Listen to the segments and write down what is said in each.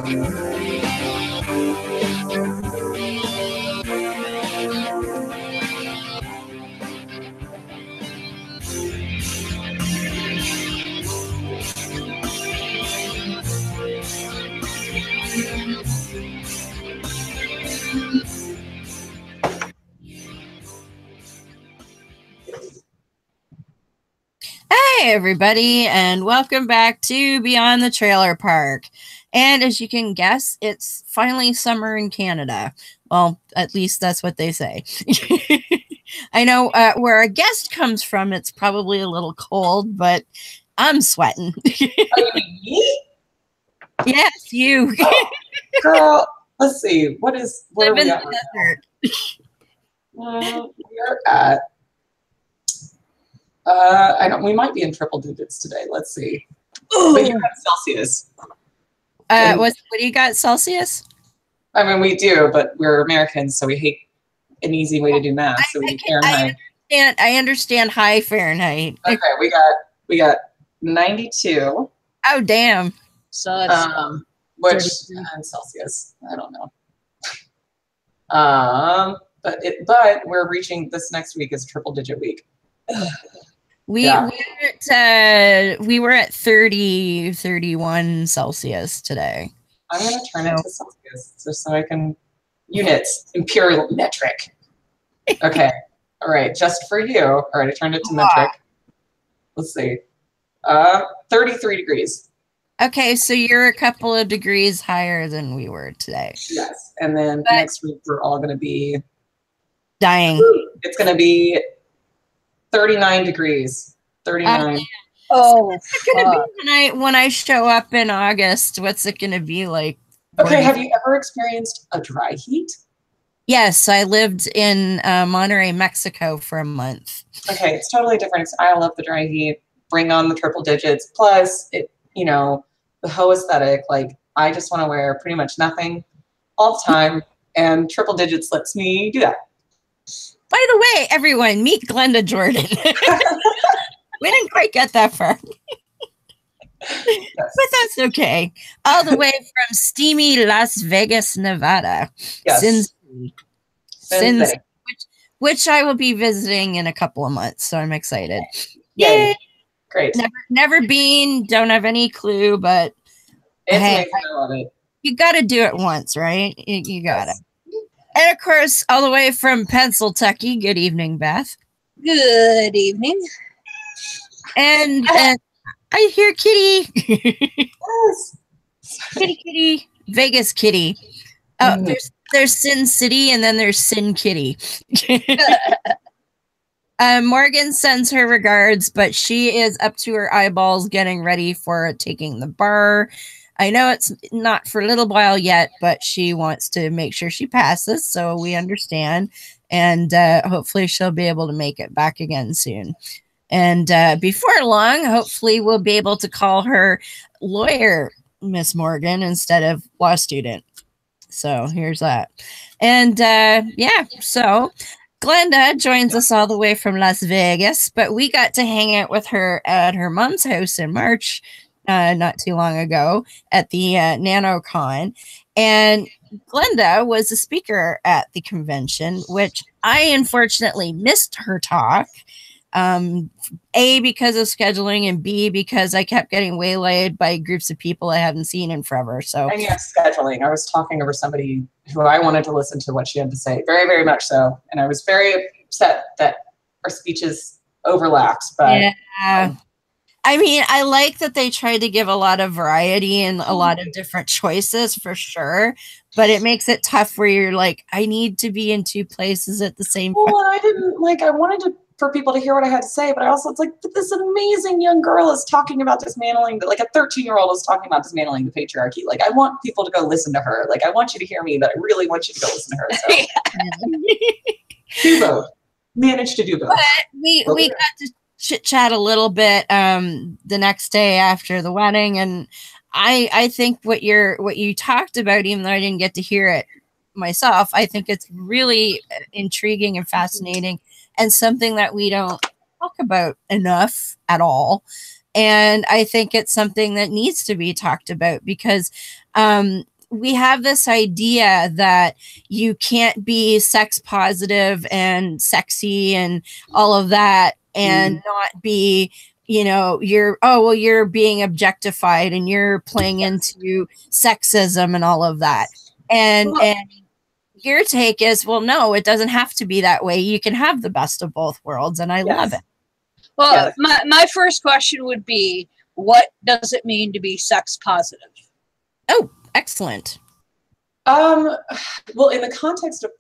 Hey everybody, and welcome back to Beyond the Trailer Park. And as you can guess, it's finally summer in Canada. Well, at least that's what they say. I know where our guest comes from, it's probably a little cold, but I'm sweating. Oh, you mean me? Yes, you. Oh, girl, let's see. What are we at? We're at we might be in triple digits today. Let's see. But you have Celsius. What do you got, Celsius? I mean, we do, but we're Americans, so we hate an easy way to do math. So we do Fahrenheit. I understand high Fahrenheit. Okay, we got 92. Oh damn. So it's which and Celsius. I don't know. But we're reaching this next week is triple digit week. We were at 30, 31 Celsius today. I'm going to turn it to Celsius just so I can units, imperial metric. Okay. All right. Just for you. All right. I turned it to metric. Let's see. 33 degrees. Okay. So you're a couple of degrees higher than we were today. Yes. And then next week, we're all going to be dying. It's going to be 39 degrees. 39. What's it gonna be when I show up in August? What's it gonna be like? Okay, have you ever experienced a dry heat? Yes, I lived in Monterrey, Mexico for a month. Okay, it's totally different. I love the dry heat. Bring on the triple digits. Plus, the hoe aesthetic. Like, I just want to wear pretty much nothing all the time, and triple digits lets me do that. By the way, everyone, meet Glenda Jordan. We didn't quite get that far. Yes. But that's okay. All the way from steamy Las Vegas, Nevada. Yes. Sin City. Which I will be visiting in a couple of months, so I'm excited. Yay! Great. Never been, don't have any clue, but it's amazing. I love it. You got to do it once, right? You got it. And of course, all the way from Pennsylvania. Good evening, Beth. Good evening. And I hear Kitty. Yes. Kitty. Vegas Kitty. Oh, there's Sin City and then there's Sin Kitty. Morgan sends her regards, but she is up to her eyeballs getting ready for taking the bar. I know it's not for a little while yet, but she wants to make sure she passes, so we understand. And hopefully she'll be able to make it back again soon. And before long, hopefully we'll be able to call her lawyer, Miss Morgan, instead of law student. So here's that. And so Glenda joins us all the way from Las Vegas, but we got to hang out with her at her mom's house in March, not too long ago, at the NaNoCon. And Glenda was a speaker at the convention, which I unfortunately missed her talk. A, because of scheduling, and B, because I kept getting waylaid by groups of people I haven't seen in forever. So, and yes, scheduling. I was talking over somebody who I wanted to listen to what she had to say, very, very much so. And I was very upset that our speeches overlapped. But yeah. I mean, I like that they tried to give a lot of variety and a lot of different choices for sure, but it makes it tough where you're like, I need to be in two places at the same time. Well, I wanted for people to hear what I had to say, but I also, it's like, this amazing young girl is talking about dismantling, like a 13-year-old is talking about dismantling the patriarchy. Like, I want people to go listen to her. Like, I want you to hear me, but I really want you to go listen to her. So. Do both. Managed to do both. But we got to chit chat a little bit the next day after the wedding, and I think what you talked about, even though I didn't get to hear it myself, I think it's really intriguing and fascinating, and something that we don't talk about enough at all. And I think it's something that needs to be talked about because we have this idea that you can't be sex positive and sexy and all of that and not be, you know, you're being objectified and you're playing into sexism and all of that. And your take is, well, no, it doesn't have to be that way. You can have the best of both worlds, and I love it. Well, my first question would be, what does it mean to be sex positive? Oh, excellent. Well, in the context of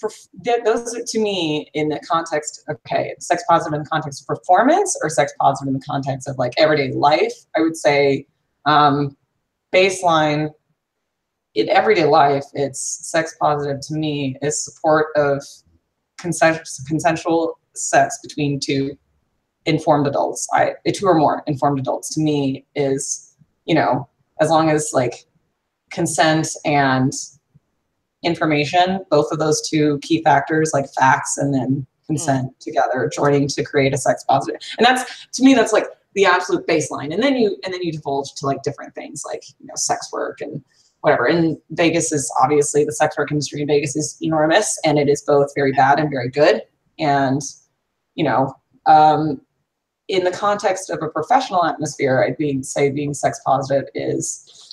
those are, to me, in the context, okay, sex positive in the context of performance or sex positive in the context of like everyday life, I would say baseline in everyday life, it's sex positive to me is support of consensual sex between two informed adults. Two or more informed adults to me is, you know, as long as like consent and information, both of those two key factors, like facts and then consent together, joining to create a sex positive. And that's, to me, that's like the absolute baseline. And then you divulge to like different things like, you know, sex work and whatever. And Vegas is obviously, the sex work industry in Vegas is enormous, and it is both very bad and very good. And, you know, in the context of a professional atmosphere, I'd say being sex positive is,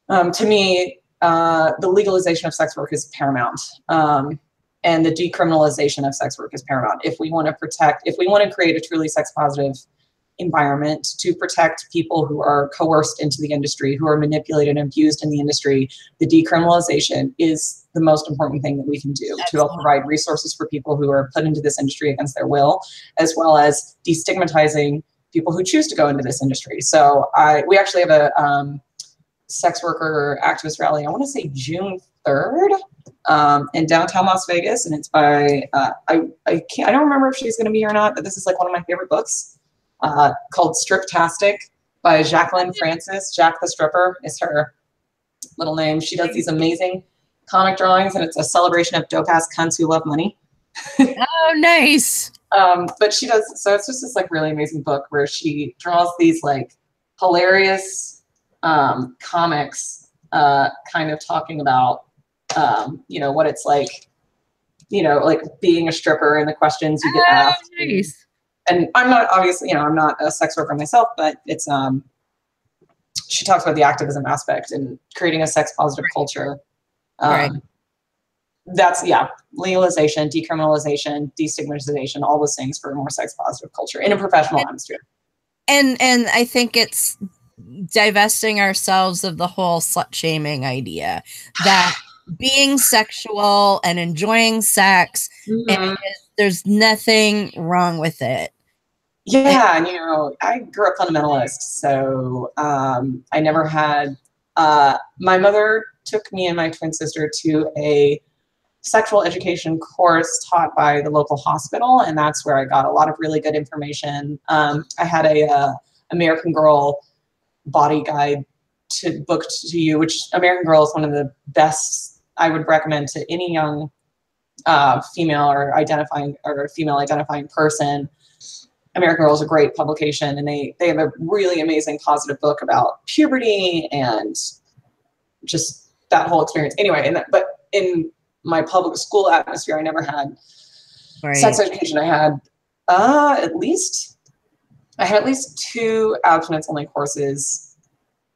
to me, the legalization of sex work is paramount. And the decriminalization of sex work is paramount. If we want to create a truly sex positive environment to protect people who are coerced into the industry, who are manipulated and abused in the industry, the decriminalization is the most important thing that we can do to help provide resources for people who are put into this industry against their will, as well as destigmatizing people who choose to go into this industry. So we actually have a sex worker activist rally, I want to say June 3rd, in downtown Las Vegas, and it's by I don't remember if she's going to be here or not, but this is like one of my favorite books called Striptastic by Jacqueline Francis. Jack the Stripper is her little name. She does these amazing comic drawings, and it's a celebration of dope ass cunts who love money. Oh, nice. But she does, so it's just this like really amazing book where she draws these like hilarious comics kind of talking about you know, what it's like, you know, like being a stripper and the questions you get asked. Nice. And I'm not, obviously, you know, I'm not a sex worker myself, but it's she talks about the activism aspect and creating a sex positive culture. That's, legalization, decriminalization, destigmatization, all those things for a more sex positive culture in a professional atmosphere. And I think it's divesting ourselves of the whole slut-shaming idea that being sexual and enjoying sex, and there's nothing wrong with it. Yeah, and you know, I grew up fundamentalist, so I never had. My mother took me and my twin sister to a sexual education course taught by the local hospital, and that's where I got a lot of really good information. I had a American Girl body guide book to you, which American Girl is one of the best I would recommend to any young female identifying person. American Girl is a great publication, and they have a really amazing positive book about puberty and just that whole experience. Anyway, but in my public school atmosphere, I never had sex education. I had at least 2 abstinence-only courses.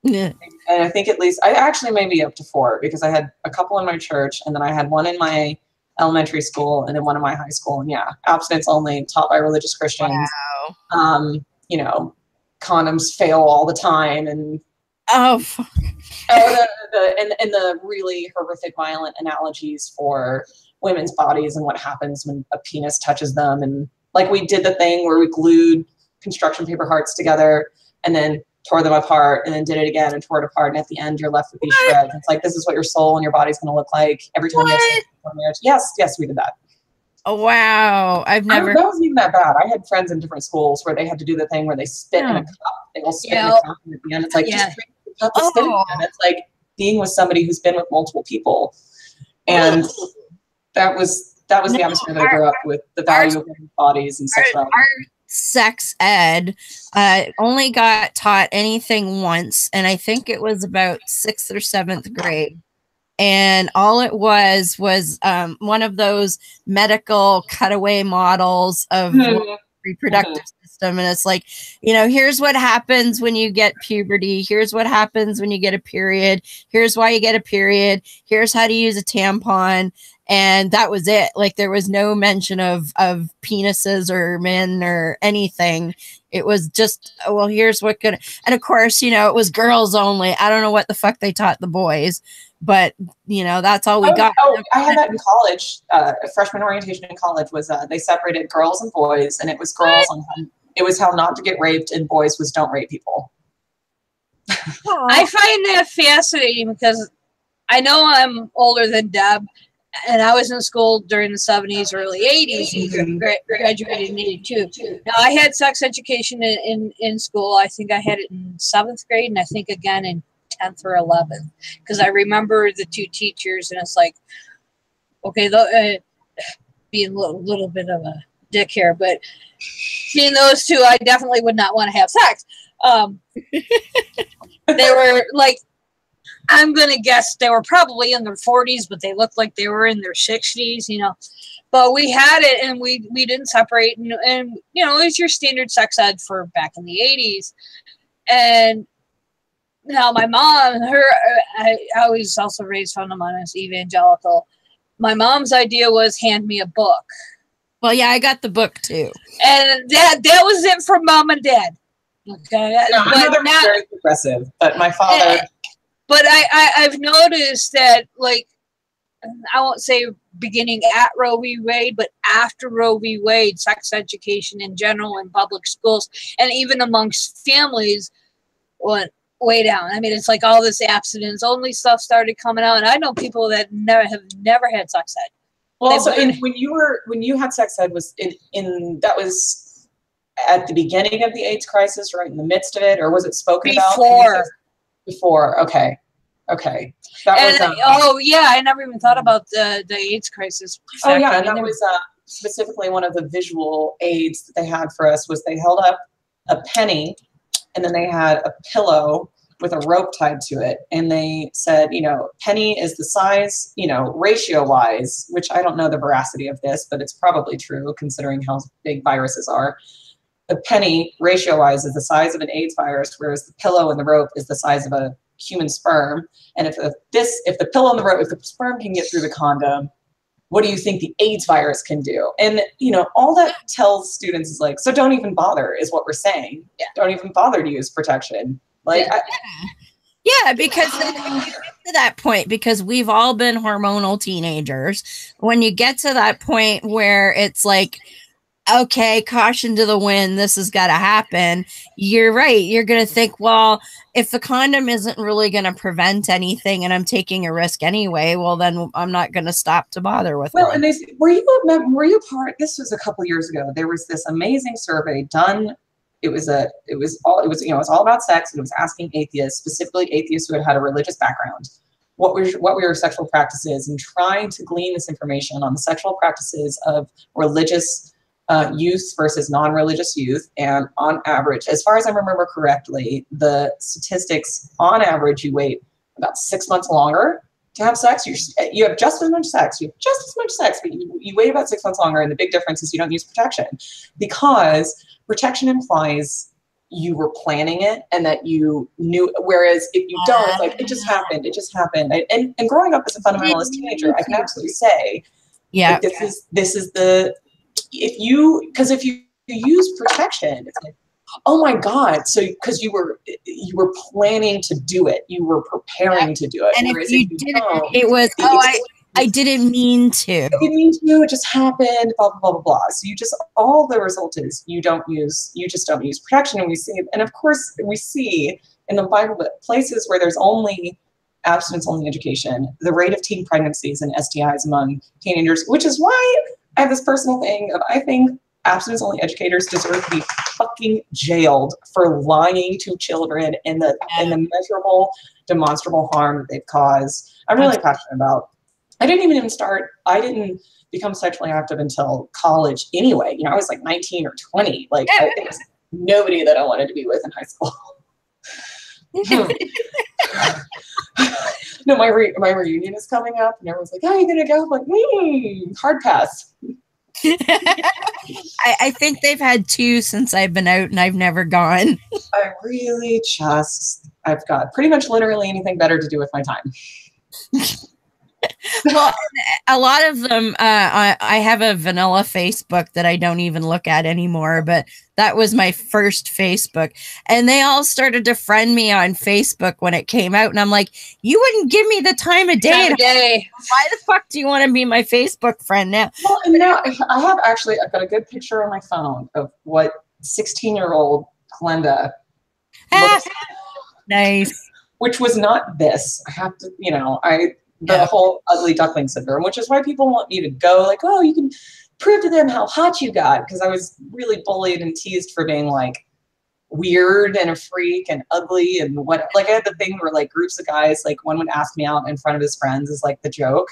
Yeah. And I think I actually maybe up to 4, because I had a couple in my church, and then I had one in my elementary school, and then one in my high school. And yeah, abstinence only, taught by religious Christians. Wow. You know, condoms fail all the time, and the really horrific, violent analogies for women's bodies and what happens when a penis touches them. And like, we did the thing where we glued construction paper hearts together and then tore them apart, and then did it again and tore it apart, and at the end you're left with these shreds. It's like, this is what your soul and your body's going to look like every time you have sex before marriage. Yes, we did that. Oh wow, I've never. That wasn't even that bad. I had friends in different schools where they had to do the thing where they spit in a cup. They will spit in a cup, and at the end it's like, just drink the cup of spit. And it's like being with somebody who's been with multiple people, and that was the atmosphere that I grew up with. The value of women's bodies and sexuality. Our sex ed only got taught anything once, and I think it was about 6th or 7th grade. And all it was one of those medical cutaway models of reproductive system. And it's like, you know, here's what happens when you get puberty. Here's what happens when you get a period. Here's why you get a period. Here's how to use a tampon. And that was it. Like, there was no mention of penises or men or anything. It was just, well, here's what could, and of course, you know, it was girls only. I don't know what the fuck they taught the boys, but you know, that's all we got. Oh, I had that in college. Freshman orientation in college was, they separated girls and boys, and it was girls on, it was how not to get raped, and boys was don't rape people. I find that fascinating because I know I'm older than Deb, and I was in school during the 70s, early 80s, graduated in 82. Now, I had sex education in school. I think I had it in 7th grade, and I think again in 10th or 11th, because I remember the two teachers, and it's like, okay, being a little bit of a dick here, but seeing those two, I definitely would not want to have sex. They were like, I'm going to guess they were probably in their 40s, but they looked like they were in their 60s, you know. But we had it, and we didn't separate. And, you know, it was your standard sex ed for back in the 80s. And now my mom, I was also raised fundamentalist, evangelical. My mom's idea was hand me a book. Well, yeah, I got the book too. And that was it for mom and dad. Okay. No, my mother was very progressive, but my father... But I've noticed that, like, I won't say beginning at Roe v. Wade, but after Roe v. Wade, sex education in general in public schools and even amongst families went way down. I mean, it's like all this abstinence-only stuff started coming out, and I know people that have never had sex ed. Well, also, when you had sex ed was that was at the beginning of the AIDS crisis, right in the midst of it, or was it spoken about before? Okay. That was, oh yeah, I never even thought about the AIDS crisis. Oh yeah, and that was specifically one of the visual aids that they had for us was they held up a penny, and then they had a pillow with a rope tied to it, and they said, you know, penny is the size, you know, ratio-wise, which I don't know the veracity of this, but it's probably true considering how big viruses are. The penny, ratio-wise, is the size of an AIDS virus, whereas the pillow and the rope is the size of a human sperm. And if the pillow and the rope, if the sperm can get through the condom, what do you think the AIDS virus can do? And, you know, all that tells students is like, so don't even bother is what we're saying. Yeah. Don't even bother to use protection. Like, yeah, because then when you get to that point, because we've all been hormonal teenagers, when you get to that point where it's like, okay, caution to the wind, this has got to happen. You're right. You're going to think, well, if the condom isn't really going to prevent anything and I'm taking a risk anyway, well, then I'm not going to stop to bother with it. Well, and were you part, this was a couple years ago, there was this amazing survey done. It was all about sex, and it was asking atheists, specifically atheists who had a religious background, what were your sexual practices, and trying to glean this information on the sexual practices of religious youth versus non-religious youth. And on average, as far as I remember correctly, the statistics, on average, you wait about 6 months longer to have sex. You have just as much sex. You have just as much sex, but you wait about 6 months longer. And the big difference is you don't use protection, because protection implies you were planning it and that you knew. Whereas if you don't, it's like, it just happened. It just happened. And growing up as a fundamentalist teenager, I can absolutely say, yeah, like, this is the, if you use protection, it's like, oh my God. So, because you were planning to do it, you were preparing to do it. And if you didn't, it was, I didn't mean to. I didn't mean to, it just happened, blah, blah, blah, blah, blah. So all the result is you just don't use protection. And of course we see in the Bible that places where there's only abstinence-only education, the rate of teen pregnancies and STIs among teenagers, which is why I have this personal thing of, I think abstinence-only educators deserve to be fucking jailed for lying to children and the measurable, demonstrable harm that they've caused. I'm really passionate about I didn't become sexually active until college anyway. You know, I was like 19 or 20. Like, there was nobody that I wanted to be with in high school. No, my reunion is coming up, and everyone's like, "Oh, you gonna go?" I'm like, hard pass. I think they've had 2 since I've been out, and I've never gone. I've got pretty much literally anything better to do with my time. Well, a lot of them, I have a vanilla Facebook that I don't even look at anymore, but that was my first Facebook. And they all started to friend me on Facebook when it came out. And I'm like, you wouldn't give me the time of day. Why the fuck do you want to be my Facebook friend now? Well, and now I've got a good picture on my phone of what 16-year-old Glenda looks like. Nice. Which was not this. I have to, the whole ugly duckling syndrome, which is why people want me to go, like, oh, you can prove to them how hot you got, because I was really bullied and teased for being like weird and a freak and ugly and what. Like, I had the thing where like groups of guys, like one would ask me out in front of his friends as like the joke.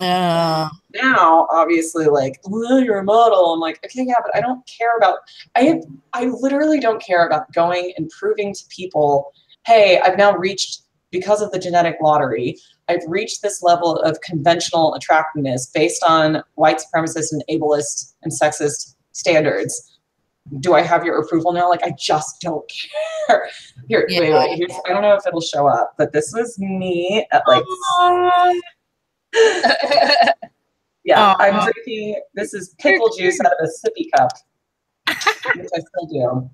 Now, obviously, like, well, you're a model. I'm like, okay, yeah, but I don't care about. I literally don't care about going and proving to people, hey, I've now reached, because of the genetic lottery, I've reached this level of conventional attractiveness based on white supremacist and ableist and sexist standards. Do I have your approval now? Like, I just don't care. Here, wait. Here's, I don't know if it'll show up, but this was me at like. Yeah, I'm drinking. This is pickle juice out of a sippy cup, which I still do.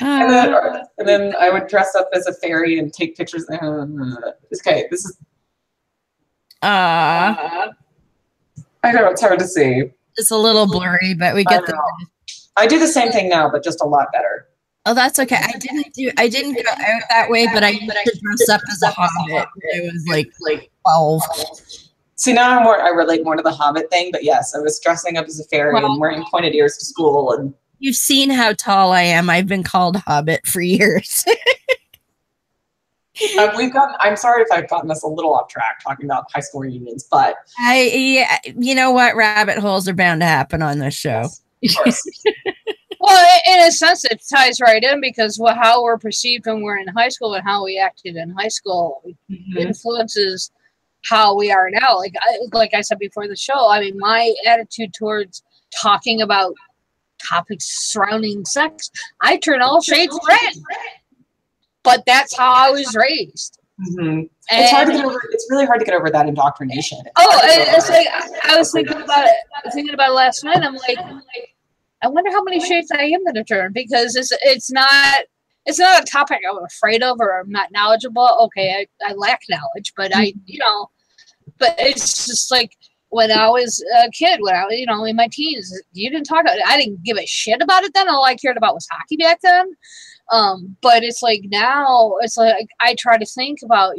And then I would dress up as a fairy and take pictures. Okay, this is. I know it's hard to see. It's a little blurry, but we get the. I do the same thing now, but just a lot better. Oh, that's okay. I didn't go out that way, but I used to dress up as a hobbit. I was like 12. See, now I relate more to the Hobbit thing, but yes, I was dressing up as a fairy and wearing pointed ears to school. And you've seen how tall I am. I've been called Hobbit for years. I'm sorry if I've gotten us a little off track talking about high school reunions, but you know what? Rabbit holes are bound to happen on this show. Yes, of course. Well, in a sense, it ties right in because how we're perceived when we're in high school and how we acted in high school influences how we are now. Like I said before the show, I mean, my attitude towards talking about topics surrounding sex, I turn all shades red. But that's how I was raised. It's hard to get over. It's really hard to get over that indoctrination. It's like I was thinking about it last night. I'm like, I wonder how many shades I am going to turn, because it's not a topic I'm afraid of or I'm not knowledgeable. Okay, I lack knowledge, but but it's just like when I was a kid, when I was, in my teens, you didn't talk about it. I didn't give a shit about it then. All I cared about was hockey back then. But it's like now, it's like I try to think about,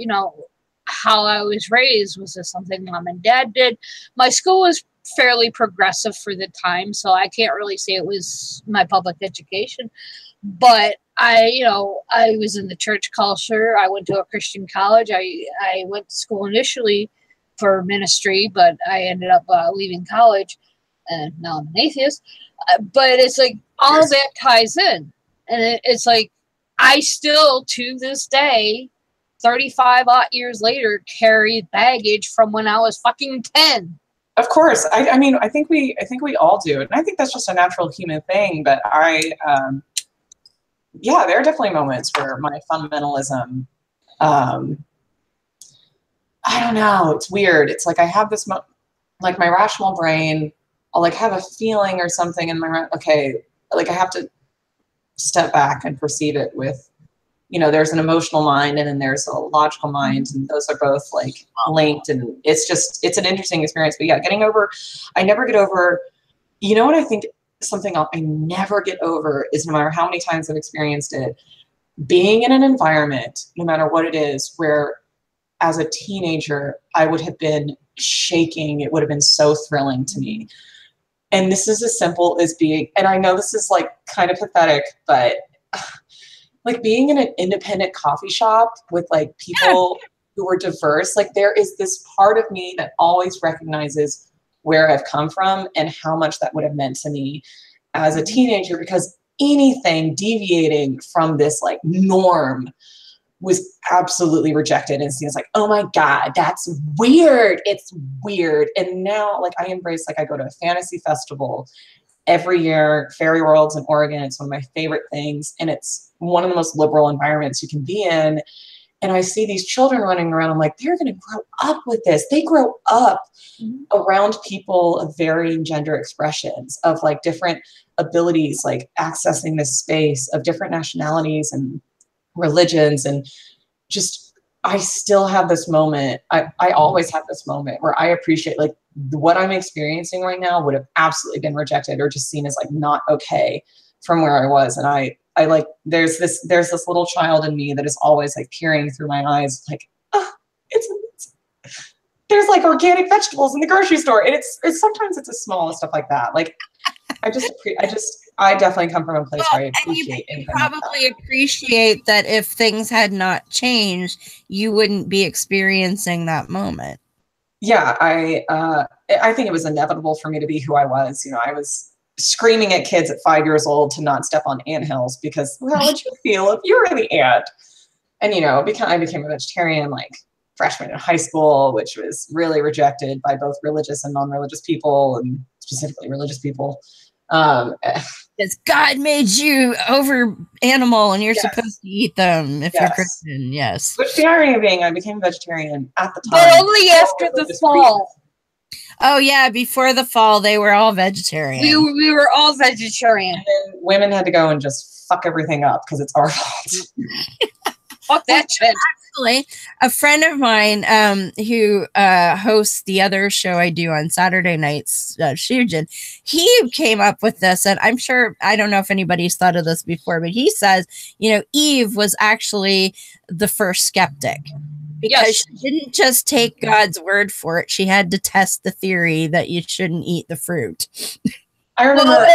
how I was raised. Was this something mom and dad did? My school was fairly progressive for the time, so I can't really say it was my public education. But I was in the church culture. I went to a Christian college. I went to school initially for ministry, but I ended up leaving college, and now I'm an atheist. But it's like all of that ties in. And it's like, I still, to this day, 35 odd years later, carry baggage from when I was fucking 10. Of course. I mean, I think we all do. And I think that's just a natural human thing. But there are definitely moments where my fundamentalism, I don't know, it's weird. It's like I have this, like my rational brain, I'll like have a feeling or something in my, I have to step back and perceive it with, there's an emotional mind and then there's a logical mind, and those are both like linked, and it's an interesting experience. But yeah, I never get over, what I think something I never get over is, no matter how many times I've experienced it, being in an environment, no matter what it is, where as a teenager, I would have been shaking. It would have been so thrilling to me. And this is as simple as being, and I know this is like kind of pathetic, but like being in an independent coffee shop with like people who are diverse. Like there is this part of me that always recognizes where I've come from and how much that would have meant to me as a teenager, because anything deviating from this like norm was absolutely rejected and seen as like, oh my God, that's weird. It's weird. And now like I embrace, like I go to a fantasy festival every year, Fairy Worlds in Oregon. It's one of my favorite things. And it's one of the most liberal environments you can be in. And I see these children running around. I'm like, they're going to grow up with this. They grow up around people of varying gender expressions, of like different abilities, like accessing this space, of different nationalities and religions. And just, I still have this moment. I always have this moment where I appreciate like what I'm experiencing right now would have absolutely been rejected or just seen as like not okay from where I was. And I like, there's this little child in me that is always like peering through my eyes, like, oh, there's like organic vegetables in the grocery store. And it's sometimes it's the smallest stuff like that. Like, I definitely come from a place where I appreciate and you probably appreciate that if things had not changed, you wouldn't be experiencing that moment. Yeah, I think it was inevitable for me to be who I was. You know, I was screaming at kids at 5 years old to not step on anthills because, well, how would you feel if you were the ant? And, you know, I became a vegetarian like freshman in high school, which was really rejected by both religious and non-religious people, and specifically religious people. Because God made you over animal and you're supposed to eat them if you're Christian. Yes. Which the irony being, I became a vegetarian at the time. But only after the fall. Oh yeah, before the fall, they were all vegetarian. We were all vegetarian. And then women had to go and just fuck everything up because it's our fault. Fuck that shit. Actually, a friend of mine who hosts the other show I do on Saturday nights, Shujin, he came up with this, and I'm sure, I don't know if anybody's thought of this before, but he says, you know, Eve was actually the first skeptic. Because she didn't just take God's word for it. She had to test the theory that you shouldn't eat the fruit. I remember,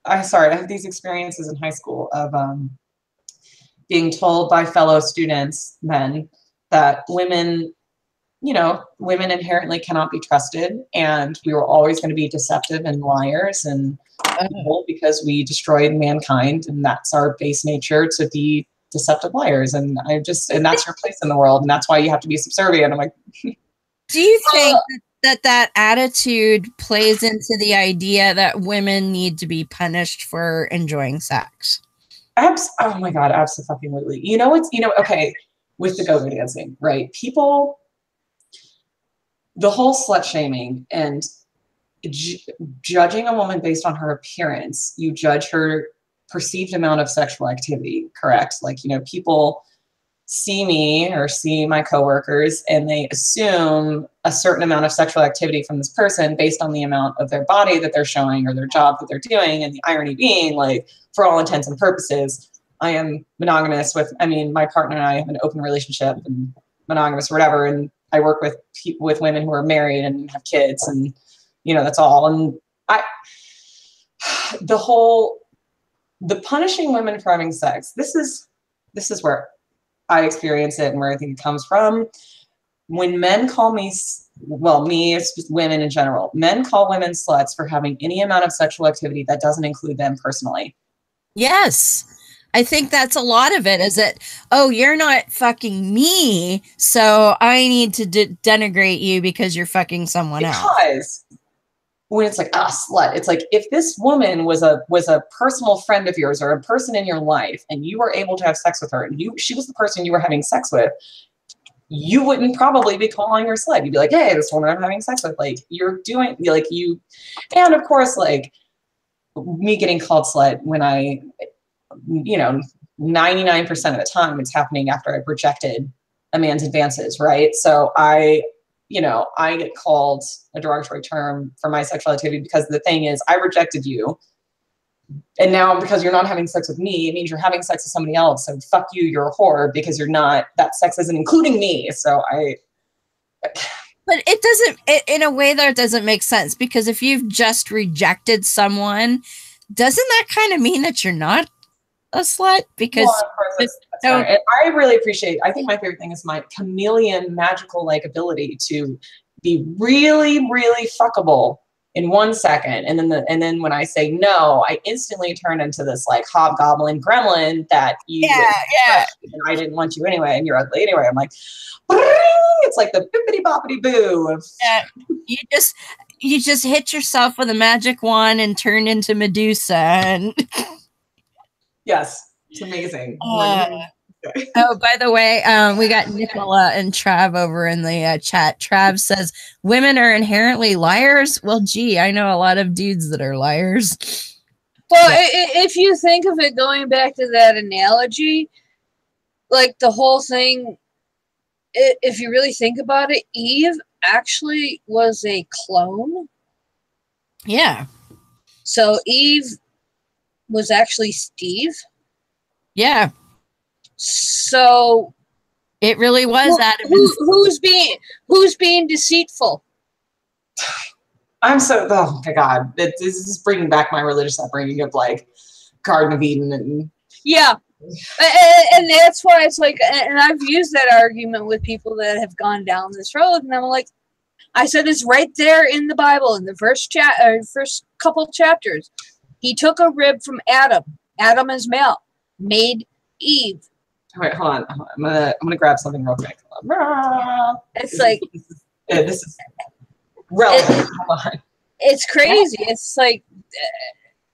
I have these experiences in high school of being told by fellow students, men, that women, you know, women inherently cannot be trusted. And we were always going to be deceptive and liars and evil because we destroyed mankind. And that's our base nature, to be deceptive liars, and that's your place in the world, and that's why you have to be subservient. I'm like, do you think that attitude plays into the idea that women need to be punished for enjoying sex? Oh my God, absolutely. You know, okay, with the go-go dancing, right? People, the whole slut-shaming and judging a woman based on her appearance, you judge her perceived amount of sexual activity, correct? Like, you know, people see me or see my coworkers and they assume a certain amount of sexual activity from this person based on the amount of their body that they're showing or their job that they're doing. And the irony being, like, for all intents and purposes, I am monogamous my partner and I have an open relationship and monogamous or whatever. And I work with women who are married and have kids, and, you know, that's all. And the punishing women for having sex, this is where I experience it and where I think it comes from. When men call me, women in general, men call women sluts for having any amount of sexual activity that doesn't include them personally. Yes. I think that's a lot of it, is that, oh, you're not fucking me, so I need to denigrate you because you're fucking someone else. Because when it's like, slut, it's like, if this woman was a personal friend of yours or a person in your life and you were able to have sex with her and she was the person you were having sex with, you wouldn't probably be calling her slut. You'd be like, hey, this woman I'm having sex with, like, and of course, like, me getting called slut when I, you know, 99% of the time it's happening after I've rejected a man's advances, right? So I get called a derogatory term for my sexual activity because the thing is, I rejected you. And now because you're not having sex with me, it means you're having sex with somebody else. So fuck you, you're a whore because you're not, that sex isn't including me. So But it doesn't, in a way that doesn't make sense, because if you've just rejected someone, doesn't that kind of mean that you're not a slut because well, of course, that's fine. And I really appreciate, I think my favorite thing is my chameleon magical like ability to be really, really fuckable in 1 second. And then when I say no, I instantly turn into this like hobgoblin gremlin that you and I didn't want you anyway, and you're ugly anyway. I'm like, it's like the bippity boppity boo of you just hit yourself with a magic wand and turn into Medusa and yes, it's amazing. Oh, by the way, we got Nicola and Trav over in the chat. Trav says, women are inherently liars. Well, gee, I know a lot of dudes that are liars. Well, if you think of it, going back to that analogy, like the whole thing, if you really think about it, Eve actually was a clone. Yeah. So Eve was actually Steve. Yeah. So it really was Adam. Who's being deceitful? I'm so, oh my God, this is bringing back my religious upbringing of like Garden of Eden and yeah. And that's why it's like, and I've used that argument with people that have gone down this road, and I'm like, I said it's right there in the Bible in the first couple chapters. He took a rib from Adam. Adam is male. Made Eve. Wait, hold on. I'm gonna grab something real quick. It's like this is relevant. Hold on. It's crazy. It's like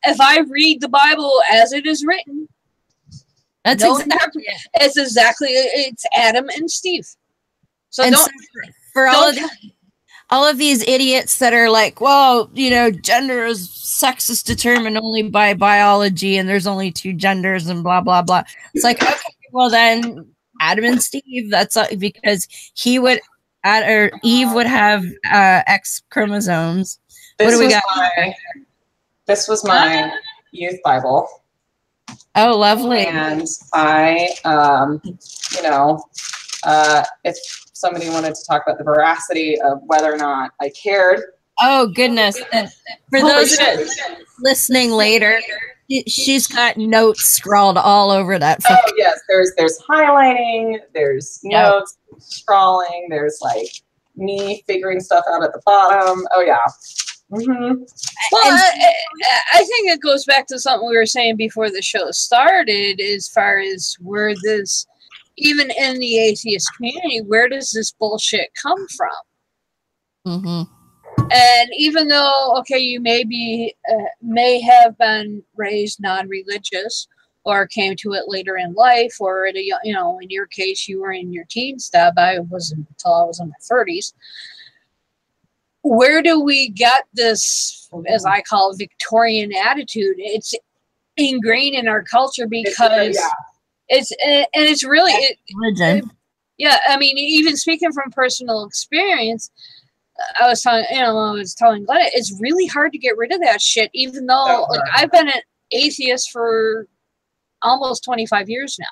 if I read the Bible as it is written, that's exactly it. It's Adam and Steve. So and for all of these idiots that are like, well, you know, gender is sex is determined only by biology and there's only 2 genders and blah blah blah. It's like, okay, well then Adam and Steve, that's because he would or Eve would have X chromosomes. What do we got? This was my youth Bible. Oh, lovely. And I if somebody wanted to talk about the veracity of whether or not I cared. Oh, goodness. And for those listening later, she's got notes scrawled all over that. Oh, yes. There's highlighting, there's notes, scrawling, there's like me figuring stuff out at the bottom. Oh, yeah. Mm-hmm. Well, I think it goes back to something we were saying before the show started, as far as where this, even in the atheist community, where does this bullshit come from? Mm-hmm. And even though, okay, you may have been raised non-religious or came to it later in life, or at a, in your case, you were in your teens, Deb. I wasn't until I was in my 30s. Where do we get this, as I call it, Victorian attitude? It's ingrained in our culture because it's really religion. Yeah, I mean, even speaking from personal experience, I was telling Glenda, it's really hard to get rid of that shit. Even though, I've been an atheist for almost 25 years now,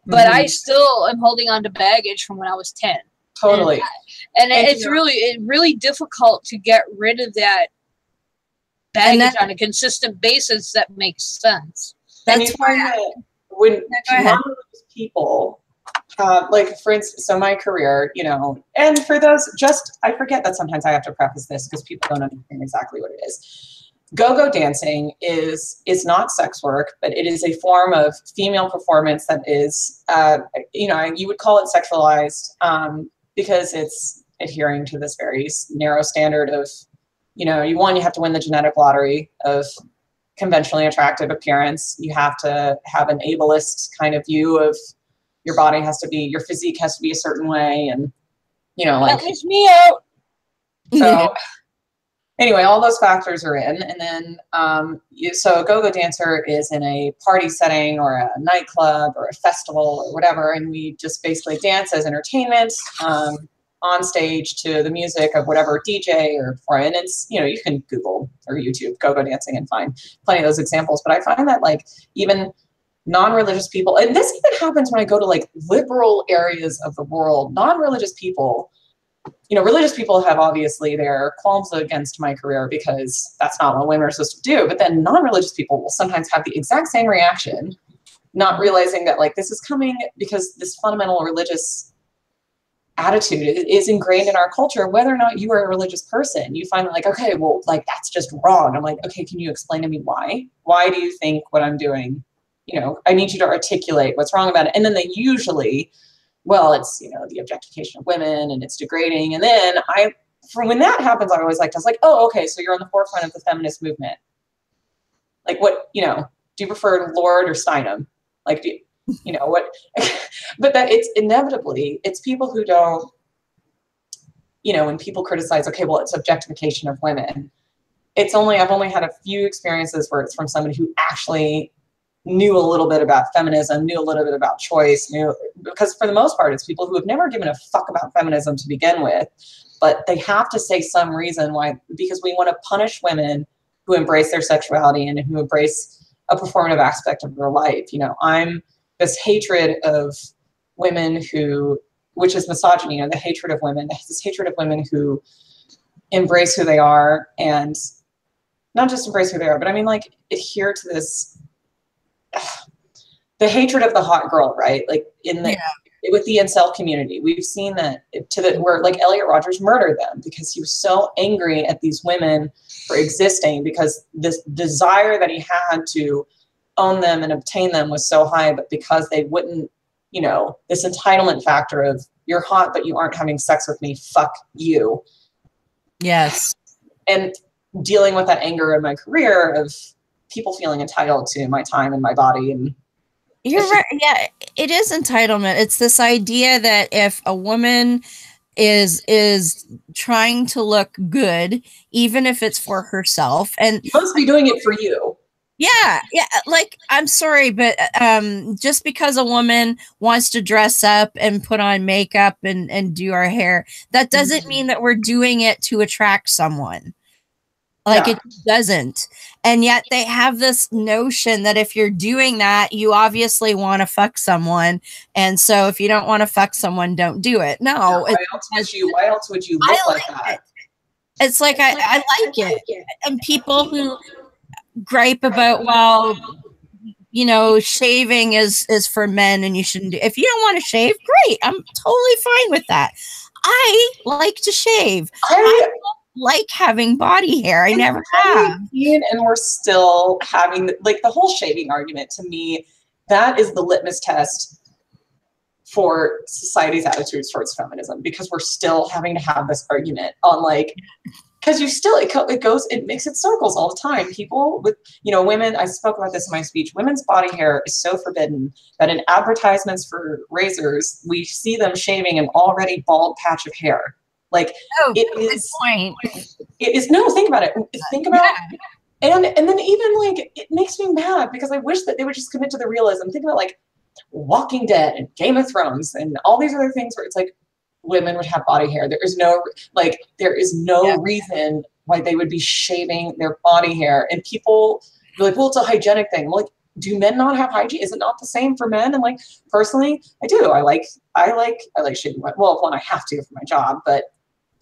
but I still am holding on to baggage from when I was 10. Totally. And it's really difficult to get rid of that baggage on a consistent basis that makes sense. That's why when non-religious people, like for instance, so my career, and for those, I forget that sometimes I have to preface this because people don't understand exactly what it is. Go-go dancing is not sex work, but it is a form of female performance that is, you would call it sexualized, because it's adhering to this very narrow standard of, you have to win the genetic lottery of conventionally attractive appearance. You have to have an ableist kind of view of your body your physique has to be a certain way. And, that leaves me out. So anyway, all those factors are in. And then, so a go-go dancer is in a party setting or a nightclub or a festival or whatever. And we just basically dance as entertainment, on stage to the music of whatever DJ and it's, you can Google or YouTube go-go dancing and find plenty of those examples. But I find that even non-religious people, and this even happens when I go to liberal areas of the world, non-religious people, religious people have obviously their qualms against my career because that's not what women are supposed to do. But then non-religious people will sometimes have the exact same reaction not realizing that like this is coming because this fundamental religious attitude is ingrained in our culture. Whether or not you are a religious person, you find like, okay, well, like that's just wrong. I'm like, okay, can you explain to me why? Why do you think what I'm doing? You know, I need you to articulate what's wrong about it. And then they usually, well, it's, you know, the objectification of women and it's degrading. And then from when that happens, I was like, oh, okay, so you're on the forefront of the feminist movement. Like what, you know, do you prefer Lord or Steinem? Like, do you know what? But that it's inevitably, it's people who don't, you know, when people criticize, okay, well, it's objectification of women. I've only had a few experiences where it's from somebody who actually knew a little bit about feminism, knew a little bit about choice, because for the most part, it's people who have never given a fuck about feminism to begin with, but they have to say some reason why, because we want to punish women who embrace their sexuality and who embrace a performative aspect of their life. You know, I'm this hatred of women which is misogyny, you know, the hatred of women, this hatred of women who embrace who they are, and not just embrace who they are, but I mean like adhere to this, the hatred of the hot girl, right? Like with the incel community, we've seen that where like Elliot Rodgers murdered them because he was so angry at these women for existing, because this desire that he had to own them and obtain them was so high, but because they wouldn't, you know, this entitlement factor of you're hot, but you aren't having sex with me, fuck you. Yes. And dealing with that anger in my career of people feeling entitled to my time and my body. And you're right. Yeah, it is entitlement. It's this idea that if a woman is trying to look good, even if it's for herself, and you must be doing it for you. Yeah. Like, I'm sorry, but just because a woman wants to dress up and put on makeup and do our hair, that doesn't mean that we're doing it to attract someone. Like, it doesn't. And yet they have this notion that if you're doing that, you obviously want to fuck someone. And so if you don't want to fuck someone, don't do it. No. Why else would you look like that? It's like, I like it. And people who gripe about, well, you know, shaving is for men and you shouldn't do. If you don't want to shave, great. I'm totally fine with that. I like to shave. I don't like having body hair. I never have. And we're still having like the whole shaving argument. To me, that is the litmus test for society's attitudes towards feminism, because we're still having to have this argument on like, because it makes it circles all the time. People with, you know, women, I spoke about this in my speech, women's body hair is so forbidden that in advertisements for razors, we see them shaving an already bald patch of hair. Like, it is, no, think about it. Think about, and then even like, it makes me mad because I wish that they would just commit to the realism. Think about like Walking Dead and Game of Thrones and all these other things where it's like, women would have body hair. There is no reason why they would be shaving their body hair. And people be like, well, it's a hygienic thing. I'm like, do men not have hygiene? Is it not the same for men? And like, personally, I do. I like shaving when I have to for my job, but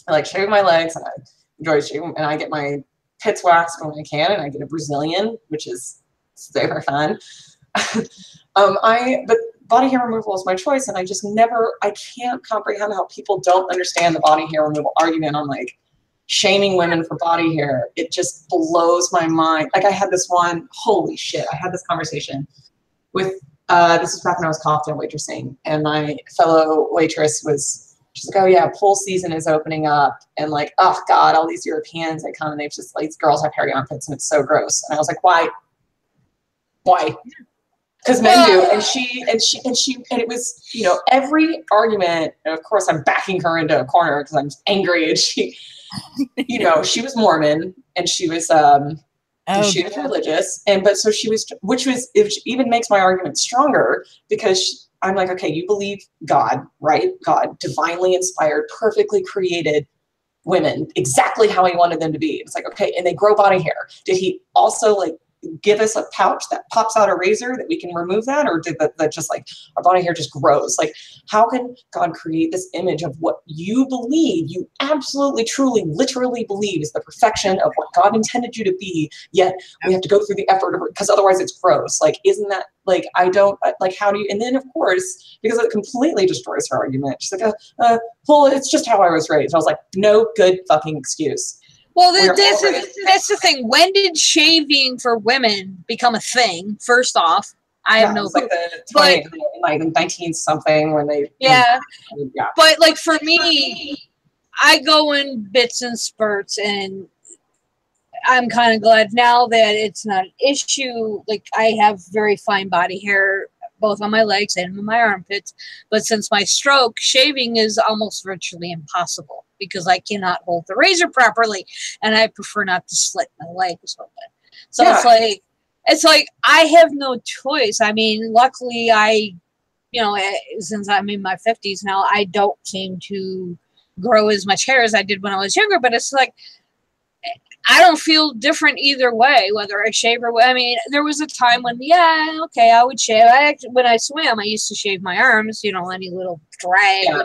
I like shaving my legs and I enjoy shaving, and I get my pits waxed when I can, and I get a Brazilian, which is super fun. But body hair removal is my choice, and I can't comprehend how people don't understand the body hair removal argument on like shaming women for body hair. It just blows my mind. Like I had this conversation with, this was back when I was cocktail waitressing, and my fellow waitress she's like, oh yeah, pool season is opening up, and like, oh God, all these Europeans, they come and they've just like, these girls have hairy armpits and it's so gross. And I was like, why? Because men do. And it was, you know, every argument, and of course I'm backing her into a corner because I'm angry, and she, you know, she was Mormon, and she was she was religious, which even makes my argument stronger, because I'm like, okay, you believe God, right? God divinely inspired, perfectly created women exactly how he wanted them to be. It's like, okay, and they grow body hair. Did he also like give us a pouch that pops out a razor that we can remove that? Or did that just like our body hair just grows? Like, how can God create this image of what you believe, you absolutely, truly, literally believe is the perfection of what God intended you to be, yet we have to go through the effort of it because otherwise it's gross. Like, isn't that, like, I don't, like, how do you, and then of course, because it completely destroys her argument, she's like, well, it's just how I was raised. I was like, no good fucking excuse. Well, that's the thing. When did shaving for women become a thing? First off, I have no clue. Like the 20, like 19 something when they. Yeah. Yeah. But like for me, I go in bits and spurts, and I'm kind of glad now that it's not an issue. Like, I have very fine body hair, both on my legs and in my armpits. But since my stroke, shaving is almost virtually impossible because I cannot hold the razor properly, and I prefer not to slit my legs with it. So yeah. It's like I have no choice. I mean, luckily since I'm in my 50s now, I don't seem to grow as much hair as I did when I was younger, but it's like, I don't feel different either way, whether I shave or, I mean, there was a time when, I would shave. When I swam, I used to shave my arms, any little drag. Yeah,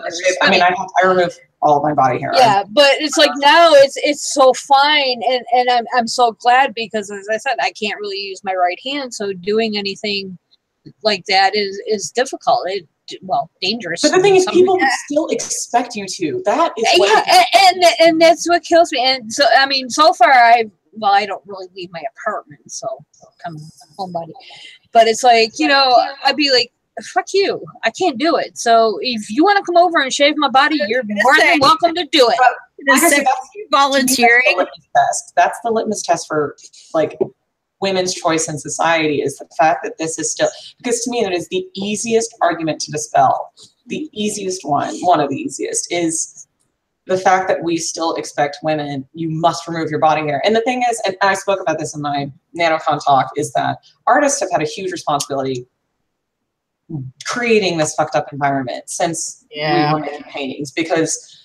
I remove all of my body hair. Yeah, but it's like now it's so fine, and I'm so glad because, as I said, I can't really use my right hand, so doing anything like that is difficult. Dangerous. But the thing is, people still expect you to. That is and that's what kills me. And so, I mean, so far I don't really leave my apartment, so I'm a homebody. But it's like, I'd be like, fuck you, I can't do it. So if you want to come over and shave my body, you're more than welcome to do it. Like I said, that's volunteering. That's the litmus test for like women's choice in society, is the fact that this is still, because to me that is the easiest argument to dispel. The easiest one of the easiest, is the fact that we still expect women, you must remove your body hair. And the thing is, and I spoke about this in my NaNoCon talk, is that artists have had a huge responsibility creating this fucked up environment since we were making paintings, because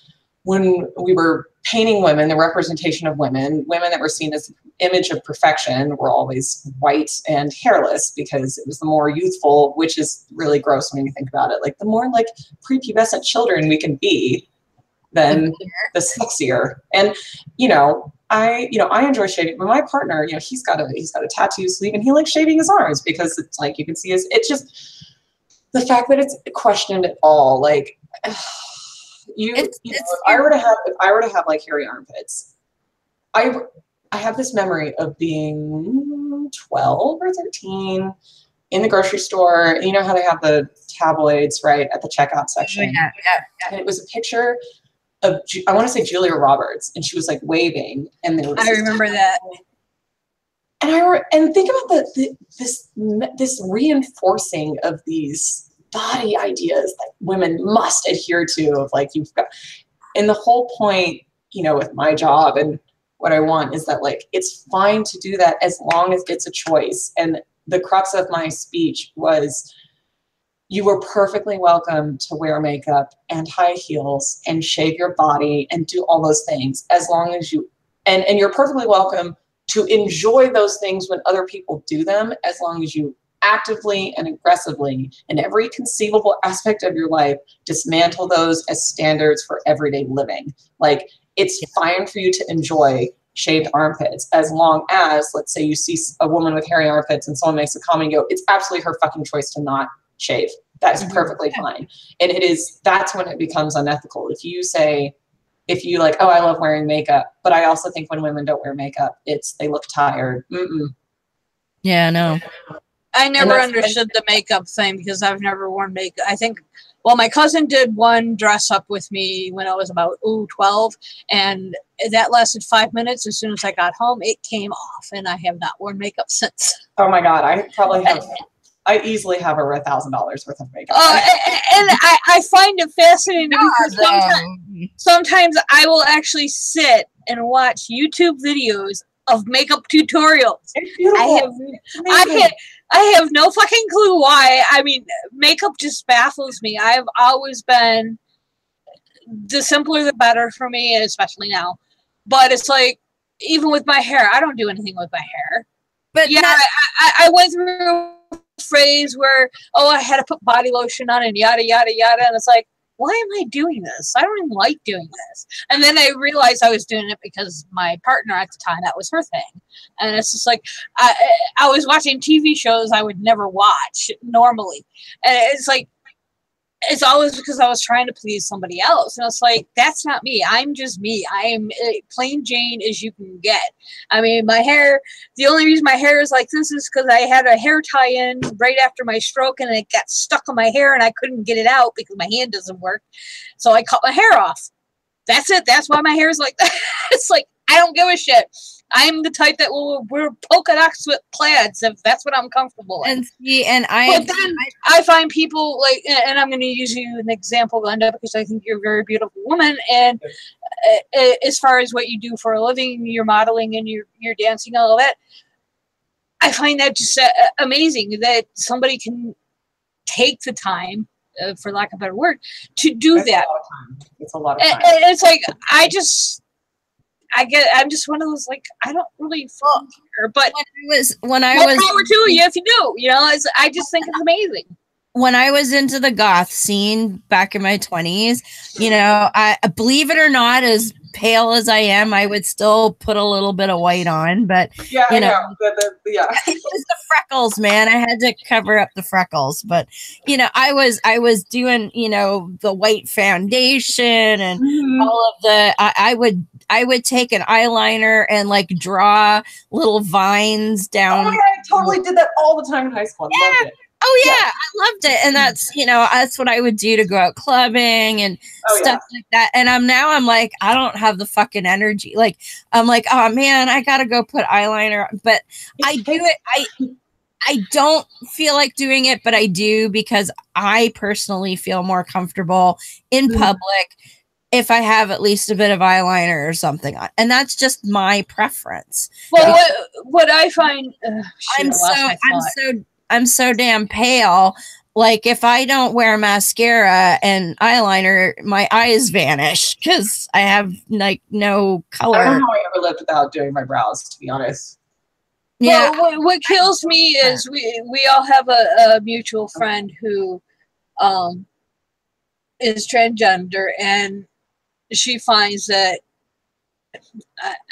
when we were painting women, the representation of women that were seen as image of perfection were always white and hairless, because it was the more youthful, which is really gross when you think about it. Like, the more like prepubescent children we can be, then the sexier. And I enjoy shaving, but my partner, he's got a tattoo sleeve, and he likes shaving his arms because it's like you can see it's just the fact that it's questioned at all. Like, if I were to have like hairy armpits, I have this memory of being 12 or 13 in the grocery store. You know how they have the tabloids right at the checkout section? Yeah. And it was a picture of, I want to say, Julia Roberts, and she was like waving, and there was I remember that. And think about this reinforcing of these body ideas that women must adhere to, of like, you've got, and the whole point, with my job and what I want is that, like, it's fine to do that as long as it's a choice. And the crux of my speech was, you were perfectly welcome to wear makeup and high heels and shave your body and do all those things, as long as you, and you're perfectly welcome to enjoy those things when other people do them, as long as you actively and aggressively, in every conceivable aspect of your life, dismantle those as standards for everyday living. Like, it's fine for you to enjoy shaved armpits, as long as, let's say you see a woman with hairy armpits and someone makes a comment and you go, it's absolutely her fucking choice to not shave. That is perfectly fine. And that's when it becomes unethical. If you like, oh, I love wearing makeup, but I also think when women don't wear makeup, they look tired. Yeah, no. I never understood the makeup thing because I've never worn makeup. I think, my cousin did one dress up with me when I was about 12, and that lasted 5 minutes. As soon as I got home, it came off, and I have not worn makeup since. Oh my God, I easily have over $1,000 worth of makeup. And I find it fascinating because sometimes I will actually sit and watch YouTube videos of makeup tutorials. I have no fucking clue why. I mean, makeup just baffles me. I've always been, the simpler the better for me, especially now. But it's like, even with my hair, I don't do anything with my hair. But yeah, I went through a phase where, oh, I had to put body lotion on and yada, yada, yada. And it's like, why am I doing this? I don't even like doing this. And then I realized I was doing it because my partner at the time, that was her thing. And it's just like, I was watching TV shows I would never watch normally. And it's like, it's always because I was trying to please somebody else. And it's like, that's not me. I'm just me. I am plain Jane as you can get. I mean, my hair, the only reason my hair is like this is because I had a hair tie-in right after my stroke and it got stuck on my hair and I couldn't get it out because my hand doesn't work. So I cut my hair off. That's it. That's why my hair is like that. It's like, I don't give a shit. I'm the type that will wear polka dots with plaids if that's what I'm comfortable in. And see, and but then I find people like, and I'm going to use you an example, Glenda, because I think you're a very beautiful woman. And as far as what you do for a living, your modeling and your dancing, and all of that, I find that just amazing that somebody can take the time, for lack of a better word, to do that. It's a lot of time. And it's like, I'm just one of those, like, I don't really care, but when I was power to you if you do, you know, I just think it's amazing. When I was into the goth scene back in my 20s, you know, I believe it or not, as pale as I am, I would still put a little bit of white on, but yeah, you know, yeah. it was the freckles, man. I had to cover up the freckles, but you know, I was doing, you know, the white foundation and all of the, I would take an eyeliner and like draw little vines down. Oh, yeah, I totally did that all the time in high school. I loved it. Oh yeah, I loved it. And that's, you know, that's what I would do to go out clubbing and stuff like that. And I'm like, I don't have the fucking energy. Like, I'm like, oh man, I gotta go put eyeliner on. But I do it. I don't feel like doing it, but I do because I personally feel more comfortable in public if I have at least a bit of eyeliner or something on. And that's just my preference. Well, what I find, I'm so damn pale. Like if I don't wear mascara and eyeliner, my eyes vanish because I have like no color. I don't know how I ever lived without doing my brows, to be honest. Yeah. Well, what kills me is we all have a mutual friend who is transgender, and she finds that,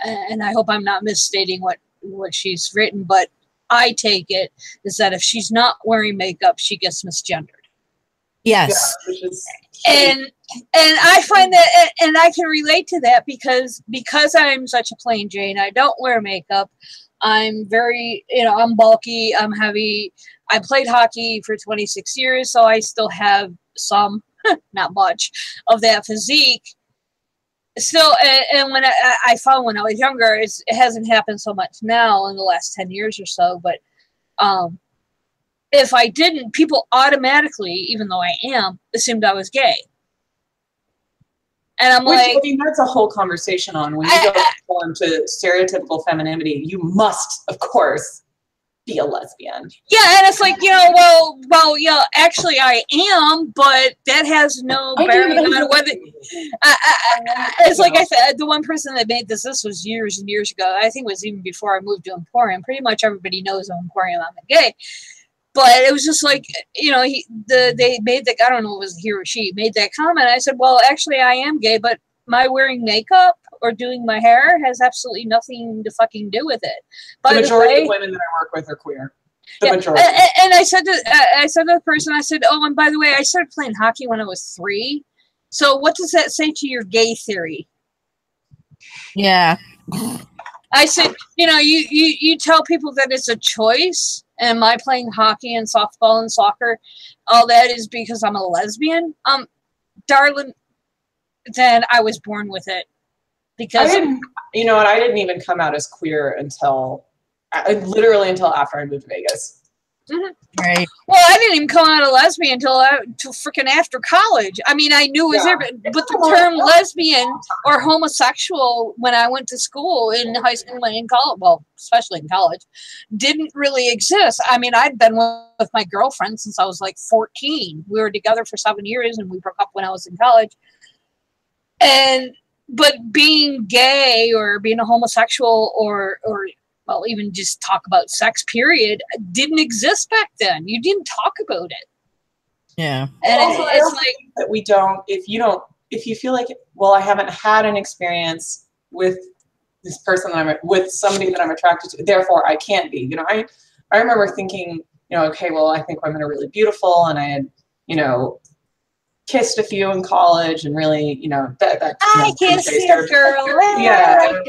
and I hope I'm not misstating what she's written, but I take it is that if she's not wearing makeup, she gets misgendered. Yes. Yeah, and I find that, and I can relate to that because I'm such a plain Jane. I don't wear makeup. I'm very, you know, I'm bulky. I'm heavy. I played hockey for 26 years, so I still have some, not much, of that physique. Still, and when I found when I was younger, it hasn't happened so much now in the last 10 years or so, but if I didn't, people automatically, even though I am, assumed I was gay. And I'm like, I mean, that's a whole conversation on when you go into stereotypical femininity, you must, of course, be a lesbian. Yeah, and it's like, you know, well, yeah, actually I am, but that has no bearing on whether. It's like I said, the one person that made this was years and years ago. I think it was even before I moved to Emporium. Pretty much everybody knows Emporium, I'm gay. But it was just like, you know, they made that, I don't know if it was he or she, made that comment. I said, well, actually I am gay, but my wearing makeup or doing my hair has absolutely nothing to fucking do with it. The majority of women that I work with are queer. The majority. And I said to the person, I said, oh, and by the way, I started playing hockey when I was 3. So what does that say to your gay theory? Yeah. I said, you know, you tell people that it's a choice, and my playing hockey and softball and soccer, all that is because I'm a lesbian. Darling, then I was born with it. Because you know what, I didn't even come out as queer until literally until after I moved to Vegas. Right. Well, I didn't even come out a lesbian until freaking after college. I mean, I knew it was there, but the term lesbian or homosexual when I went to school in high school and in college, well, especially in college, didn't really exist. I mean, I'd been with my girlfriend since I was like 14. We were together for 7 years, and we broke up when I was in college. But being gay or being a homosexual or well, even just talk about sex, period, didn't exist back then. You didn't talk about it. Yeah. And also, it's like that we don't, if you feel like, well, I haven't had an experience with this person that with somebody that I'm attracted to, therefore I can't be. You know, I remember thinking, you know, okay, well, I think women are really beautiful, and I had, you know, kissed a few in college, and really, you know, that I kissed a girl. Yeah,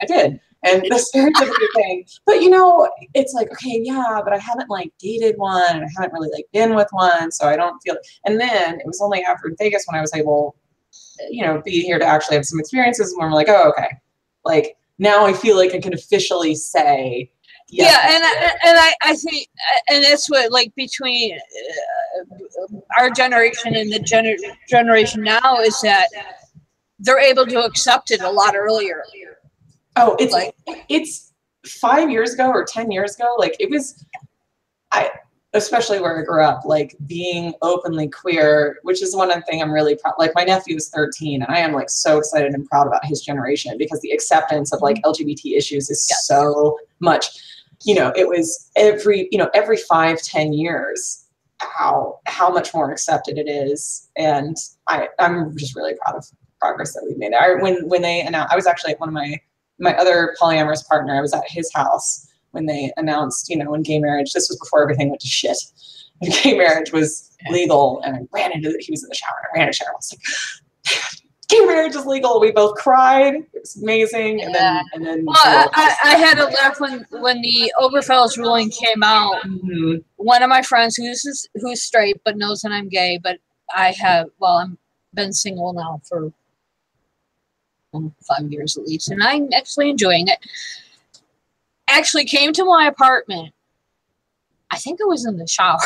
I did. And the stereotypical thing. But, you know, it's like, okay, yeah, but I haven't, like, dated one, and I haven't really, like, been with one, so I don't feel. And then it was only after Vegas when I was able, you know, be here to actually have some experiences when I'm like, oh, okay. Like, now I feel like I can officially say, yes, yeah, I think, and that's what, like, between our generation and the generation now is that they're able to accept it a lot earlier. Oh, it's like, it's 5 years ago or 10 years ago. Like, it was, especially where I grew up, like, being openly queer, which is one thing I'm really proud. Like, my nephew is 13, and I am, like, so excited and proud about his generation, because the acceptance of, like, LGBT issues is so much. You know, it was every 5-10 years, how much more accepted it is. And I'm just really proud of progress that we've made. When they announced, I was actually at one of my other polyamorous partner, I was at his house when they announced, you know, when gay marriage, this was before everything went to shit, and gay marriage was legal, and I ran into it. He was in the shower, and I ran into the shower. I was like, gay marriage is legal. We both cried. It was amazing. And then well, I had a laugh when the Oberfell's ruling came out. Mm-hmm. One of my friends who's straight but knows that I'm gay, but I'm been single now for 5 years at least, and I'm actually enjoying it. Actually came to my apartment. I think it was in the shower.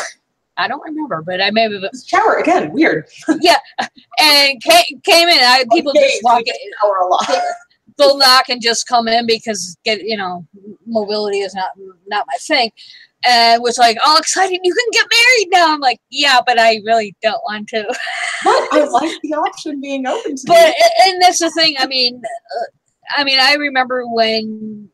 I don't remember, but I maybe shower again. Weird. Yeah, and came in. People just walk in. Shower a lot. They'll knock and just come in because mobility is not my thing. And was like all excited. You can get married now. I'm like, yeah, but I really don't want to. But I like the option being open to me. And that's the thing. I mean, I remember when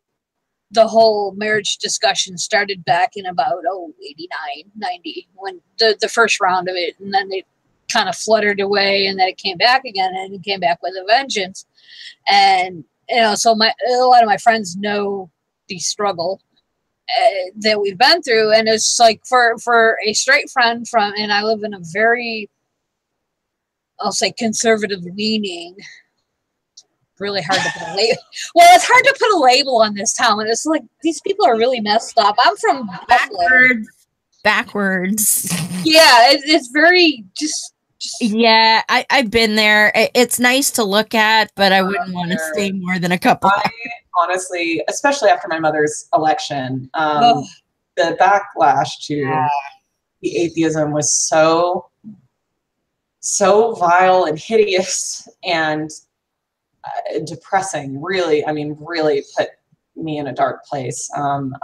the whole marriage discussion started back in about 89, 90, when the first round of it, and then it kind of fluttered away, and then it came back again, and it came back with a vengeance. And so a lot of my friends know the struggle that we've been through, and it's like for a straight friend and I live in a very, I'll say, conservative leaning. Really hard to put a label. Well, it's hard to put a label on this town, and it's like these people are really messed up. I'm from backwards. Yeah, it's very just. Yeah, I've been there. It's nice to look at, but I wouldn't want to stay more than a couple. Honestly, especially after my mother's election, the backlash to the atheism was so vile and hideous and depressing. Really put me in a dark place.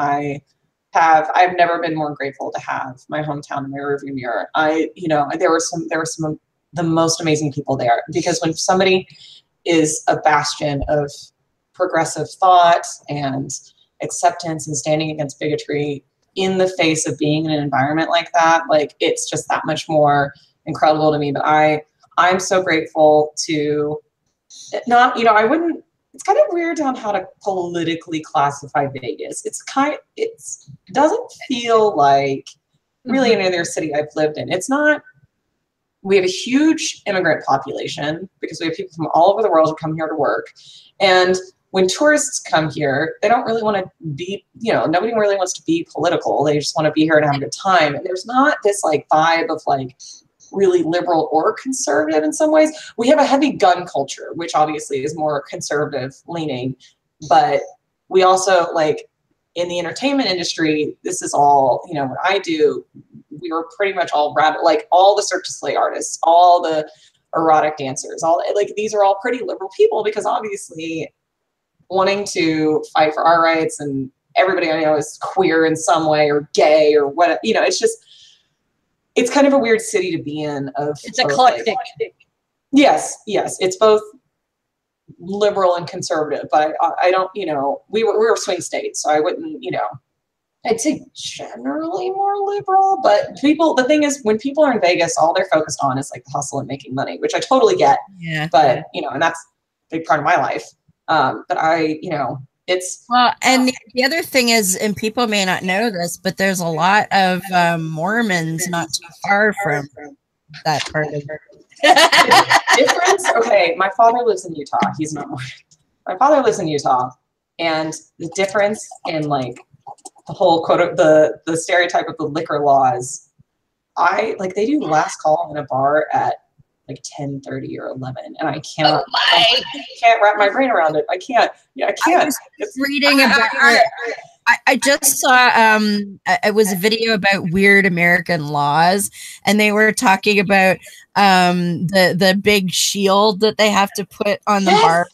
I've never been more grateful to have my hometown in my rearview mirror. There were some of the most amazing people there, because when somebody is a bastion of progressive thought and acceptance and standing against bigotry in the face of being in an environment like that, like, it's just that much more incredible to me. But I'm so grateful to not, it's kind of weird on how to politically classify Vegas. It doesn't feel like really any other city I've lived in. It's not, we have a huge immigrant population because we have people from all over the world who come here to work. And when tourists come here, they don't really want to be, nobody really wants to be political. They just want to be here and have a good time. And there's not this like vibe of like really liberal or conservative in some ways. We have a heavy gun culture, which obviously is more conservative leaning, but we also, like, in the entertainment industry, this is all, what I do, we were pretty much all like all the Cirque du Soleil artists, all the erotic dancers, these are all pretty liberal people, because obviously wanting to fight for our rights, and everybody I know is queer in some way or gay or what, it's just, it's kind of a weird city to be in. It's eclectic. Yes. It's both liberal and conservative, but I don't, you know, we were a swing state, so I wouldn't, you know, I'd say generally more liberal, but the thing is, when people are in Vegas, all they're focused on is like the hustle and making money, which I totally get. Yeah. But, you know, and that's a big part of my life. But you know, it's. Well, and the other thing is, and people may not know this, but there's a lot of Mormons not too far from that part of difference. Okay. My father lives in Utah. He's not Mormon. My father lives in Utah, and the difference in like, the whole quote, the stereotype of the liquor laws, they do last call in a bar at like 10:30 or 11, and I can't wrap my brain around it. I can't. I was reading about it. I just saw it was a video about weird American laws, and they were talking about the big shield that they have to put on the bar.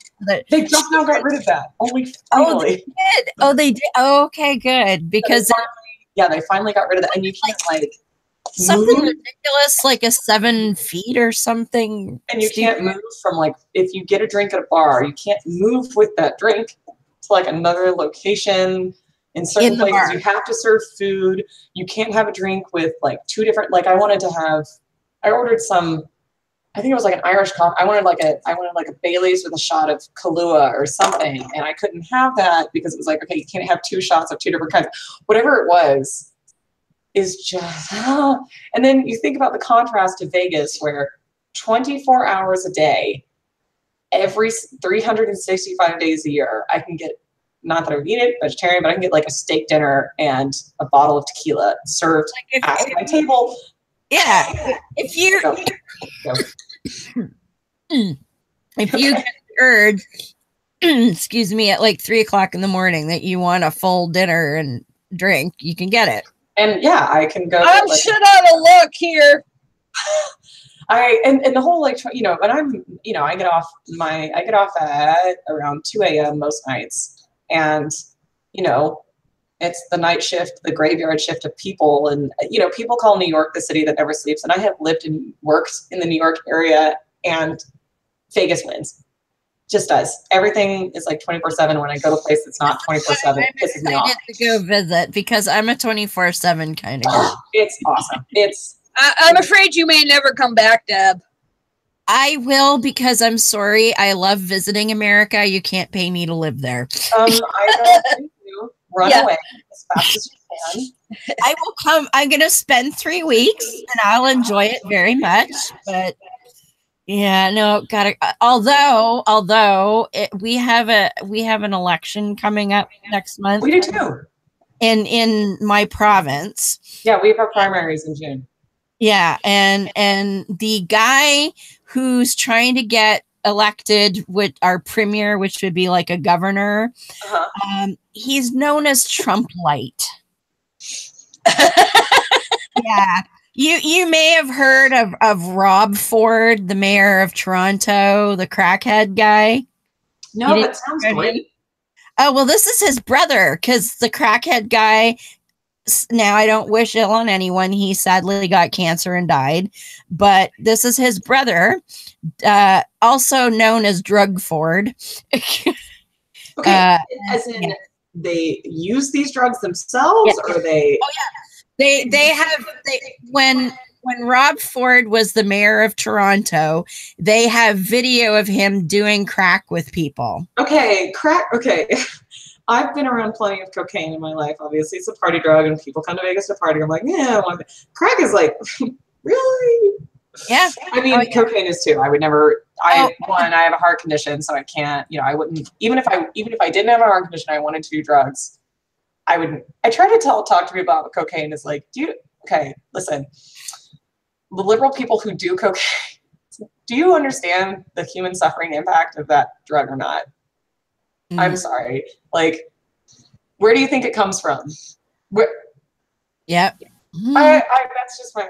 They just now got rid of that. Only finally. Oh, they did. Oh, okay, good. Because they finally got rid of that, and you can't like something move. ridiculous, like a 7 feet or something. And you can't move from like, if you get a drink at a bar, you can't move with that drink to like another location. In certain places, bar. You have to serve food. You can't have a drink with like 2 different. Like I ordered some. I think it was like an Irish coffee. I wanted like a Bailey's with a shot of Kahlua or something, and I couldn't have that because it was like, okay, you can't have 2 shots of 2 different kinds. Whatever it was, is just. And then you think about the contrast to Vegas, where 24 hours a day, every 365 days a year, I can get. Not that I would eat it, vegetarian, but I can get like a steak dinner and a bottle of tequila served at my table. Yeah, if you if you get the urge, excuse me, at like 3 o'clock in the morning that you want a full dinner and drink, you can get it. And yeah, I can go. I'm shit out of luck here. And the whole like, you know, and I'm, you know, I get off at around 2 a.m. most nights. And, you know, it's the night shift, the graveyard shift of people. And, you know, people call New York the city that never sleeps. And I have lived and worked in the New York area, and Vegas wins. Just does. Everything is like 24/7. When I go to a place that's not 24/7, it pisses me off. To go visit because I'm a 24/7 kind of girl. It's awesome. I'm afraid you may never come back, Deb. I will, because I'm sorry. I love visiting America. You can't pay me to live there. I don't think you run away as fast as you can. I will come. I'm going to spend 3 weeks, and I'll enjoy it very much. But yeah, no, gotta. Although we have an election coming up next month. We do too. In my province. Yeah, we have our primaries in June. Yeah, and the guy who's trying to get elected with our premier, which would be like a governor, he's known as Trump Light. Yeah, you may have heard of Rob Ford, the mayor of Toronto, the crackhead guy. No, that sounds great. Oh well, this is his brother, because the crackhead guy. Now, I don't wish ill on anyone. He sadly got cancer and died. But this is his brother, also known as Drug Ford. Okay, as in they use these drugs themselves, or they? Oh yeah, they have. When Rob Ford was the mayor of Toronto, they have video of him doing crack with people. Okay, crack. Okay. I've been around plenty of cocaine in my life. Obviously, it's a party drug, and people come to Vegas to party. I'm like, yeah, crack is like, really? Yeah. I mean, cocaine is too. I would never. I have a heart condition, so I can't. You know, I wouldn't. Even if I didn't have a heart condition, I wanted to do drugs. I wouldn't. I try to talk to people about cocaine. Is like, listen. The liberal people who do cocaine, do you understand the human suffering impact of that drug or not? Mm. I'm sorry. Like, where do you think it comes from? Where? Yeah. That's just my.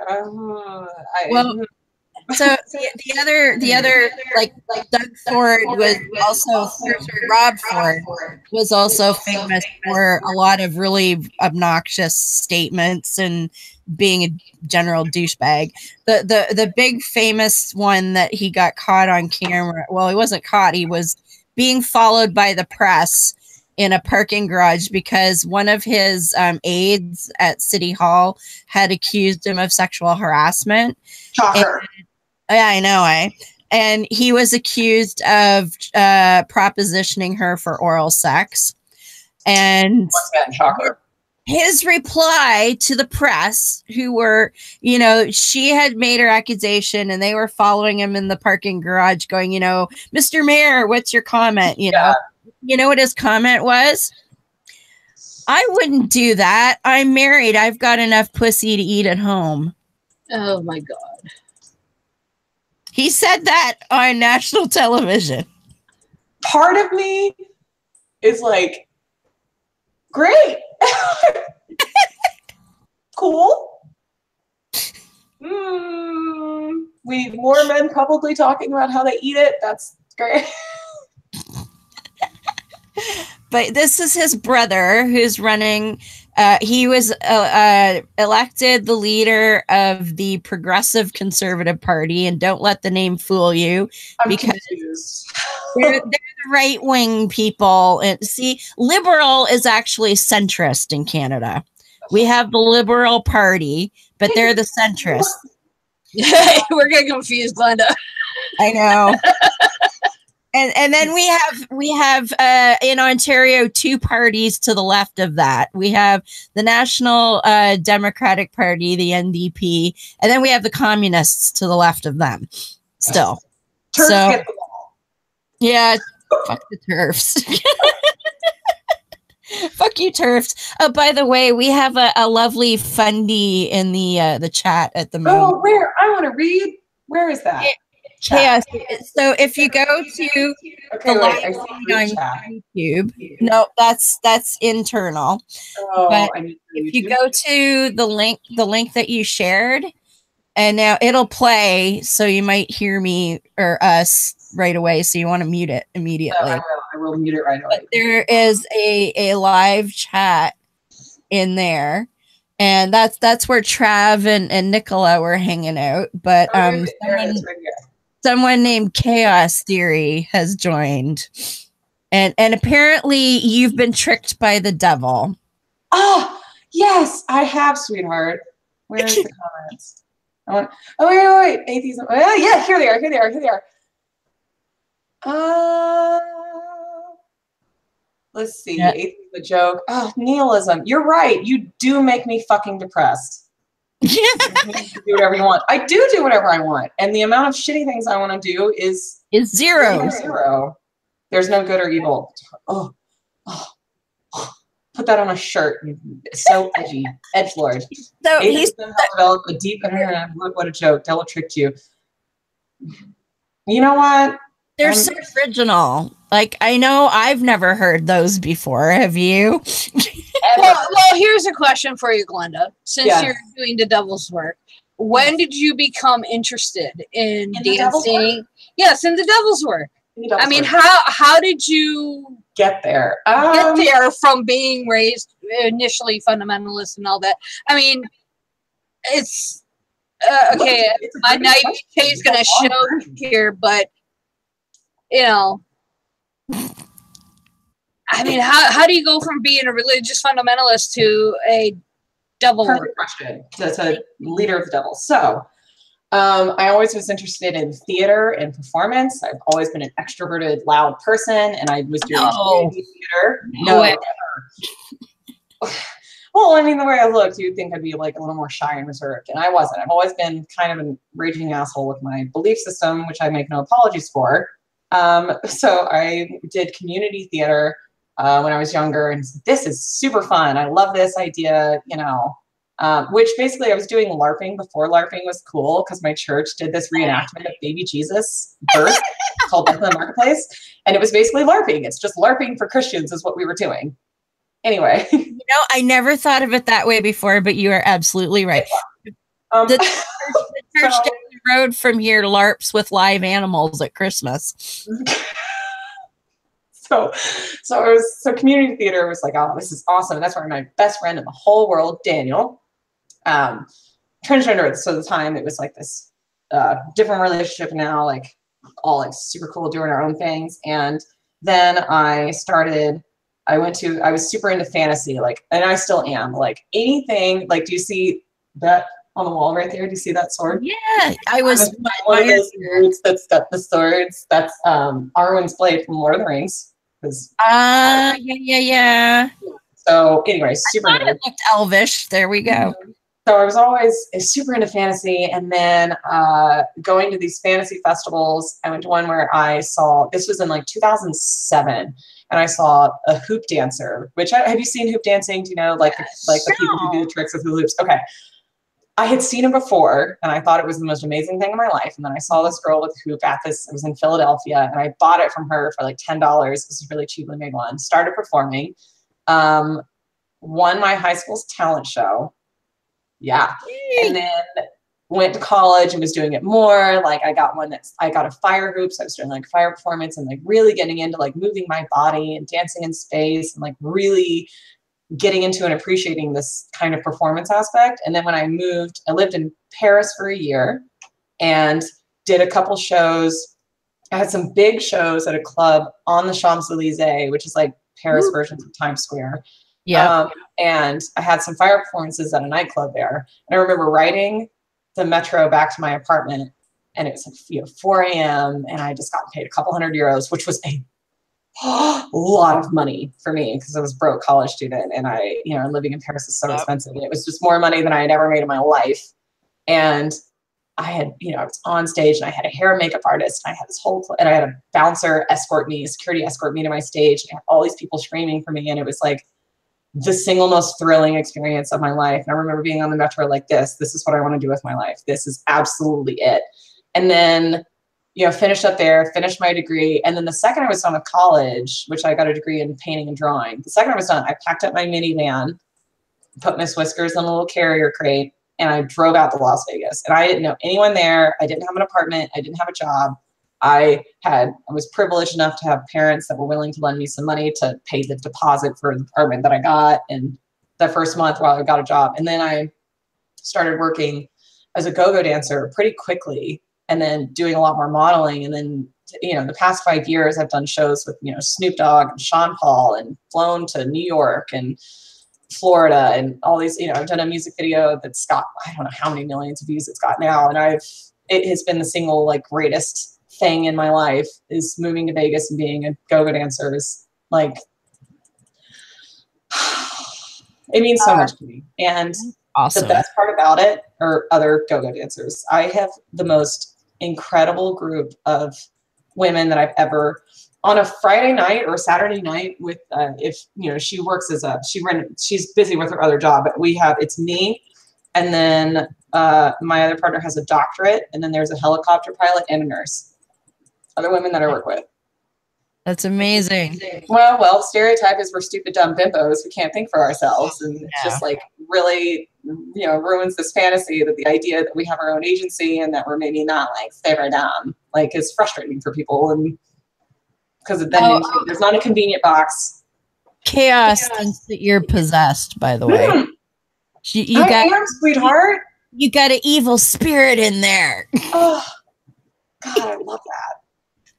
So the other like Doug Ford was also Rob Ford was also famous for a lot of really obnoxious statements and being a general douchebag. The big famous one that he got caught on camera. Well, he wasn't caught. He was being followed by the press in a parking garage because one of his aides at City Hall had accused him of sexual harassment. Shocker. Yeah, I know, and he was accused of propositioning her for oral sex. And once again, shocker. His reply to the press, who were, you know, she had made her accusation and they were following him in the parking garage going, you know, Mr. Mayor, what's your comment? You know what his comment was? I wouldn't do that. I'm married. I've got enough pussy to eat at home. Oh my God. He said that on national television. Part of me is like, great. Cool. We more men publicly talking about how they eat it. That's great. But this is his brother who's running. He was elected the leader of the Progressive Conservative Party, and don't let the name fool you, because they're the right-wing people. And see, liberal is actually centrist in Canada. We have the Liberal Party, but they're the centrist. We're getting confused, Glenda. I know. And then we have in Ontario 2 parties to the left of that. We have the National Democratic Party, the NDP, and then we have the Communists to the left of them. Still, Turfs get the ball. Yeah, fuck the turfs. Fuck you, turfs. Oh, by the way, we have a lovely fundy in the chat at the moment. Oh, where? I want to read. Where is that? Chaos. So if you go to the live feed on YouTube, no, that's internal. Oh, but if you go to the link that you shared, and now it'll play, so you might hear me or us right away. So you want to mute it immediately. I will mute it right away. But there is a live chat in there. And that's where Trav and Nicola were hanging out. But someone named Chaos Theory has joined. And apparently you've been tricked by the devil. Oh, yes, I have, sweetheart. Where's the comments? Wait. Atheism. Yeah, here they are. Let's see. Yeah. Atheism, a joke. Oh, nihilism. You're right. You do make me fucking depressed. You do whatever you want. I do whatever I want, and the amount of shitty things I want to do is zero. There's no good or evil. Oh. Put that on a shirt. It's so edgy. Edgelord. So he's developed a deep internet. What a joke. Devil tricked you. You know what? They're so original. Like, I know I've never heard those before. Have you? Well, here's a question for you, Glenda. Since you're doing the devil's work, when did you become interested in dancing? Yes, in the devil's work. I mean, how did you get there? Get there from being raised initially fundamentalist and all that. I mean, it's okay. My naivete is going to show here, but you know, I mean, how do you go from being a religious fundamentalist to a devil? Perfect question. That's a leader of the devil. So, I always was interested in theater and performance. I've always been an extroverted, loud person, and I was doing community theater. No. Well, I mean, the way I looked, you'd think I'd be like a little more shy and reserved, and I wasn't. I've always been kind of a raging asshole with my belief system, which I make no apologies for. So I did community theater when I was younger, and this is super fun. I love this idea, you know, which basically I was doing LARPing before LARPing was cool, because my church did this reenactment of baby Jesus' birth called Beth in the Marketplace, and it was basically LARPing. It's just LARPing for Christians is what we were doing. Anyway. You know, I never thought of it that way before, but you are absolutely right. The church down the road from here LARPs with live animals at Christmas. So community theater was like, oh, this is awesome. And that's where my best friend in the whole world, Daniel, transgender. So at the time it was like this different relationship now, like all like super cool doing our own things. And then I was super into fantasy, like, and I still am, like anything, like, do you see that on the wall right there? Do you see that sword? Yeah, I was one of those nerds that's got the swords. That's Arwen's blade from Lord of the Rings. Yeah. So anyway, super I thought it looked elvish. There we go. So I was always super into fantasy, and then going to these fantasy festivals. I went to one where I saw, this was in like 2007, and I saw a hoop dancer. Which have you seen hoop dancing? Do you know, like the people who do the tricks with the hoops? Okay, I had seen it before, and I thought it was the most amazing thing in my life. And then I saw this girl with a hoop at this. It was in Philadelphia, and I bought it from her for like $10. This is really cheaply made one. Started performing, won my high school's talent show. Yeah. And then went to college and was doing it more. Like I got a fire hoop. So I was doing like fire performance and like really getting into like moving my body and dancing in space and like really getting into and appreciating this kind of performance aspect. And then when I moved, I lived in Paris for a year and did a couple shows. I had some big shows at a club on the Champs-Elysees, which is like Paris versions of Times Square. Yeah. And I had some fire performances at a nightclub there. And I remember riding the metro back to my apartment, and it was like 4 a.m. and I just got paid a couple €100, which was a lot of money for me because I was a broke college student, and living in Paris is so expensive. And it was just more money than I had ever made in my life. And I had, I was on stage and I had a hair and makeup artist. And I had this and I had a bouncer security escort me to my stage. And I had all these people screaming for me. And it was like the single most thrilling experience of my life. And I remember being on the metro like this is what I want to do with my life. This is absolutely it. And then, finished up there, finished my degree. And then the second I was done with college, which I got a degree in painting and drawing. The second I was done, I packed up my minivan, put Miss Whiskers in a little carrier crate, and I drove out to Las Vegas. And I didn't know anyone there. I didn't have an apartment. I didn't have a job. I was privileged enough to have parents that were willing to lend me some money to pay the deposit for the apartment that I got. And the first month while I got a job. And then I started working as a go-go dancer pretty quickly, and then doing a lot more modeling. And then, the past 5 years, I've done shows with, Snoop Dogg and Sean Paul, and flown to New York and Florida and all these, I've done a music video that's got, I don't know how many millions of views it's got now. And it has been the single like greatest thing in my life is moving to Vegas and being a go-go dancer. Is like, it means so much to me. And awesome. The best part about it are other go-go dancers. I have the most incredible group of women that I've ever, on a Friday night or Saturday night with, she works she's busy with her other job, but it's me. And then my other partner has a doctorate, and then there's a helicopter pilot and a nurse. Other women that I work with. That's amazing. Well, the stereotype is we're stupid, dumb bimbos who can't think for ourselves. And it's just like really, ruins this fantasy that the idea that we have our own agency and that we're maybe not like favorite dumb, like is frustrating for people. And because then there's not a convenient box. Chaos thinks that you're possessed, by the way. I am, sweetheart. You got an evil spirit in there. Oh, God, I love that.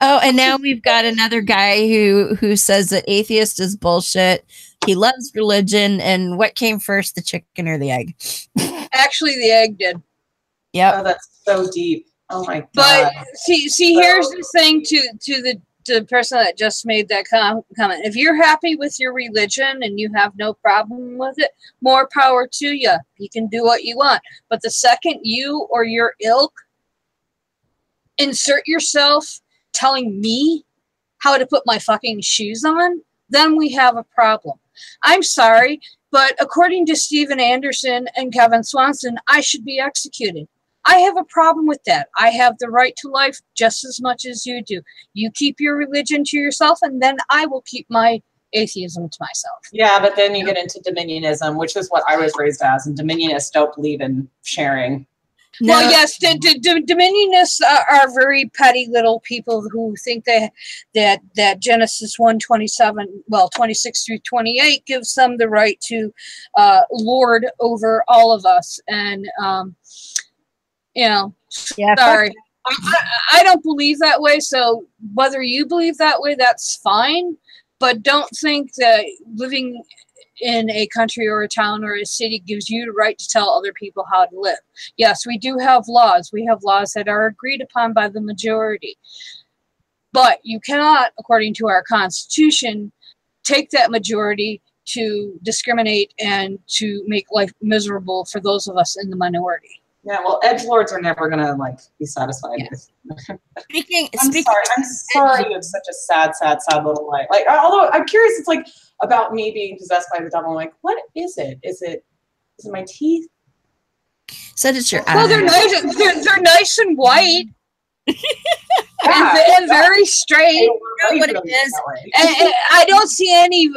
Oh, and now we've got another guy who says that atheist is bullshit. He loves religion. And what came first, the chicken or the egg? Actually, the egg did. Yeah. Oh, that's so deep. Oh my God. But see, here's the thing to the person that just made that comment. If you're happy with your religion and you have no problem with it, more power to you. You can do what you want. But the second you or your ilk insert yourself telling me how to put my fucking shoes on, then we have a problem. I'm sorry, but according to Steven Anderson and Kevin Swanson, I should be executed. I have a problem with that. I have the right to life just as much as you do. You keep your religion to yourself, and then I will keep my atheism to myself. Yeah, but then you get into dominionism, which is what I was raised as, and dominionists don't believe in sharing. No. Well, yes, dominionists are very petty little people who think that Genesis 26 through 28 gives them the right to lord over all of us. And, yeah, sorry. I don't believe that way. So whether you believe that way, that's fine. But don't think that living in a country or a town or a city gives you the right to tell other people how to live. Yes, we do have laws. We have laws that are agreed upon by the majority. But you cannot, according to our Constitution, take that majority to discriminate and to make life miserable for those of us in the minority. Yeah, well, edgelords are never gonna like be satisfied with. I'm sorry you have such a sad little life. Like, although I'm curious, it's like about me being possessed by the devil. I'm like, what is it? Is it my teeth? Said it's your well, they're nice and white. and very straight. What it is. And I don't see any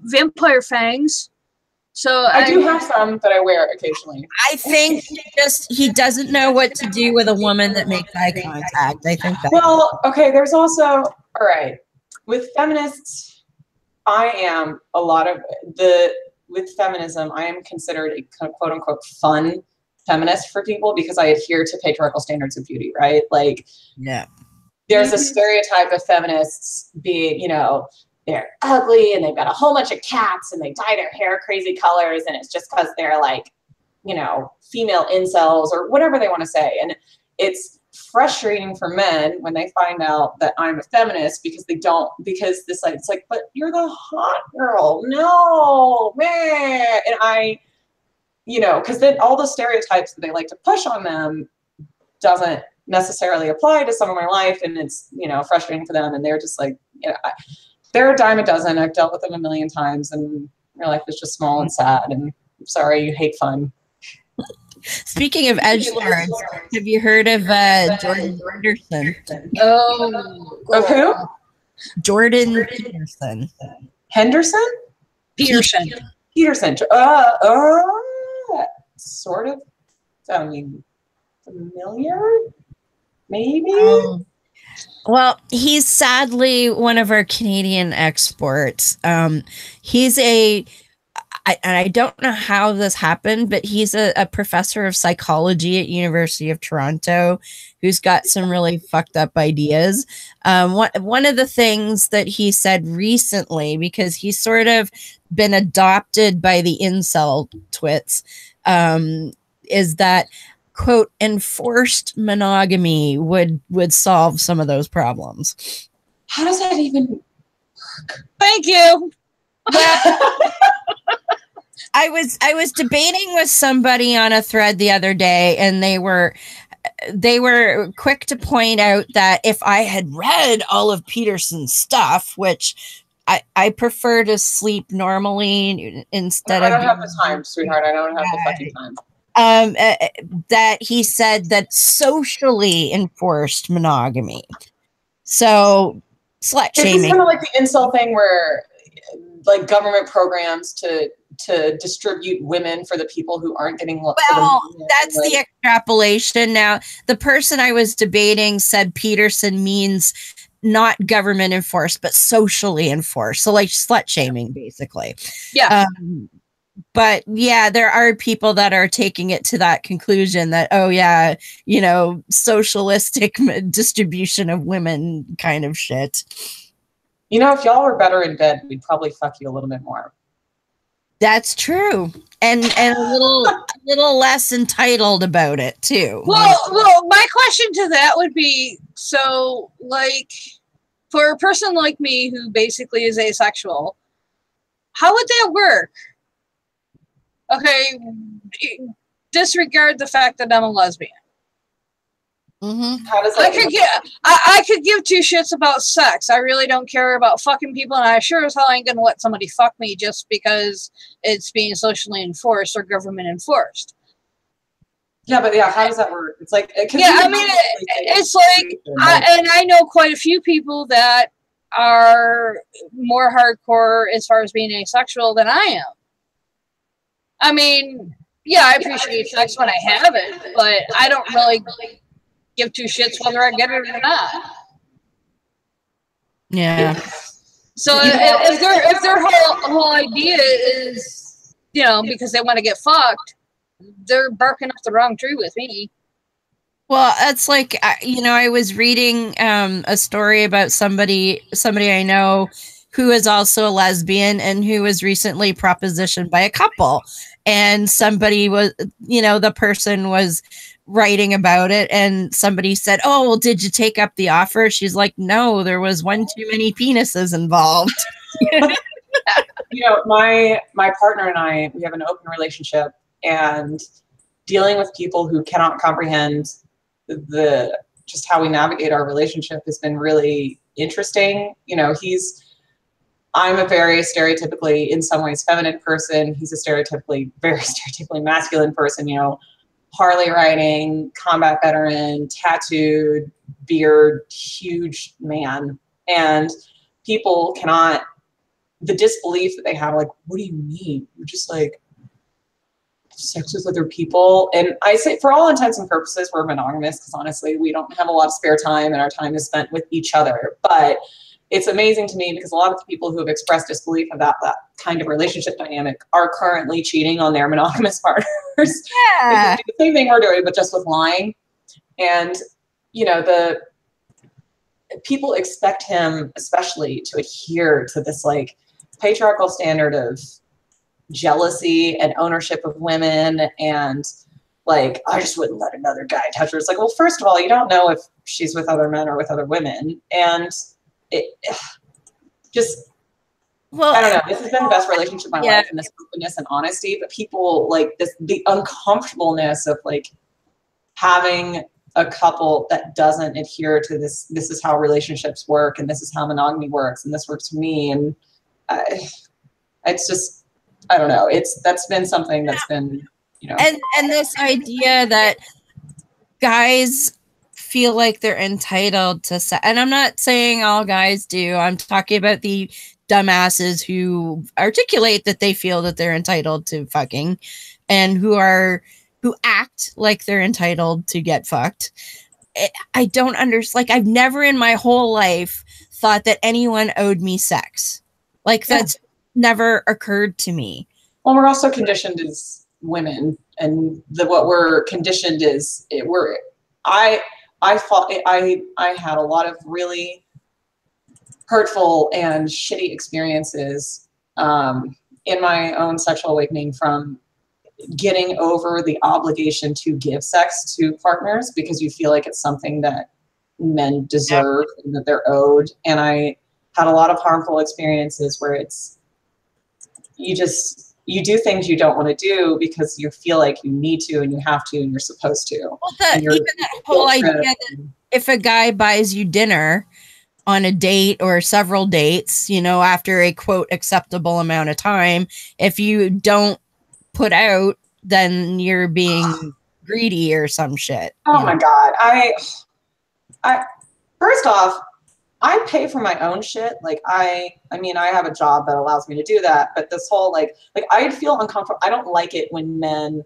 vampire fangs. So I do have some that I wear occasionally. I think he doesn't know what to do with a woman that makes eye contact. I think that. Well, okay, there's also, all right, with feminists, with feminism, I am considered a quote unquote fun feminist for people because I adhere to patriarchal standards of beauty, right? Like, yeah, there's a stereotype of feminists being, you know, they're ugly and they've got a whole bunch of cats and they dye their hair crazy colors and it's just because they're like, you know, female incels or whatever they want to say. And it's frustrating for men when they find out that I'm a feminist because it's like, but you're the hot girl. No, man. And you know, because then all the stereotypes that they like to push on them doesn't necessarily apply to some of my life. And it's, you know, frustrating for them. And they're just like, you know, they're a dime a dozen. I've dealt with them a million times and your life is just small and sad. And I'm sorry, you hate fun. Speaking of edgelords, have you heard of Jordan Peterson? Oh, of who? Jordan Peterson. Henderson? Peterson. Sort of sounding familiar, maybe. Well, he's sadly one of our Canadian exports. He's and I don't know how this happened, but he's a professor of psychology at University of Toronto who's got some really fucked up ideas. One of the things that he said recently, because he's sort of been adopted by the incel twits, is that, quote, enforced monogamy would solve some of those problems. How does that even work? Thank you. I was debating with somebody on a thread the other day, and they were quick to point out that if I had read all of Peterson's stuff, which I prefer to sleep normally instead of. I don't have the time, sweetheart. I don't have the fucking time. That he said that socially enforced monogamy. So slut-shaming. It's kind of like the incel thing where like government programs to distribute women for the people who aren't getting that's the extrapolation. Now, the person I was debating said Peterson means not government enforced, but socially enforced. So like slut-shaming, basically. Yeah. But yeah, there are people that are taking it to that conclusion that, oh yeah, you know, socialistic distribution of women kind of shit. You know, if y'all were better in bed, we'd probably fuck you a little bit more. That's true. And a little less entitled about it too. Well, my question to that would be, so like for a person like me who basically is asexual, how would that work? Okay, disregard the fact that I'm a lesbian. Mm-hmm. How does that I could give two shits about sex. I really don't care about fucking people, and I sure as hell ain't gonna let somebody fuck me just because it's being socially enforced or government enforced. Yeah, but yeah, how does that work? It's like, yeah, I mean, it's like, I know quite a few people that are more hardcore as far as being asexual than I am. I mean, yeah, I appreciate sex when I have it, but I don't really give two shits whether I get it or not. Yeah. So if their whole idea is, you know, because they want to get fucked, they're barking up the wrong tree with me. Well, that's like, I was reading a story about somebody I know who is also a lesbian and who was recently propositioned by a couple. And somebody was, the person was writing about it, and somebody said, "Oh, well, did you take up the offer?" She's like, "No, there was one too many penises involved." My partner and I, we have an open relationship, and dealing with people who cannot comprehend just how we navigate our relationship has been really interesting. I'm a very stereotypically, in some ways, feminine person. He's a very stereotypically masculine person, Harley riding, combat veteran, tattooed, beard, huge man. And people cannot, the disbelief that they have, like, what do you mean? You're just like, sex with other people? And I say, for all intents and purposes, we're monogamous, because honestly, we don't have a lot of spare time, and our time is spent with each other. But it's amazing to me because a lot of the people who have expressed disbelief about that kind of relationship dynamic are currently cheating on their monogamous partners. Yeah. They do the same thing we're doing, but just with lying. And, the people expect him especially to adhere to this like patriarchal standard of jealousy and ownership of women, and like, I just wouldn't let another guy touch her. It's like, well, first of all, you don't know if she's with other men or with other women. And I don't know. This has been the best relationship of my life, and this openness and honesty. But people like this, the uncomfortableness of like having a couple that doesn't adhere to this. This is how relationships work, and this is how monogamy works, and this works for me. And it's just, I don't know. That's been something that's been, and this idea that guys feel like they're entitled to sex. And I'm not saying all guys do. I'm talking about the dumbasses who articulate that they feel that they're entitled to fucking, and who act like they're entitled to get fucked. I don't understand. Like, I've never in my whole life thought that anyone owed me sex. Like, that's never occurred to me. Well, we're also conditioned as women, and what we're conditioned is I had a lot of really hurtful and shitty experiences in my own sexual awakening, from getting over the obligation to give sex to partners because you feel like it's something that men deserve and that they're owed. And I had a lot of harmful experiences where you do things you don't want to do because you feel like you need to, and you have to, and you're supposed to. Well, even that whole idea that if a guy buys you dinner on a date or several dates, after a quote acceptable amount of time, if you don't put out, then you're being greedy or some shit. Oh my God. I first off, I pay for my own shit. Like, I mean, I have a job that allows me to do that, but this whole like I'd feel uncomfortable. I don't like it when men,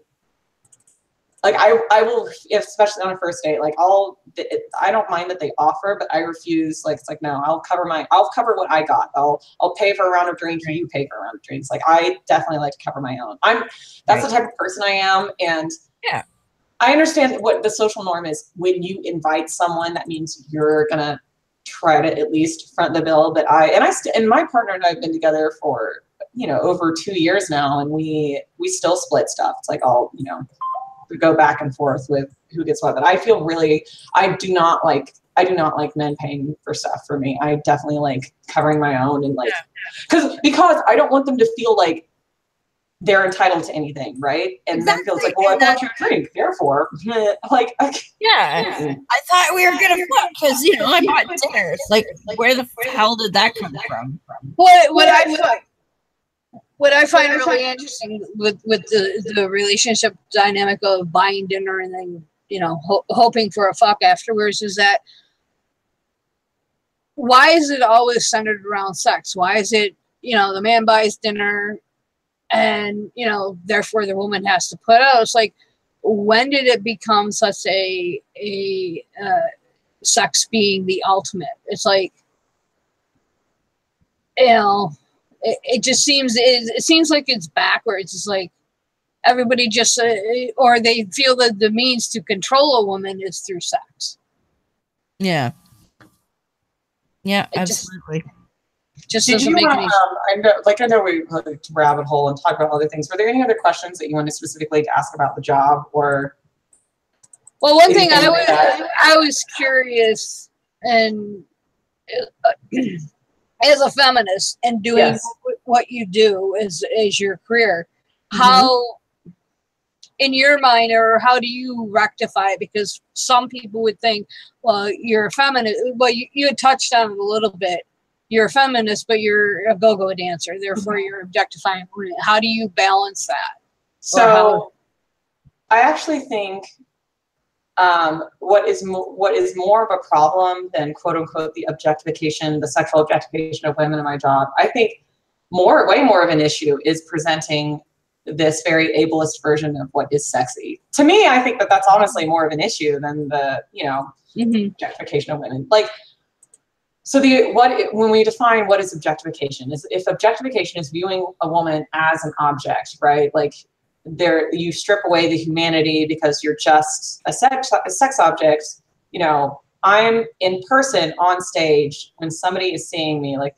like, I will, especially on a first date, like, I don't mind that they offer, but I refuse. Like, it's like, no, I'll cover what I got. I'll pay for a round of drinks, or you pay for a round of drinks. Like, I definitely like to cover my own. That's the type of person I am. And yeah, I understand what the social norm is. When you invite someone, that means you're going to try to at least front the bill. But and my partner and I have been together for, over 2 years now, and we still split stuff. It's like, we go back and forth with who gets what. But I do not like men paying for stuff for me. I definitely like covering my own, and like, because I don't want them to feel like they're entitled to anything, right? And then feels like, well, I bought you a drink, therefore, like, I thought we were gonna fuck because I bought dinners. Like, where the hell did that come from? What I find really interesting with the relationship dynamic of buying dinner and then hoping for a fuck afterwards is that, why is it always centered around sex? Why is it the man buys dinner and therefore the woman has to put out? It's like, when did it become such a sex being the ultimate? It's like, it just seems, it seems like it's backwards. It's like, everybody just, or they feel that the means to control a woman is through sex. Yeah. Yeah, absolutely. Just doesn't make any sense. I know we like to rabbit hole and talk about other things. Were there any other questions that you wanted specifically to ask about the job or? Well, one thing I was curious, and as a feminist and doing what you do as your career, how, in your mind, or how do you rectify it? Because some people would think, well, you're a feminist. Well, you had touched on it a little bit. You're a feminist, but you're a go-go dancer. Therefore, you're objectifying women. How do you balance that? So I actually think what is more of a problem than quote unquote the objectification, the sexual objectification of women in my job, I think way more of an issue is presenting this very ableist version of what is sexy. To me, I think that that's honestly more of an issue than the, objectification of women. Like, so when we define what is objectification, is if objectification is viewing a woman as an object, right? Like you strip away the humanity because you're just a sex object. I'm in person on stage when somebody is seeing me, like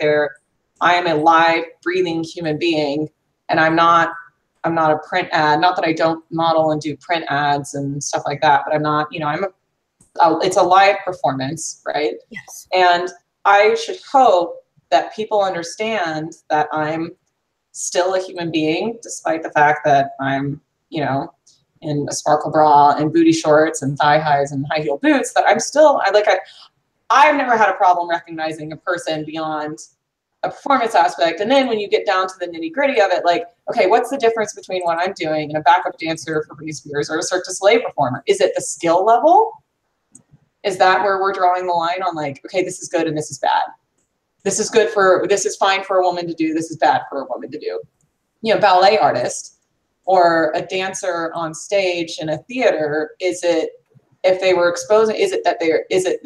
I am a live, breathing human being, and I'm not a print ad. Not that I don't model and do print ads and stuff like that, but I'm not. It's a live performance, right? Yes. And I should hope that people understand that I'm still a human being, despite the fact that I'm, in a sparkle bra and booty shorts and thigh highs and high heel boots, that I'm still, I've never had a problem recognizing a person beyond a performance aspect. And then when you get down to the nitty gritty of it, like, okay, what's the difference between what I'm doing and a backup dancer for Britney Spears or a Cirque du Soleil performer? Is it the skill level? Is that where we're drawing the line on like, okay, this is good and this is bad. This is fine for a woman to do. This is bad for a woman to do. Ballet artist or a dancer on stage in a theater, is it the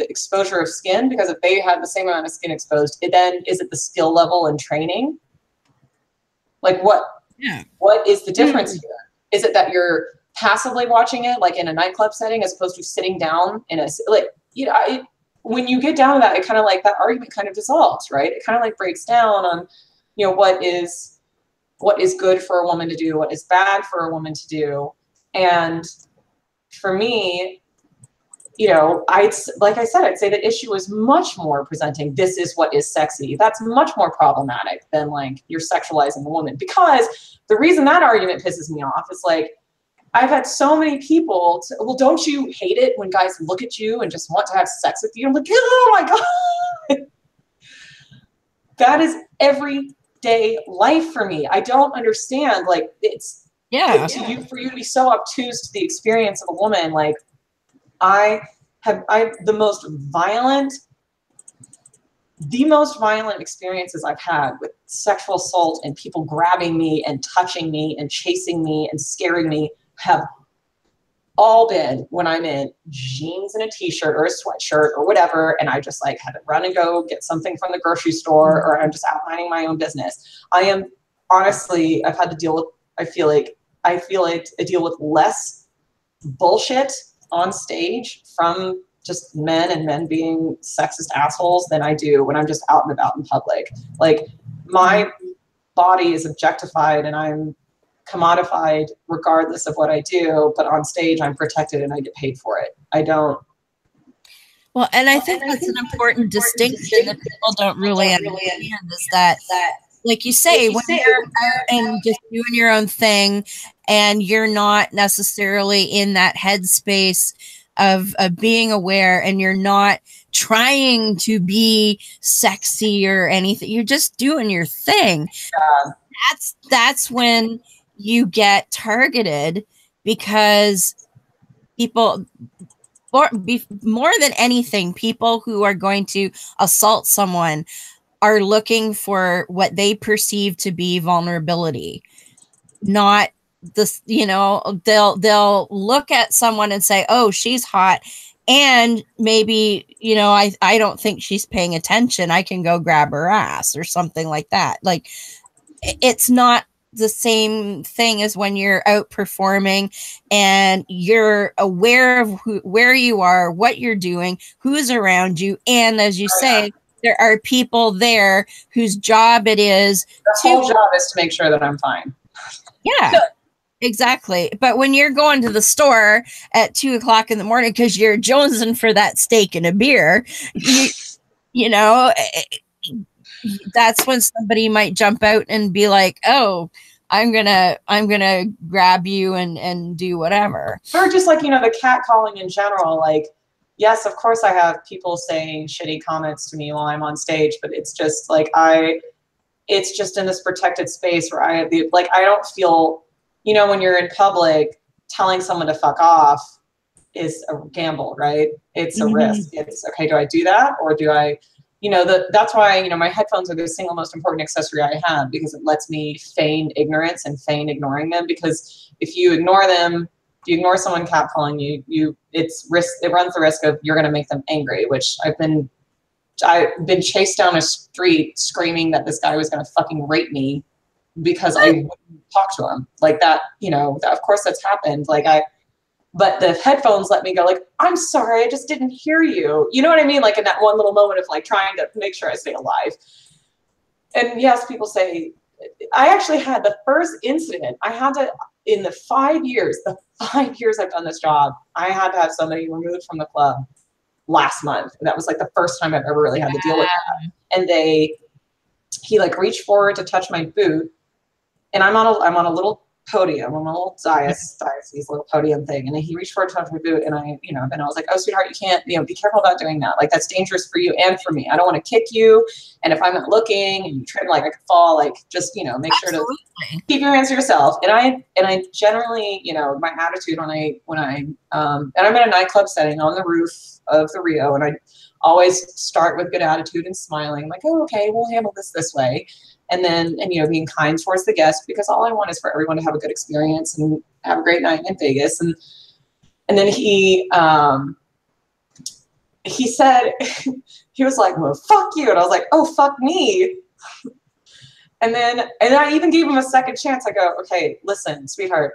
exposure of skin? Because if they have the same amount of skin exposed, then is it the skill level and training? Like what is the difference here? Is it that you're passively watching it, like in a nightclub setting, as opposed to sitting down in when you get down to that, it kind of like that argument kind of dissolves, right? It kind of like breaks down on, what is good for a woman to do, what is bad for a woman to do. And for me, I'd say the issue is much more presenting, this is what is sexy. That's much more problematic than like you're sexualizing a woman. Because the reason that argument pisses me off is like, I've had so many people, well, don't you hate it when guys look at you and just want to have sex with you? I'm like, oh my God. That is everyday life for me. I don't understand. Like for you to be so obtuse to the experience of a woman. Like I have the most violent experiences I've had with sexual assault and people grabbing me and touching me and chasing me and scaring me have all been when I'm in jeans and a t-shirt or a sweatshirt or whatever, and I just like had to run and go get something from the grocery store, or I'm just out minding my own business. I am honestly, I've had to deal with, I feel like I deal with less bullshit on stage from just men being sexist assholes than I do when I'm just out and about in public. Like my body is objectified and I'm commodified regardless of what I do, but on stage I'm protected and I get paid for it. I don't. Well, and I think that's an important distinction that people don't really understand, is that, like you say, when you're out and just doing your own thing and you're not necessarily in that headspace of being aware, and you're not trying to be sexy or anything, you're just doing your thing. That's when you get targeted, because people, more than anything, people who are going to assault someone are looking for what they perceive to be vulnerability, not this, they'll look at someone and say, oh, she's hot, and maybe, I don't think she's paying attention, I can go grab her ass or something like that. Like, it's not the same thing as when you're out performing and you're aware of where you are, what you're doing, who's around you. And as you say, there are people there whose job it is. The whole job is to make sure that I'm fine. Yeah, exactly. But when you're going to the store at 2 o'clock in the morning because you're jonesing for that steak and a beer, you know, that's when somebody might jump out and be like, oh, I'm gonna grab you and do whatever. Or just like, you know, the catcalling in general. Like, yes, of course I have people saying shitty comments to me while I'm on stage, but it's just like it's just in this protected space where I have the, like, I don't feel, you know, when you're in public, telling someone to fuck off is a gamble, right? It's a risk. It's okay, do I do that? Or do I, you know, that's why, you know, my headphones are the single most important accessory I have, because it lets me feign ignorance and feign ignoring them. Because if you ignore them, if you ignore someone catcalling you, it runs the risk of you're going to make them angry, which I've been chased down a street screaming that this guy was going to fucking rape me because I wouldn't talk to him like that. You know, of course that's happened. But the headphones let me go like, I'm sorry, I just didn't hear you. You know what I mean? Like in that one little moment of like trying to make sure I stay alive. And yes, people say, I actually had the first incident. I had to, in the 5 years I've done this job, I had to have somebody removed from the club last month. And that was like the first time I've ever really had to deal with that. And he like reached forward to touch my boot. And I'm on a little podium, on a little dais, little podium thing. And then he reached forward to touch my boot. And I was like, oh, sweetheart, you can't, you know, be careful about doing that. Like, that's dangerous for you and for me. I don't want to kick you. And if I'm not looking and you trip, like I could fall, like, just, you know, make sure to keep your hands to yourself. And I generally, you know, my attitude when I'm in a nightclub setting on the roof of the Rio, and I always start with good attitude and smiling. I'm like, oh, okay, we'll handle this way. And then, you know, being kind towards the guests, because all I want is for everyone to have a good experience and have a great night in Vegas. And then he said, he was like, well, fuck you. And I was like, oh, fuck me. And I even gave him a second chance. I go, okay, listen, sweetheart,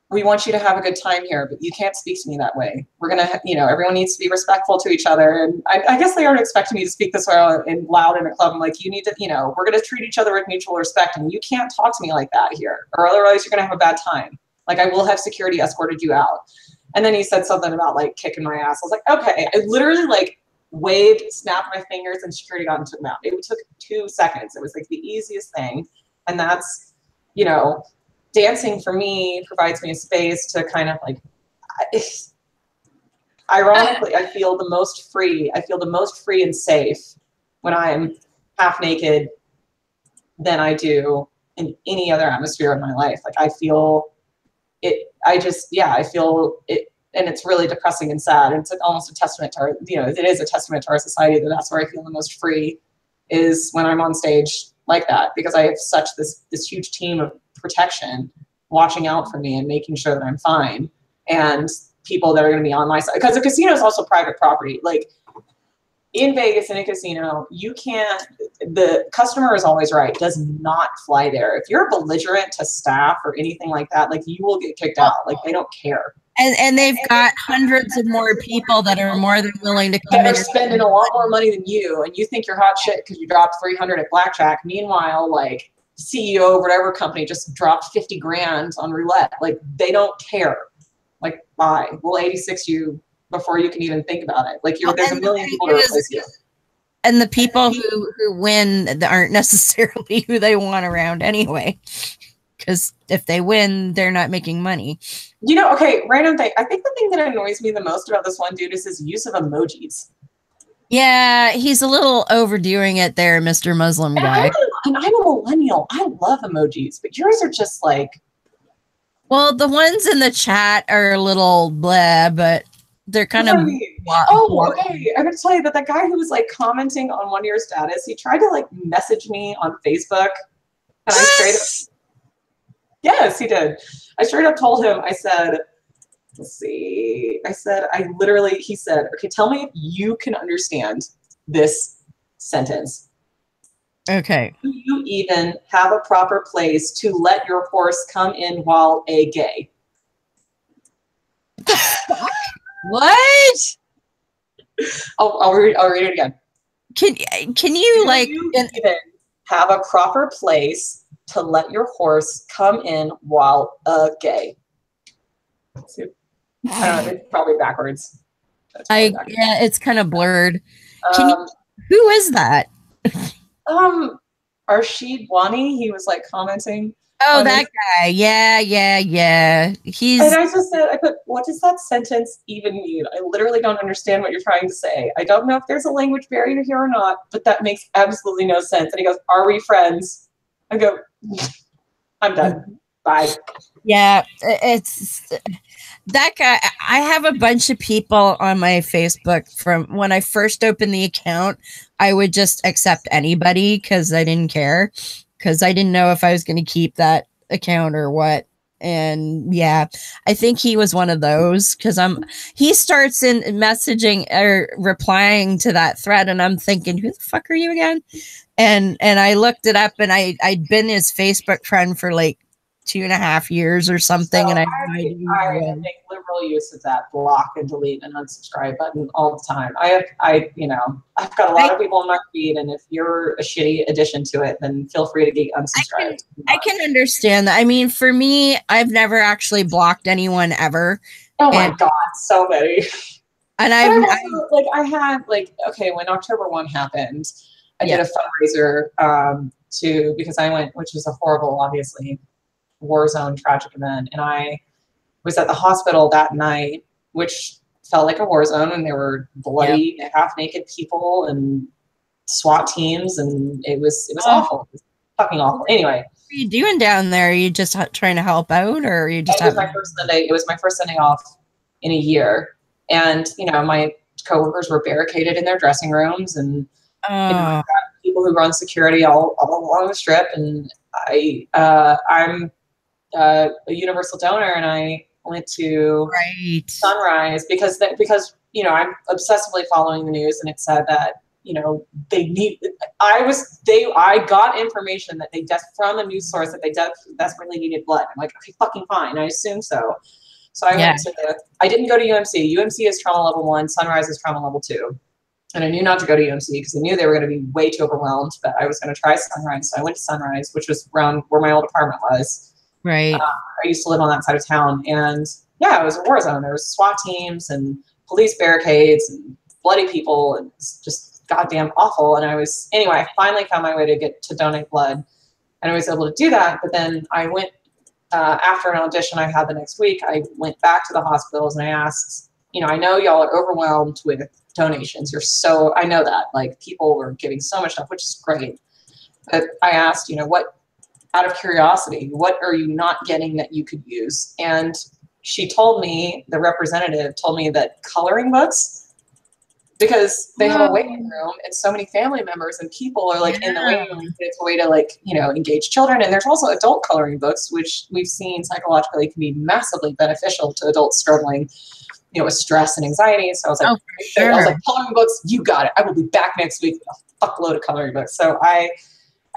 we want you to have a good time here, but you can't speak to me that way. We're going to, you know, everyone needs to be respectful to each other. And I guess they aren't expecting me to speak this way and loud in a club. I'm like, you need to, you know, we're going to treat each other with mutual respect, and you can't talk to me like that here, or otherwise you're going to have a bad time. Like, I will have security escorted you out. And then he said something about like kicking my ass. I was like, okay. I literally like waved, snapped my fingers, and security got and took him out. It took 2 seconds. It was like the easiest thing. And that's, you know, dancing for me provides me a space to kind of like, ironically, I feel the most free. I feel the most free and safe when I'm half naked than I do in any other atmosphere of my life. Like, I feel it, I feel it, and it's really depressing and sad. And it's almost a testament to our, you know, it is a testament to our society that that's where I feel the most free, is when I'm on stage like that, because I have such this huge team of protection watching out for me and making sure that I'm fine, and people that are going to be on my side, because the casino is also private property. Like, in Vegas, in a casino, you can't, the customer is always right, does not fly there. If you're belligerent to staff or anything like that, like, you will get kicked out. Like, they don't care. And they've got hundreds of more people that are more than willing to come in. They're spending a lot more money than you, and you think you're hot shit because you dropped 300 at blackjack. Meanwhile, like, CEO of whatever company just dropped 50 grand on roulette. Like, they don't care. Like, bye. We'll 86 you before you can even think about it. Like, there's a million people to replace you. And the people who win aren't necessarily who they want around anyway. Because if they win, they're not making money. You know, okay, random thing. I think the thing that annoys me the most about this one dude is his use of emojis. Yeah, he's a little overdoing it there, Mr. Muslim guy. And I'm a millennial. I love emojis, but yours are just like... Well, the ones in the chat are a little blah, but they're kind of... Oh, okay. I'm going to tell you that the guy who was like commenting on one of your status, he tried to like message me on Facebook. And I straight up... Yes, he did. I straight up told him, I said, let's see. I said, he said, okay, tell me if you can understand this sentence. Okay. Do you even have a proper place to let your horse come in while a gay? What? I'll read it again. Can you Do like you even have a proper place to let your horse come in while a gay? It's probably backwards. Yeah, it's kind of blurred. Um, Who is that? Arshid Wani, he was like commenting. Oh, that guy. Yeah. He's. And I just said, what does that sentence even mean? I literally don't understand what you're trying to say. I don't know if there's a language barrier here or not, but that makes absolutely no sense. And he goes, "Are we friends?" I go, "I'm done. Bye." Yeah, it's that guy. I have a bunch of people on my Facebook from when I first opened the account. I would just accept anybody because I didn't care, because I didn't know if I was going to keep that account or what. And yeah, I think he was one of those, because he starts in messaging or replying to that thread, and I'm thinking, who the fuck are you again? And I looked it up, and I'd been his Facebook friend for like 2.5 years or something. So and I make liberal use of that block and delete and unsubscribe button all the time. I've got a lot of people on my feed, and if you're a shitty addition to it, then feel free to get unsubscribed. I can understand that. I mean, for me, I've never actually blocked anyone ever. Oh my God, so many. And when October 1 happened, I did a fundraiser because I went, which was a horrible, obviously, war zone tragic event, and I was at the hospital that night, which felt like a war zone, and there were bloody, half-naked people and SWAT teams, and it was awful. It was fucking awful. Anyway, what are you doing down there? Are you just trying to help out, or are you just? It was my first Sunday off in a year, and my coworkers were barricaded in their dressing rooms, and I've got people who run security all along the strip, and I'm a universal donor, and I went to Sunrise because I'm obsessively following the news, and it said that I got information that from a news source that they desperately needed blood. I'm like, okay, fucking fine, I assume so. So I didn't go to UMC. UMC is trauma level 1, Sunrise is trauma level 2. And I knew not to go to UMC because I knew they were going to be way too overwhelmed, but I was going to try Sunrise. So I went to Sunrise, which was around where my old apartment was. Right. I used to live on that side of town, and it was a war zone. There was SWAT teams and police barricades and bloody people, and it's just goddamn awful. And I finally found my way to donate blood, and I was able to do that. But then I went, after an audition I had the next week, I went back to the hospitals and I asked, I know y'all are overwhelmed with donations. I know that, like, people were giving so much stuff, which is great. But I asked, out of curiosity, what are you not getting that you could use? And the representative told me that coloring books, because they have a waiting room and so many family members and people are like in the waiting room. It's a way to engage children. And there's also adult coloring books, which we've seen psychologically can be massively beneficial to adults struggling, with stress and anxiety. So I was like, I was like, coloring books, you got it. I will be back next week with a fuckload of coloring books. So I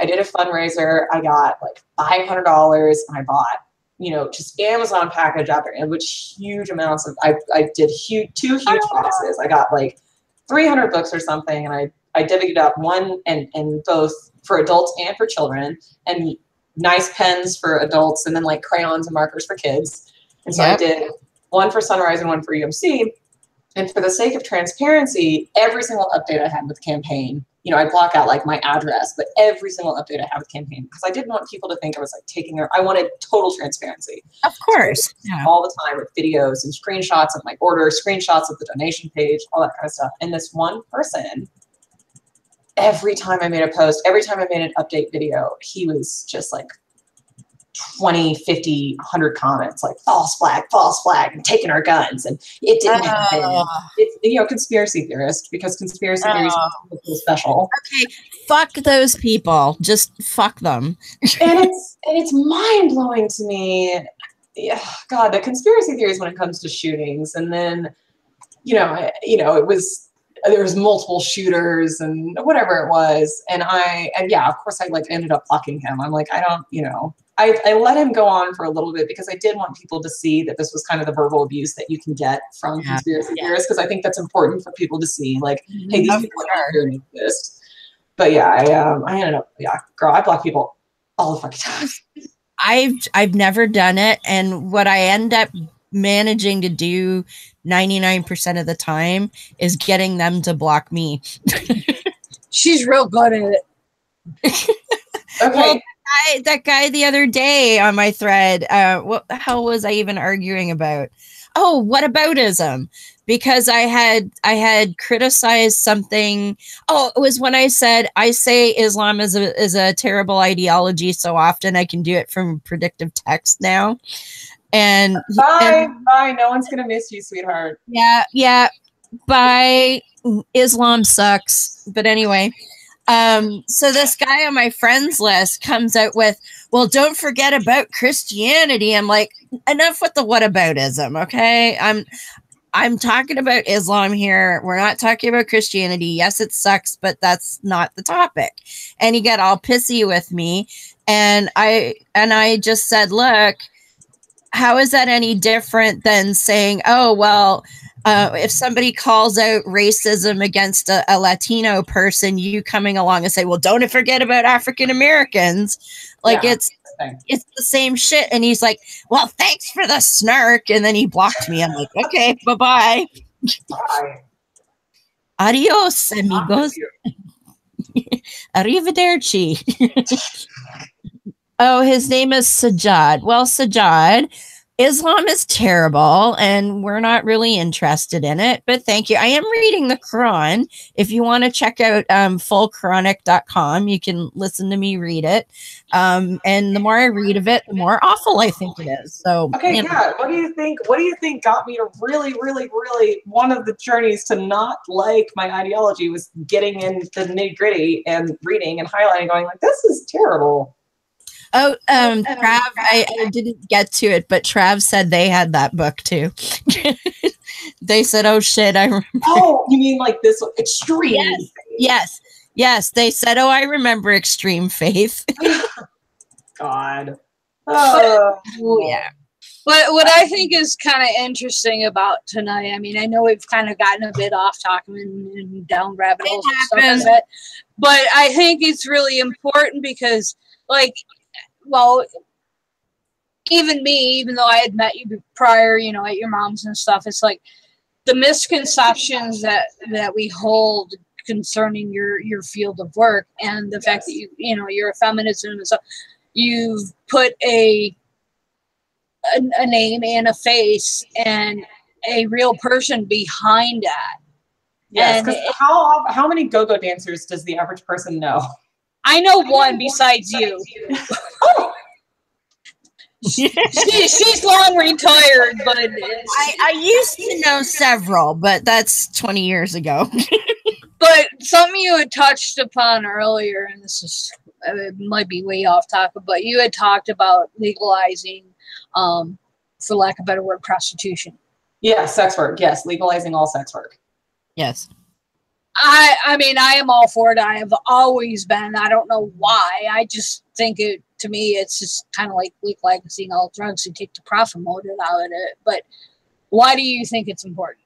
did a fundraiser. I got like $500, and I bought, just Amazon package out there, and which huge amounts of, I did two huge boxes. I got like 300 books or something, and I divvied up one and both for adults and for children, and nice pens for adults, and then like crayons and markers for kids. And so I did one for Sunrise and one for UMC. And for the sake of transparency, every single update I had with the campaign, I block out like my address, but every single update I have with campaign, because I didn't want people to think I was like I wanted total transparency. Of course. So all the time with videos and screenshots of my order, screenshots of the donation page, all that kind of stuff. And this one person, every time I made a post, every time I made an update video, he was just like 20, 50, 100 comments like false flag, and taking our guns, and it didn't happen. It's conspiracy theorist, because conspiracy theories are special. Okay, fuck those people. Just fuck them. and it's mind blowing to me. Yeah, God, the conspiracy theories when it comes to shootings, and then it was there was multiple shooters and whatever it was. And yeah, of course I like ended up blocking him. I'm like, I don't, you know, I let him go on for a little bit because I did want people to see that this was kind of the verbal abuse that you can get from conspiracy theorists. Because I think that's important for people to see, like, hey, these people are here and exist. But yeah, I ended up, girl, I block people all the fucking time. I've never done it, and what I end up managing to do 99% of the time is getting them to block me. She's real good at it. Okay. Well, that guy the other day on my thread, what the hell was I even arguing about? Oh, whataboutism. Because I had criticized something. Oh, it was when I said I say Islam is a terrible ideology so often I can do it from predictive text now. And bye. No one's gonna miss you, sweetheart. Yeah. Bye. Islam sucks. But anyway. So this guy on my friends list comes out with, well, don't forget about Christianity. I'm like, enough with the whataboutism, okay? I'm talking about Islam here. We're not talking about Christianity. Yes, it sucks, but that's not the topic. And he got all pissy with me. And I just said, look, how is that any different than saying, oh, well, if somebody calls out racism against a Latino person, you coming along and say, well, don't forget about African Americans. Like it's the same shit. And he's like, well, thanks for the snark. And then he blocked me. I'm like, okay, bye-bye. Bye. Adios, amigos. Arrivederci. Oh, his name is Sajjad. Well, Sajjad, Islam is terrible and we're not really interested in it, but thank you. I am reading the Quran. If you want to check out fullquranic.com, you can listen to me read it. And the more I read of it, the more awful I think it is. So, okay, you know. Yeah. What do you think got me to really, really, really, one of the journeys to not like my ideology was getting into the nitty-gritty and reading and highlighting, going like, this is terrible. Oh, Trav, I didn't get to it, but Trav said they had that book too. They said, oh shit, I remember. Oh, you mean like this extreme? Yes. They said, oh, I remember extreme faith. God. Yeah. But what I think is kind of interesting about tonight, I mean, I know we've kind of gotten a bit off talking and down rabbit holes and stuff like that, but I think it's really important because, like, well, even me, even though I had met you prior, you know, at your mom's and stuff, it's like the misconceptions that we hold concerning your field of work and the fact that you know, you're a feminism and stuff, you've put a name and a face and a real person behind that. Yes, because how many go-go dancers does the average person know? I know one besides you. She's long retired, but I used to know several, but that's 20 years ago. But something you had touched upon earlier, and this is, it might be way off topic, but you had talked about legalizing, for lack of a better word, prostitution. Yeah, sex work. Yes, legalizing all sex work. Yes. I mean, I am all for it. I have always been. I don't know why. I just think it, to me, it's just kind of like legalizing all drugs and take the profit motive out of it. But why do you think it's important?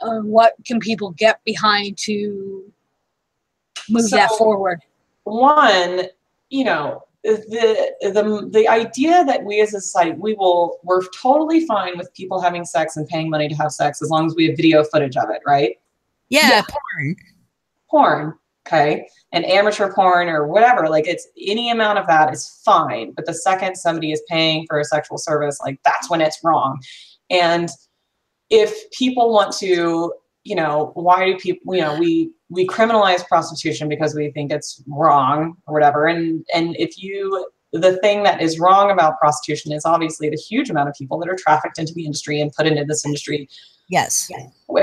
What can people get behind to move that forward? One, you know, the idea that we as a society, we're totally fine with people having sex and paying money to have sex as long as we have video footage of it, right? Yeah. Porn, okay, and amateur porn or whatever, like it's any amount of that is fine. But the second somebody is paying for a sexual service, like that's when it's wrong. And if people want to, you know, why do people, you know, we criminalize prostitution because we think it's wrong or whatever. And if you, the thing that is wrong about prostitution is obviously the huge amount of people that are trafficked into the industry and put into this industry. Yes.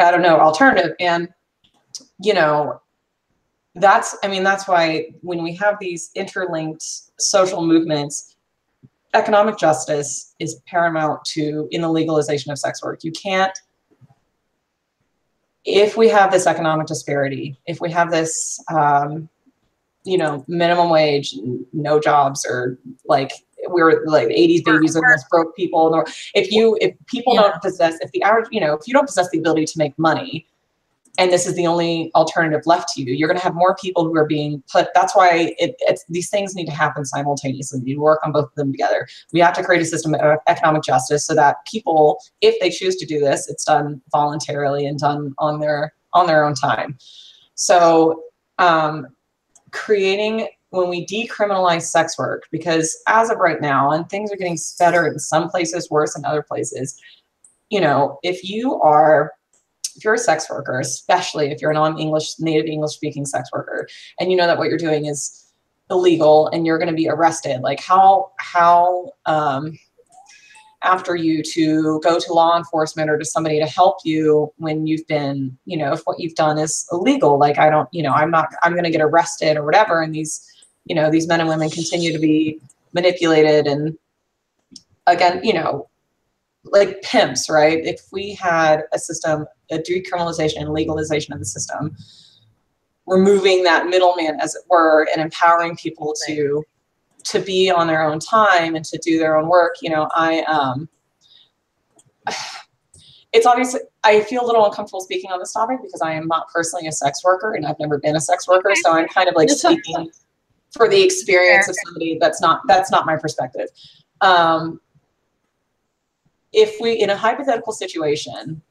I don't know, alternative. And, you know, that's why when we have these interlinked social movements, economic justice is paramount in the legalization of sex work. You can't if we have this economic disparity, if we have this, you know, minimum wage, no jobs, or like we're like 80s babies are the most broke people. If people don't possess, if the average, you know, if you don't possess the ability to make money, and this is the only alternative left to you, you're going to have more people who are being put. That's why it's these things need to happen simultaneously. You work on both of them together. We have to create a system of economic justice so that people, if they choose to do this, it's done voluntarily and done on their own time. So creating, when we decriminalize sex work, because as of right now, and things are getting better in some places, worse in other places, you know, if you're a sex worker, especially if you're a native English speaking sex worker, and you know that what you're doing is illegal and you're going to be arrested, like how after you to go to law enforcement or to somebody to help you when you've been, you know, if what you've done is illegal, like I'm going to get arrested or whatever. And these, you know, these men and women continue to be manipulated. And again, you know, like pimps, right? If we had a system, a decriminalization and legalization of the system, removing that middleman, as it were, and empowering people to be on their own time and to do their own work, you know, it's obviously, I feel a little uncomfortable speaking on this topic because I am not personally a sex worker and I've never been a sex worker. So I'm kind of like speaking for the experience of somebody that's not my perspective. If we, in a hypothetical situation,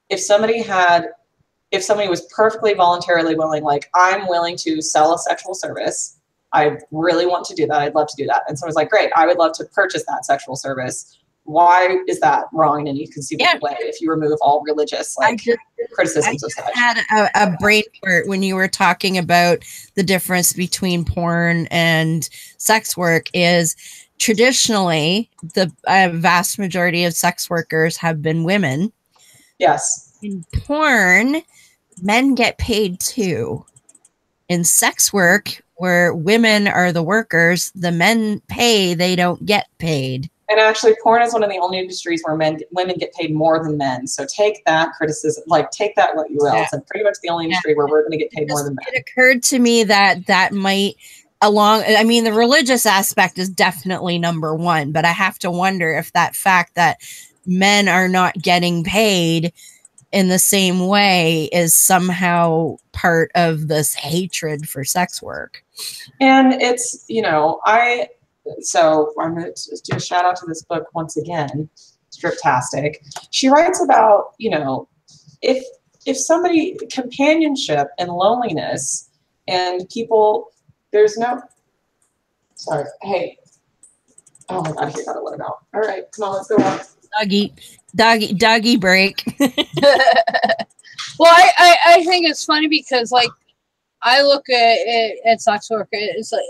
if somebody was perfectly voluntarily willing, like, I'm willing to sell a sexual service, I really want to do that, I'd love to do that. And someone's like, great, I would love to purchase that sexual service. Why is that wrong in any conceivable way if you remove all religious criticisms of such? I had a brain fart when you were talking about the difference between porn and sex work. Is traditionally the vast majority of sex workers have been women. Yes. In porn, men get paid too. In sex work, where women are the workers, the men pay, they don't get paid. And actually, porn is one of the only industries where women get paid more than men. So take that criticism, like take that what you will. It's pretty much the only industry where we're going to get paid more than men. It occurred to me that might, I mean, the religious aspect is definitely number one, but I have to wonder if that fact that men are not getting paid in the same way is somehow part of this hatred for sex work. And it's, you know, so I'm going to do a shout out to this book once again, Striptastic. She writes about, you know, if somebody, companionship and loneliness and people, there's no, sorry, hey, oh my God, here, gotta let it out. All right, come on, let's go on. Doggy break. Well, I think it's funny because, like, I look at sex work, it's like,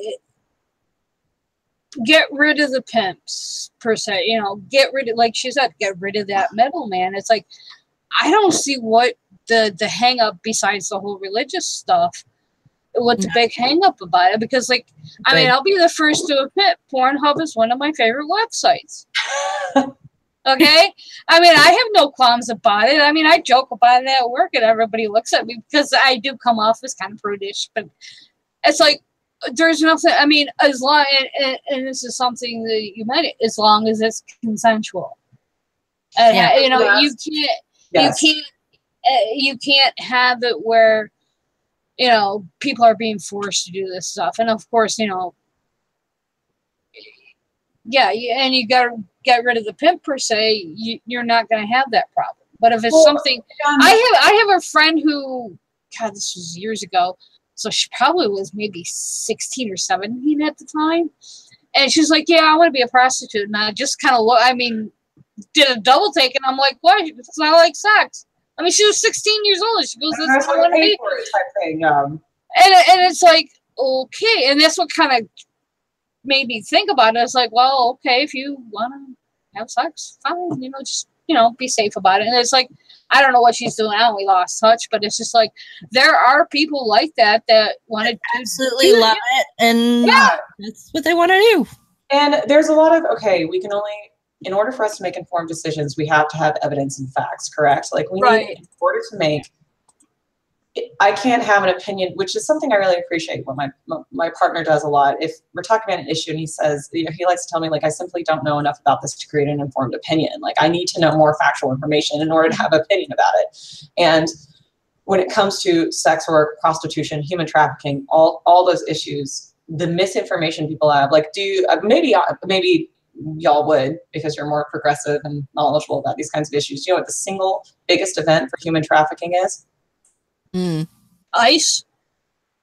get rid of the pimps per se, you know, get rid of, like she said, get rid of that middleman. It's like, I don't see what the hang up besides the whole religious stuff, what the big hang up about it, because, like, I mean, I'll be the first to admit Pornhub is one of my favorite websites. Okay? I mean, I have no qualms about it. I mean, I joke about it at work and everybody looks at me because I do come off as kind of prudish, but it's like, there's nothing, I mean, as long, and this is something that you meant, as long as it's consensual. And, you know, you can't have it where, you know, people are being forced to do this stuff. And of course, you know, and you got to get rid of the pimp per se, you're not going to have that problem. But if it's something, I have a friend who, God, this was years ago, so she probably was maybe 16 or 17 at the time. And she's like, yeah, I want to be a prostitute. And I just kind of did a double take. And I'm like, why? It's not like sex. I mean, she was 16 years old. She goes, that's what I want to be. And it's like, okay. And that's what kind of made me think about it. It's like, well, okay, if you want to have sex, fine. You know, just, you know, be safe about it. And it's like, I don't know what she's doing now. We lost touch, but it's just like, there are people like that want to absolutely love it. And that's what they want to do. And there's a lot of, okay, we can only, in order for us to make informed decisions, we have to have evidence and facts, correct? Like, we need, in order to make I can't have an opinion, which is something I really appreciate what my partner does a lot. If we're talking about an issue and he says, you know, he likes to tell me, like, I simply don't know enough about this to create an informed opinion. Like, I need to know more factual information in order to have an opinion about it. And when it comes to sex work, prostitution, human trafficking, all those issues, the misinformation people have, like, maybe y'all would, because you're more progressive and knowledgeable about these kinds of issues. You know what the single biggest event for human trafficking is? ICE?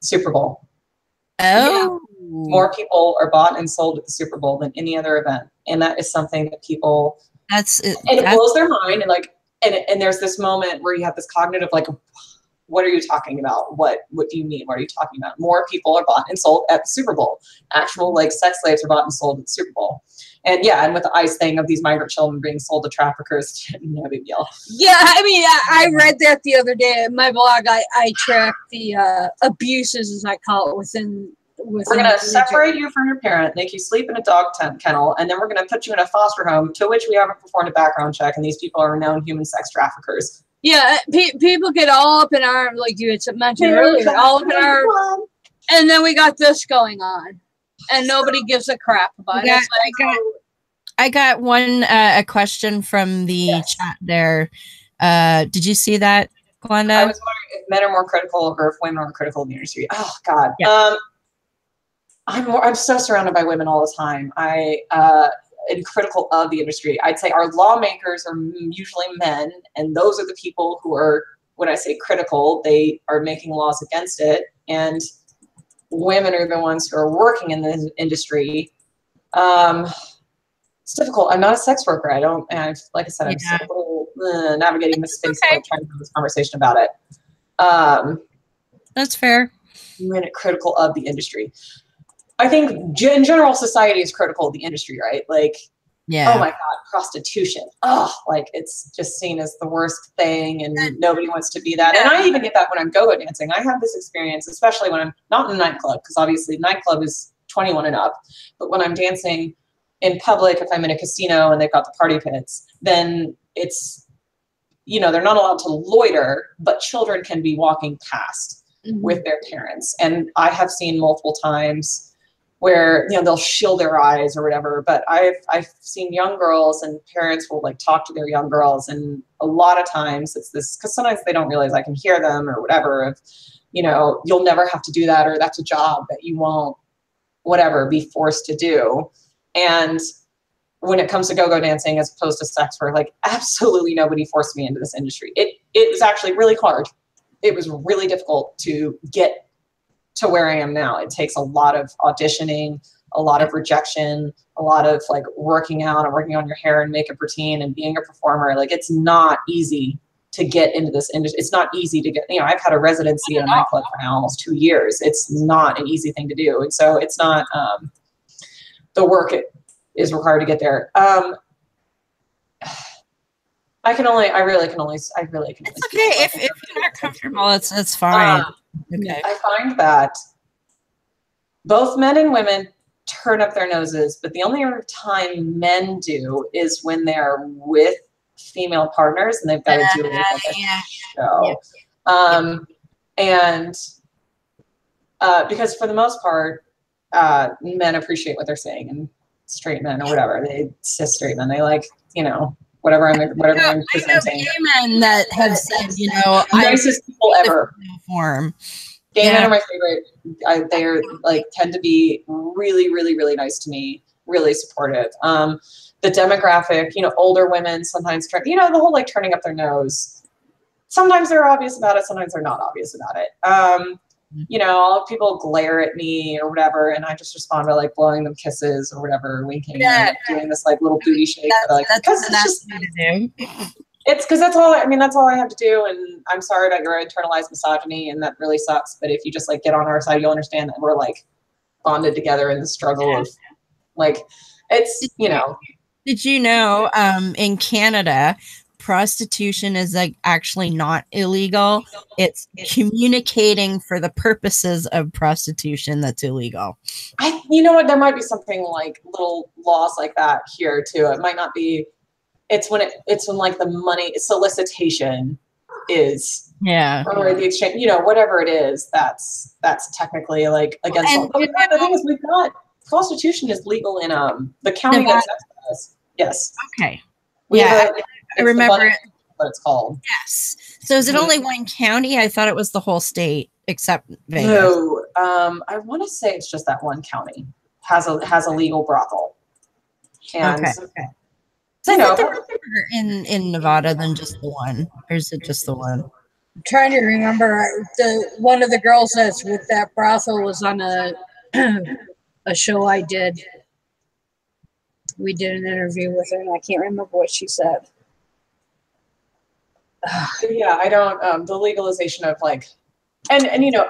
Super Bowl. Oh. Yeah. More people are bought and sold at the Super Bowl than any other event. And that is something that people, it blows their mind. And like, and there's this moment where you have this cognitive, like, what are you talking about? What do you mean? What are you talking about? More people are bought and sold at the Super Bowl. Actual, like, sex slaves are bought and sold at the Super Bowl. And yeah, and with the ICE thing of these migrant children being sold to traffickers, no big deal. Yeah, I mean, I read that the other day in my blog. I track the abuses, as I call it, within we're going to separate you from your parent, make you sleep in a dog kennel, and then we're going to put you in a foster home to which we haven't performed a background check, and these people are known human sex traffickers. Yeah, people get all up in arms, like you had mentioned earlier, all up in arms, and then we got this going on, and nobody gives a crap about it. I got one a question from the chat there. Did you see that, Glenda? I was wondering if men are more critical or if women are critical in the industry. Oh God, yeah. I'm so surrounded by women all the time. I am critical of the industry. I'd say our lawmakers are usually men, and those are the people who are, when I say critical, they are making laws against it. And women are the ones who are working in the industry. It's difficult. I'm not a sex worker. Like I said, I'm still navigating this space, like, trying to have this conversation about it. That's fair. Women are critical of the industry. I think in general, society is critical of the industry, right? Like, yeah. Oh my God, prostitution. Oh, like, it's just seen as the worst thing, and nobody wants to be that. Yeah. And I even get that when I'm go-go dancing. I have this experience, especially when I'm not in a nightclub, because obviously nightclub is 21 and up. But when I'm dancing in public, if I'm in a casino and they've got the party pits, then it's, you know, they're not allowed to loiter, but children can be walking past with their parents. And I have seen multiple times where, you know, they'll shield their eyes or whatever, but I've seen young girls and parents will, like, talk to their young girls, and a lot of times it's this, because sometimes they don't realize I can hear them or whatever, of, you know, you'll never have to do that, or that's a job that you won't, whatever, be forced to do. And when it comes to go-go dancing as opposed to sex work, like, absolutely nobody forced me into this industry. It was actually really hard. It was really difficult to get to where I am now. It takes a lot of auditioning, a lot of rejection, a lot of, like, working out and working on your hair and makeup routine and being a performer. Like, it's not easy to get into this industry. It's not easy to get, you know, I've had a residency in a nightclub for now almost 2 years. It's not an easy thing to do. And so it's not the work it is required to get there. I really can only. It's okay if you're not comfortable. It's fine. Okay. I find that both men and women turn up their noses, but the only other time men do is when they're with female partners and they've got to do it with, like, a show. And because for the most part, men appreciate what they're saying, and straight men or whatever, cis straight men, they like, you know, whatever I'm presenting. I know gay men that have said, you know, nicest people ever. Form. Gay men are my favorite. They're, like, tend to be really, really, really nice to me, really supportive. The demographic, you know, older women sometimes turn, you know, the whole, like, turning up their nose. Sometimes they're obvious about it. Sometimes they're not obvious about it. You know, people glare at me or whatever, and I just respond by, like, blowing them kisses or whatever, winking, and doing this, like, little booty shake. Because it's just, it's because that's all I have to do. And I'm sorry about your internalized misogyny, and that really sucks. But if you just, like, get on our side, you'll understand that we're, like, bonded together in the struggle of, like, it's, you know. Did you know in Canada, prostitution is, like, actually not illegal? It's communicating for the purposes of prostitution that's illegal. You know what? There might be something like little laws like that here too. It might not be. It's when like the money solicitation is. Yeah. Or the exchange, whatever it is, that's technically like against law. But the thing is, we've got prostitution is legal in the county that sex does. Yes. Okay. Yeah, I remember it. What it's called. Yes. So is it only one county? I thought it was the whole state except Vegas. No, I want to say it's just that one county has a legal brothel. And okay. So I thought there were more in Nevada than just the one, or is it just the one? I'm trying to remember. One of the girls that's with that brothel was on a show I did. We did an interview with her, and I can't remember what she said. Yeah, I don't. The legalization of like, and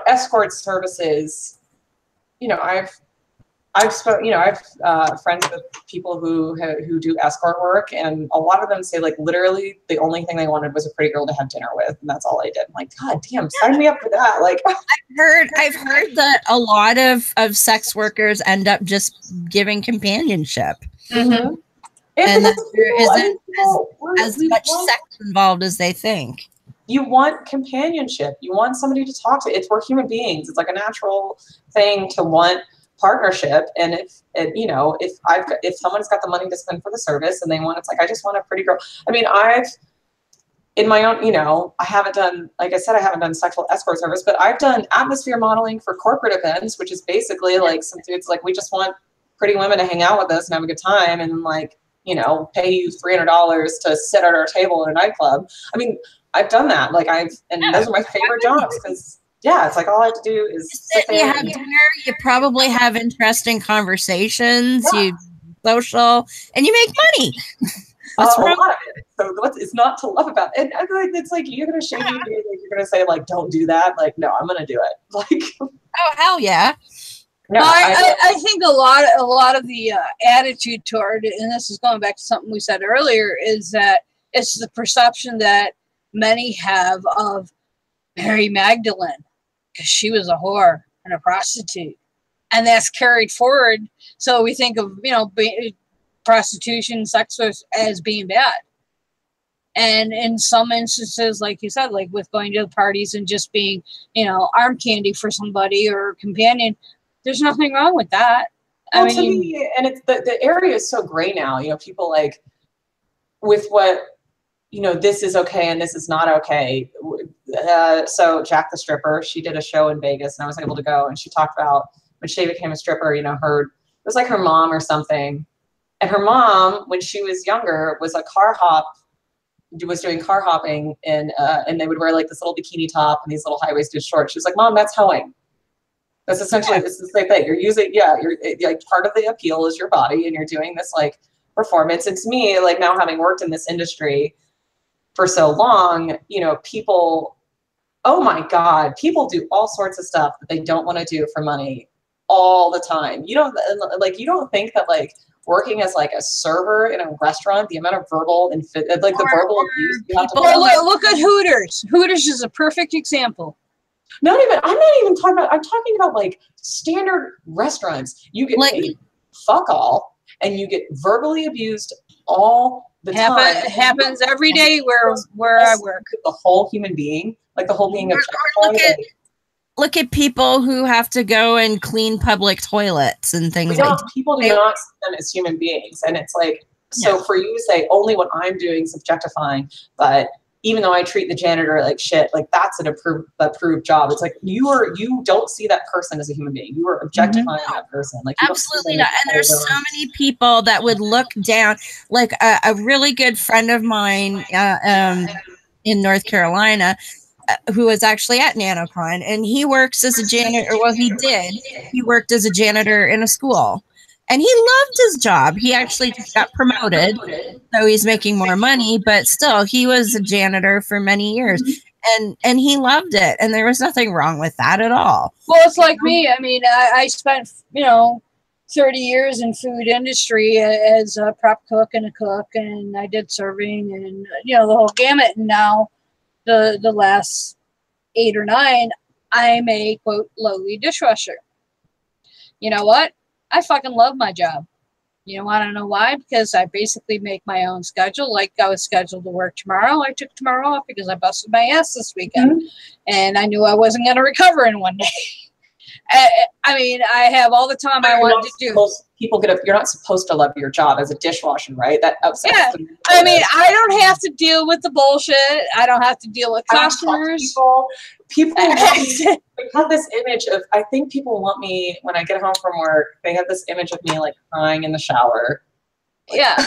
escort services. I've spoken. I've friends with people who do escort work, and a lot of them say like literally the only thing they wanted was a pretty girl to have dinner with, and that's all I did. I'm like, God damn, sign me up for that. Like, I've heard that a lot of sex workers end up just giving companionship. Mm-hmm. And that there isn't as much sex involved as they think. You want companionship. You want somebody to talk to. We're human beings. It's like a natural thing to want partnership. And if someone's got the money to spend for the service and they want, it's like, I just want a pretty girl. I mean, in my own, I haven't done, like I said, I haven't done sexual escort service, but I've done atmosphere modeling for corporate events, which is basically like some dudes like, we just want pretty women to hang out with us and have a good time. And like, pay you $300 to sit at our table in a nightclub. I mean, I've done that. Like those are my favorite jobs because it's like all I have to do is sit there. You have dinner. You probably have interesting conversations. Yeah. You social, and you make money. That's a lot of it. So it's not to love about it. And it's like you're gonna shame me. You're gonna say like, don't do that. Like, no, I'm gonna do it. Like, oh hell yeah. No, I think a lot of the attitude toward it, and this is going back to something we said earlier, is that it's the perception that many have of Mary Magdalene, because she was a whore and a prostitute, and that's carried forward. So we think of prostitution, sex as being bad, and in some instances, like you said, like with going to the parties and just being arm candy for somebody or companion. There's nothing wrong with that. Well, I mean, to me, and it's the area is so gray now. People like with what this is okay and this is not okay. So Jack the stripper, she did a show in Vegas, and I was able to go, and she talked about when she became a stripper. It was like her mom or something, and her mom, when she was younger, was doing car hopping, and they would wear like this little bikini top and these little high-waisted shorts. She was like, "Mom, that's hoeing." That's essentially this is the same thing. You're using, you're like part of the appeal is your body, and you're doing this like performance. And to me, like now having worked in this industry for so long, people, oh my God, people do all sorts of stuff that they don't want to do for money all the time. You don't think that like working as like a server in a restaurant, the amount of verbal and like the verbal abuse you have to look at Hooters. Hooters is a perfect example. I'm not even talking about, I'm talking about like standard restaurants. You get paid fuck all, and you get verbally abused all the time. It happens every day where I work. The whole human being, like the whole being objectified. Look at people who have to go and clean public toilets and things like that. People do not see them as human beings. And it's like, so for you to say only what I'm doing is objectifying, but even though I treat the janitor like shit, like that's an approved job. It's like you don't see that person as a human being. You are objectifying that person. Like absolutely not. And there's so many people that would look down. Like a really good friend of mine in North Carolina, who was actually at NaNoCon, and he works as a janitor. Well, he did. He worked as a janitor in a school. And he loved his job. He actually just got promoted, so he's making more money, but still, he was a janitor for many years, and he loved it, and there was nothing wrong with that at all. Well, it's like me. I mean, I spent, 30 years in food industry as a prep cook and a cook, and I did serving and, the whole gamut, and now the last 8 or 9, I'm a, quote, lowly dishwasher. You know what? I fucking love my job. You want to know why? Because I basically make my own schedule. Like I was scheduled to work tomorrow. I took tomorrow off because I busted my ass this weekend. And I knew I wasn't going to recover in one day. I mean, I have all the time I wanted to do. People get up. You're not supposed to love your job as a dishwasher, right? That upsets me. I mean, I don't have to deal with the bullshit. I don't have to deal with customers. People have this image of, I think people want me, when I get home from work, they have this image of me like crying in the shower. Like, yeah.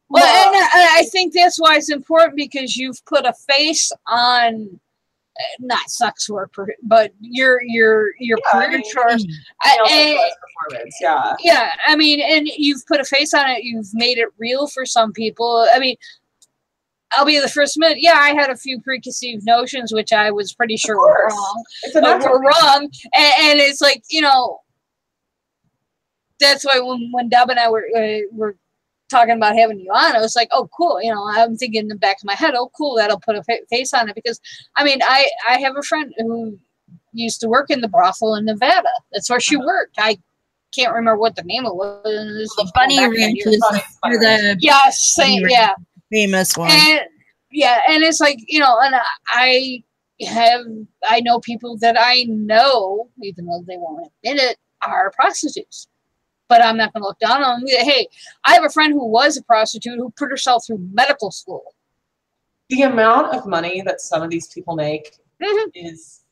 Well, and I think that's why it's important, because you've put a face on, not sex work, but your career choice. Yeah, I mean, and you've put a face on it. You've made it real for some people. I mean, I'll be the first to admit, yeah, I had a few preconceived notions, which I was pretty sure were wrong. But were wrong, and it's like, you know, that's why when Deb and I were talking about having you on, I was like, oh, cool. You know, I'm thinking in the back of my head, oh, cool, that'll put a face on it. Because, I mean, I have a friend who used to work in the brothel in Nevada. That's where she worked. I can't remember what the name of it was. The Bunny Ranch is the famous one. And, yeah, and it's like, you know, and I know people that I know, even though they won't admit it, are prostitutes. But I'm not going to look down on them. Hey, I have a friend who was a prostitute who put herself through medical school. The amount of money that some of these people make is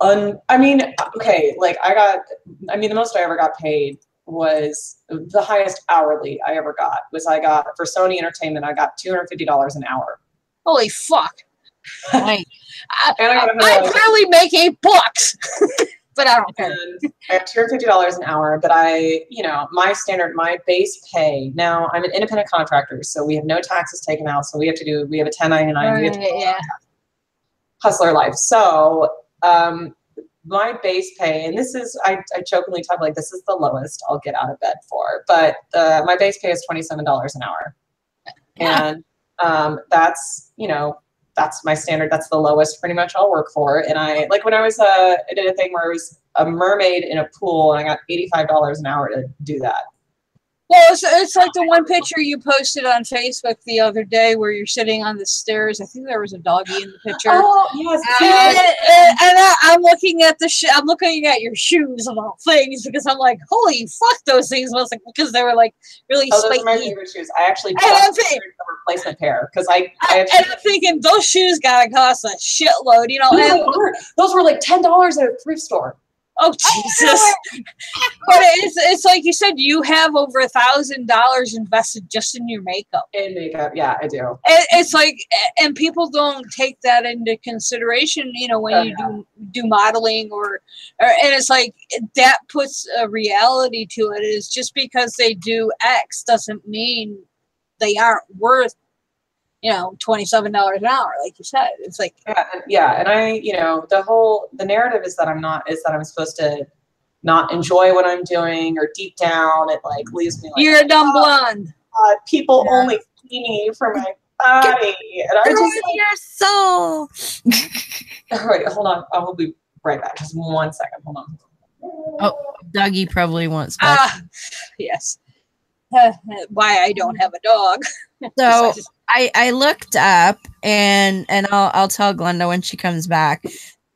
I mean, okay, like the most I ever got paid was, the highest hourly I ever got was, I got for Sony Entertainment, I got $250 an hour. Holy fuck. I barely make $8. But I don't care. I have $250 an hour, but my base pay, now I'm an independent contractor, so we have no taxes taken out, so we have a 1099, right, we have to hustler life. So my base pay, and this is, I jokingly talk like, this is the lowest I'll get out of bed for, but my base pay is $27 an hour. And that's, you know, that's my standard. That's the lowest pretty much I'll work for. And when I was, I did a thing where I was a mermaid in a pool, and I got $85 an hour to do that. Well, it's like the one picture you posted on Facebook the other day where you're sitting on the stairs. I think there was a doggy in the picture. Oh, yes. And I'm looking at I'm looking at your shoes of all things, because I'm like, holy fuck, those things must, because they were like really spiky. Those are my favorite shoes. I actually bought a replacement pair, because I'm thinking those shoes gotta cost a shitload, you know. Those were like $10 at a thrift store. Oh, Jesus. But it's like you said, you have over $1,000 invested just in your makeup. In makeup, yeah, I do. It's like, and people don't take that into consideration, you know, when you do modeling or and it's like, that puts a reality to it. Is just because they do X doesn't mean they aren't worth, you know, $27 an hour, like you said. It's like, and I, you know, the narrative is that I'm supposed to not enjoy what I'm doing, or deep down it like leaves me like, you're a dumb blonde. People only see me for my body, and I just your soul. All right, hold on, I will be right back. Just 1 second, hold on. Oh, Dougie probably wants back. Yes. Why I don't have a dog. So I looked up, and I'll tell Glenda when she comes back,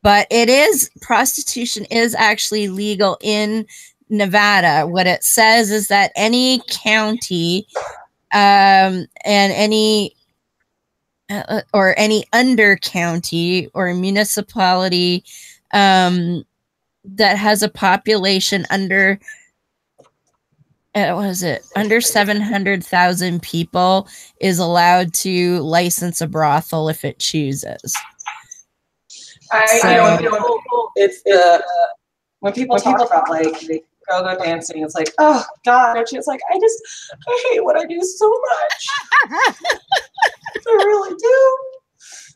but prostitution is actually legal in Nevada. What it says is that any county and any under county or municipality that has a population under under 700,000 people is allowed to license a brothel if it chooses. It's when people talk about like go dancing, it's like, oh God, and she's like, I hate what I do so much. I really do.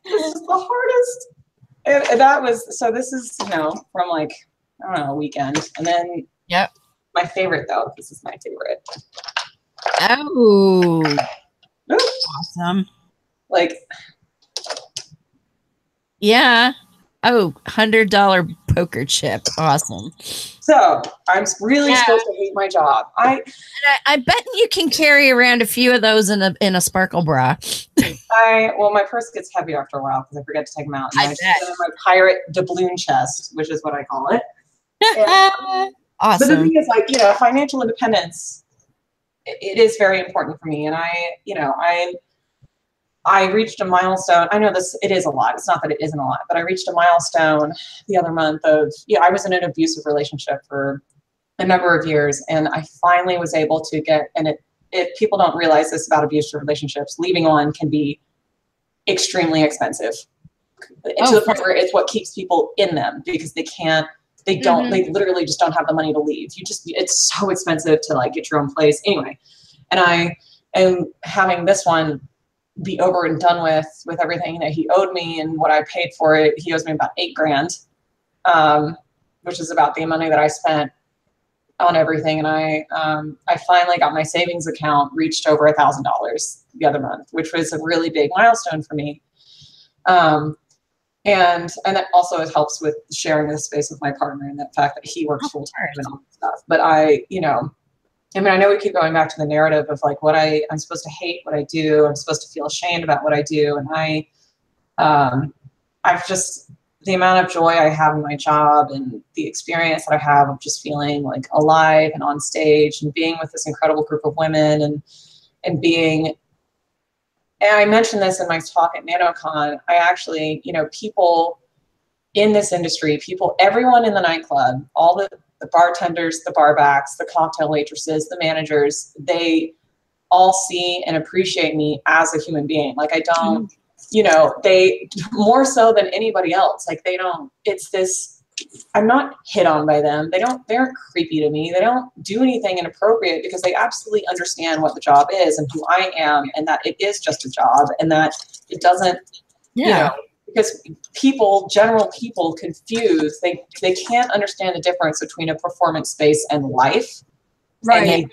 This is the hardest. And that was, so this is, you know, from like, I don't know, a weekend. And then my favorite though, this is my favorite. Oh, awesome. Like, yeah. Oh, $100 poker chip. Awesome. So I'm really supposed to hate my job. I bet you can carry around a few of those in a sparkle bra. Well, my purse gets heavy after a while because I forget to take them out. And I just put in my pirate doubloon chest, which is what I call it. And, awesome. But the thing is, like, you know, financial independence, it is very important for me. And I reached a milestone. I know it is a lot. It's not that it isn't a lot, but I reached a milestone the other month of, I was in an abusive relationship for a number of years. And I finally was able to get, and if people don't realize this about abusive relationships, leaving one can be extremely expensive to the point where it's what keeps people in them because they literally just don't have the money to leave. It's so expensive to like get your own place. Anyway, and I am having this one be over and done with everything that he owed me and what I paid for it. He owes me about $8,000, which is about the money that I spent on everything. And I finally got my savings account reached over $1,000 the other month, which was a really big milestone for me. And that also it helps with sharing the space with my partner and the fact that he works full time and all that stuff. But I know we keep going back to the narrative of like I'm supposed to hate what I do. I'm supposed to feel ashamed about what I do. And I've just, the amount of joy I have in my job and the experience that I have of just feeling like alive and on stage and being with this incredible group of women and being, and I mentioned this in my talk at NaNoCon, I actually, people in this industry, everyone in the nightclub, all the bartenders, the barbacks, the cocktail waitresses, the managers, they all see and appreciate me as a human being. Like I don't, they more so than anybody else. Like they don't, it's this, I'm not hit on by them. They aren't creepy to me. They don't do anything inappropriate because they absolutely understand what the job is and who I am and that it is just a job and that it doesn't, because general people confuse, they can't understand the difference between a performance space and life. Right. And they don't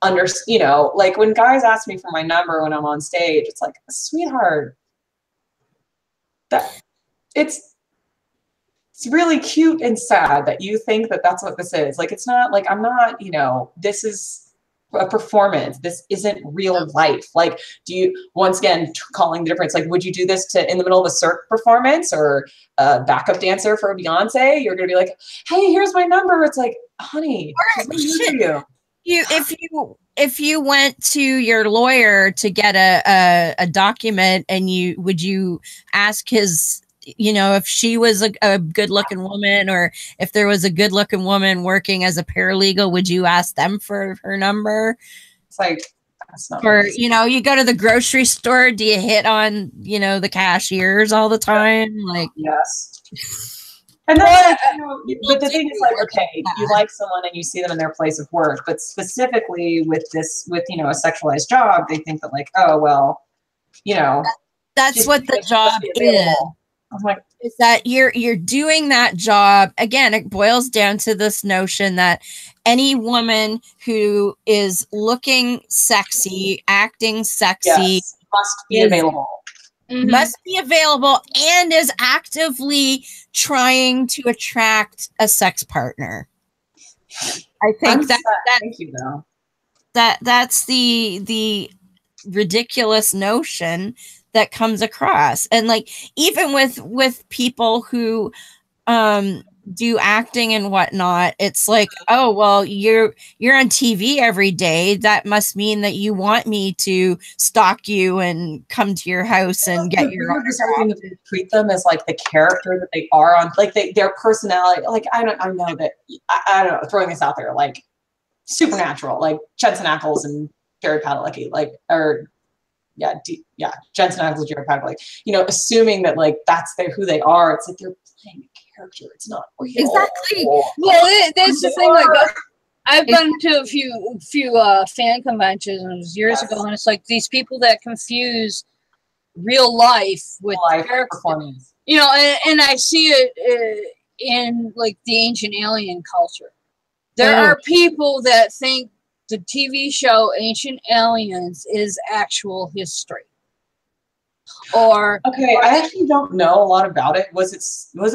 understand, like when guys ask me for my number when I'm on stage, it's like, sweetheart, that it's really cute and sad that you think that that's what this is. Like, it's not like, I'm not, this is a performance. This isn't real life. Like, do you, once again, calling the difference, like, would you do this in the middle of a Cirque performance or a backup dancer for Beyonce? You're going to be like, hey, here's my number. It's like, honey, if you went to your lawyer to get a document and would you ask his, if she was a good looking woman or if there was a good looking woman working as a paralegal, would you ask them for her number? It's like, that's not or, you go to the grocery store, do you hit on, the cashiers all the time? Like, yes. And then, but the thing is like, okay, you like someone and you see them in their place of work, but specifically with a sexualized job, they think that like, oh, well, that's what the job is. I'm like, is that you're doing that job. Again, it boils down to this notion that any woman who is looking sexy, acting sexy, must be available. Mm-hmm. Must be available and is actively trying to attract a sex partner. I think thank you, though. That's the ridiculous notion that comes across. And like even with people who do acting and whatnot, it's like, oh well, you're on TV every day, that must mean that you want me to stalk you and come to your house and get your autograph. They treat them as like the character that they are on, like their personality. Like I don't know, throwing this out there, like Supernatural, like Jensen Ackles and Jared Padalecki, Jensen Ackles and Jared Padalecki, assuming that like that's who they are. It's like they're playing a character. It's not real. Exactly. Well, that's the thing. Like, I've been to a few fan conventions years ago, and it's like these people that confuse real life with performance. And I see it in like the ancient alien culture. There are people that think the TV show Ancient Aliens is actual history. Or okay, I actually don't know a lot about it. Was it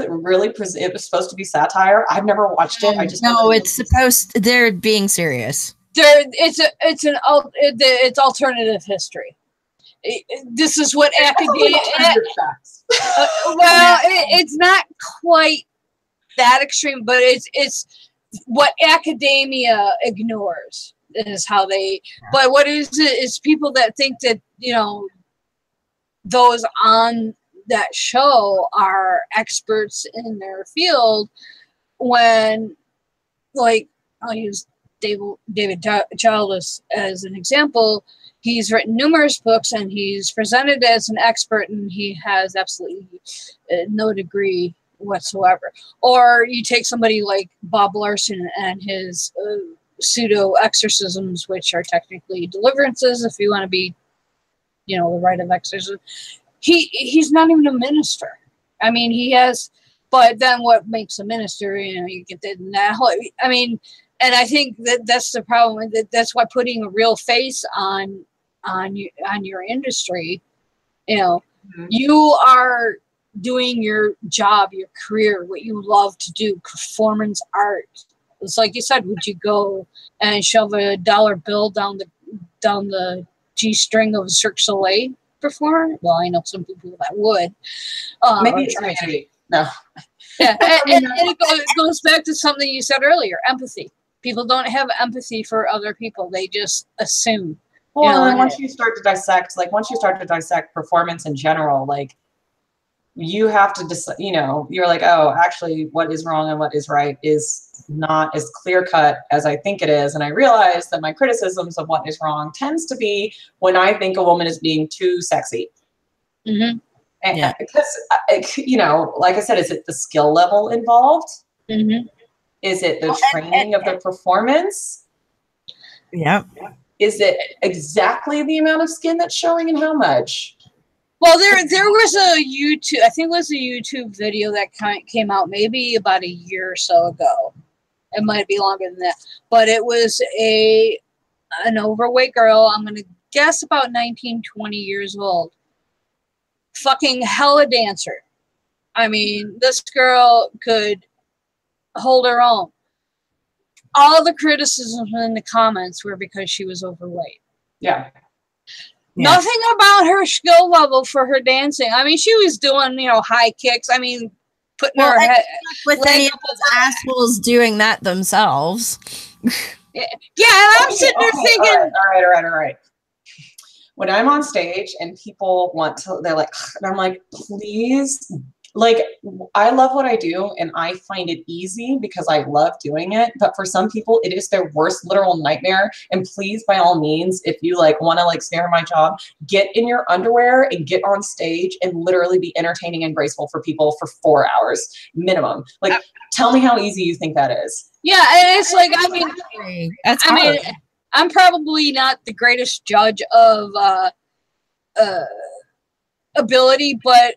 really it was supposed to be satire? I've never watched it. I just no, it's supposed they're being serious. It's alternative history. This is what academia. Well, it's not quite that extreme, but it's what academia ignores is how they. But what is people that think that, you know, those on that show are experts in their field, when, like, I'll use David Childers as an example. He's written numerous books and he's presented as an expert, and he has absolutely no degree whatsoever. Or you take somebody like Bob Larson and his pseudo exorcisms, which are technically deliverances, if you want to be, you know, the rite of exorcism. He's not even a minister. I mean, he has, but then what makes a minister? You know, you get that whole. I mean, and I think that's the problem. That's why putting a real face on your industry, you know, you are doing your job, your career, what you love to do, performance art. It's like you said, would you go and shove a dollar bill down the G-string of a Cirque du Soleil performer? Well, I know some people that would. Maybe it's imagery. No. Yeah, and it goes back to something you said earlier, empathy. People don't have empathy for other people. They just assume. Well, you know, and once you start to dissect performance in general, like, you have to decide, you know, you're like, oh, actually what is wrong and what is right is not as clear cut as I think it is. And I realize that my criticisms of what is wrong tends to be when I think a woman is being too sexy. Mm-hmm. And yeah. Because, you know, like I said, is it the skill level involved? Mm-hmm. Is it the training of the performance? Yeah. Is it exactly the amount of skin that's showing and how much? Well, there was a YouTube, I think it was a YouTube video that came out maybe about a year or so ago. It might be longer than that. But it was an overweight girl, I'm going to guess about 19, 20 years old. Fucking hella dancer. I mean, this girl could hold her own. All the criticisms in the comments were because she was overweight. Yeah. Nothing about her skill level for her dancing. I mean, she was doing, you know, high kicks. I mean, putting her head with any of those assholes doing that themselves. Yeah, and I'm sitting there thinking, all right. When I'm on stage and people want to, they're like, and I'm like, please. Like, I love what I do and I find it easy because I love doing it. But for some people, it is their worst literal nightmare. And please, by all means, if you like want to like snare my job, get in your underwear and get on stage and literally be entertaining and graceful for people for 4 hours minimum. Like, tell me how easy you think that is. Yeah, and it's like, I mean, that's hard. I mean, I'm probably not the greatest judge of ability, but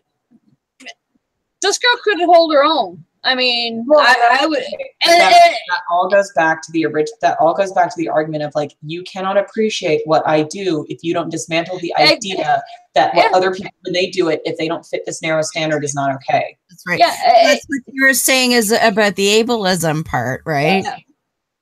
this girl could hold her own. I mean, well, I would. And that all goes back to the original. That all goes back to the argument of like, you cannot appreciate what I do if you don't dismantle the idea that what other people, when they do it, if they don't fit this narrow standard, is not okay. That's right. Yeah, that's what you were saying is about the ableism part, right? Yeah.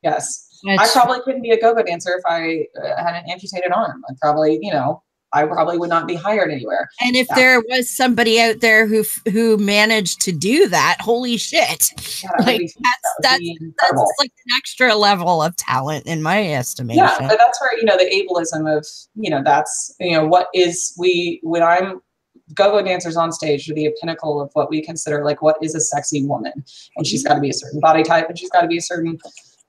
Yes, I probably couldn't be a go-go dancer if I had an amputated arm. I'd probably, you know. I probably would not be hired anywhere. And if there was somebody out there who managed to do that, holy shit. Yeah, like that's like an extra level of talent in my estimation. Yeah, but that's where, you know, the ableism of, you know, that's, you know, when I'm go-go dancers on stage are the pinnacle of what we consider like what is a sexy woman. And she's got to be a certain body type and she's got to be a certain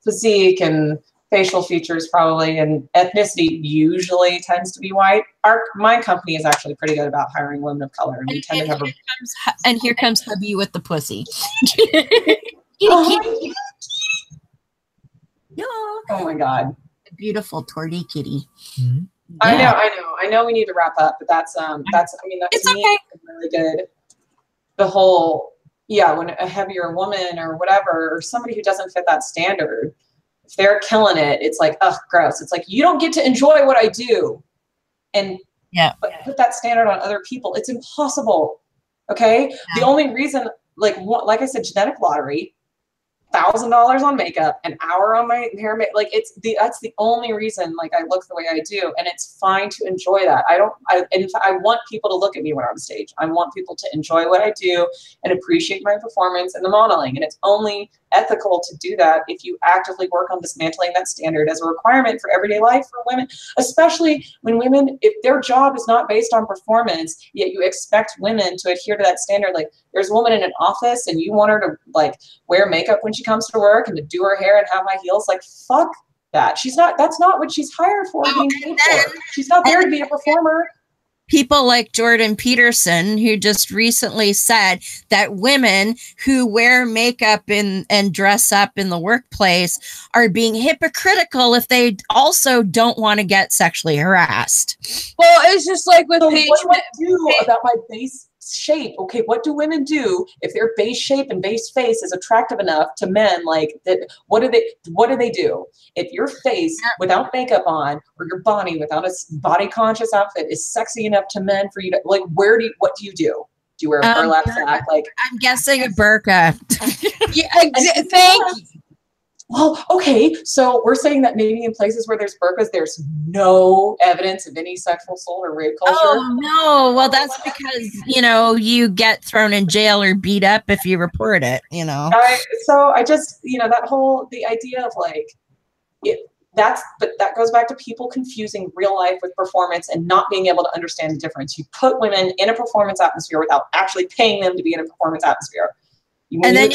physique and facial features probably, and ethnicity usually tends to be white. My company is actually pretty good about hiring women of color, and we tend to have and here comes hubby with the pussy. Oh my god, beautiful torty kitty. Mm-hmm. Yeah. I know we need to wrap up, but that's I mean, that's it's okay. Really good. The whole, when a heavier woman or whatever, or somebody who doesn't fit that standard, if they're killing it, it's like, ugh, gross. It's like, you don't get to enjoy what I do. And Yeah. But put that standard on other people. It's impossible. Okay. Yeah. The only reason, like I said, genetic lottery, $1,000 on makeup, an hour on my hair, like that's the only reason like I look the way I do, and it's fine to enjoy that. In fact, I want people to look at me when I'm on stage. I want people to enjoy what I do and appreciate my performance and the modeling, and it's only ethical to do that if you actively work on dismantling that standard as a requirement for everyday life for women, especially when women, if their job is not based on performance, yet you expect women to adhere to that standard. Like there's a woman in an office and you want her to like wear makeup when she comes to work and to do her hair and have high heels, like fuck that. That's not what she's hired for, being paid for. She's not there to be a performer. People like Jordan Peterson, who just recently said that women who wear makeup and dress up in the workplace are being hypocritical if they also don't want to get sexually harassed. Well, it's just like with Paige. What do I do about my base shape? Okay, what do women do if their base shape and base face is attractive enough to men? Like that, what do they do? If your face without makeup on or your body without a body conscious outfit is sexy enough to men for you to like, what do you do? Do you wear a burlap sack? Like I'm guessing a burqa. Yeah, thank you. Well, okay, so we're saying that maybe in places where there's burqas, there's no evidence of any sexual assault or rape culture. Oh, no. Well, that's because, you get thrown in jail or beat up if you report it, So I just, the idea of like, but that goes back to people confusing real life with performance and not being able to understand the difference. You put women in a performance atmosphere without actually paying them to be in a performance atmosphere. And then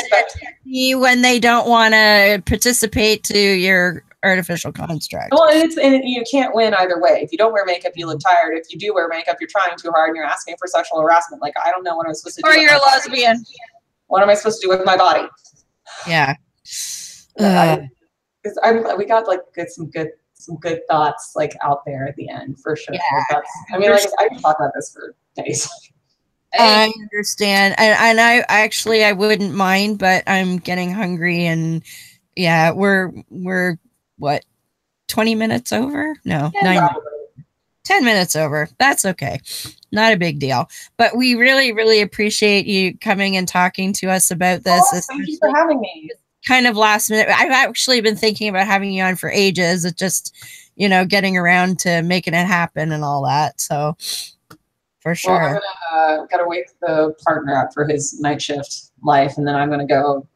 you when they don't want to participate to your artificial construct. Well, and you can't win either way. If you don't wear makeup, you look tired. If you do wear makeup, you're trying too hard and you're asking for sexual harassment. Like, I don't know what I'm supposed to do. Or you're a lesbian. Body. What am I supposed to do with my body? Yeah. We got like some good thoughts like out there at the end for sure. Yeah. I can talk about this for days. I understand, and I wouldn't mind, but I'm getting hungry, and yeah, we're what 20 minutes over? No, 10 minutes over. That's okay, not a big deal. But we really, really appreciate you coming and talking to us about this. Thank you for having me. Kind of last minute. I've actually been thinking about having you on for ages. It's just getting around to making it happen and all that. So. For sure. Well, I'm gotta wake the partner up for his night shift life, and then I'm gonna go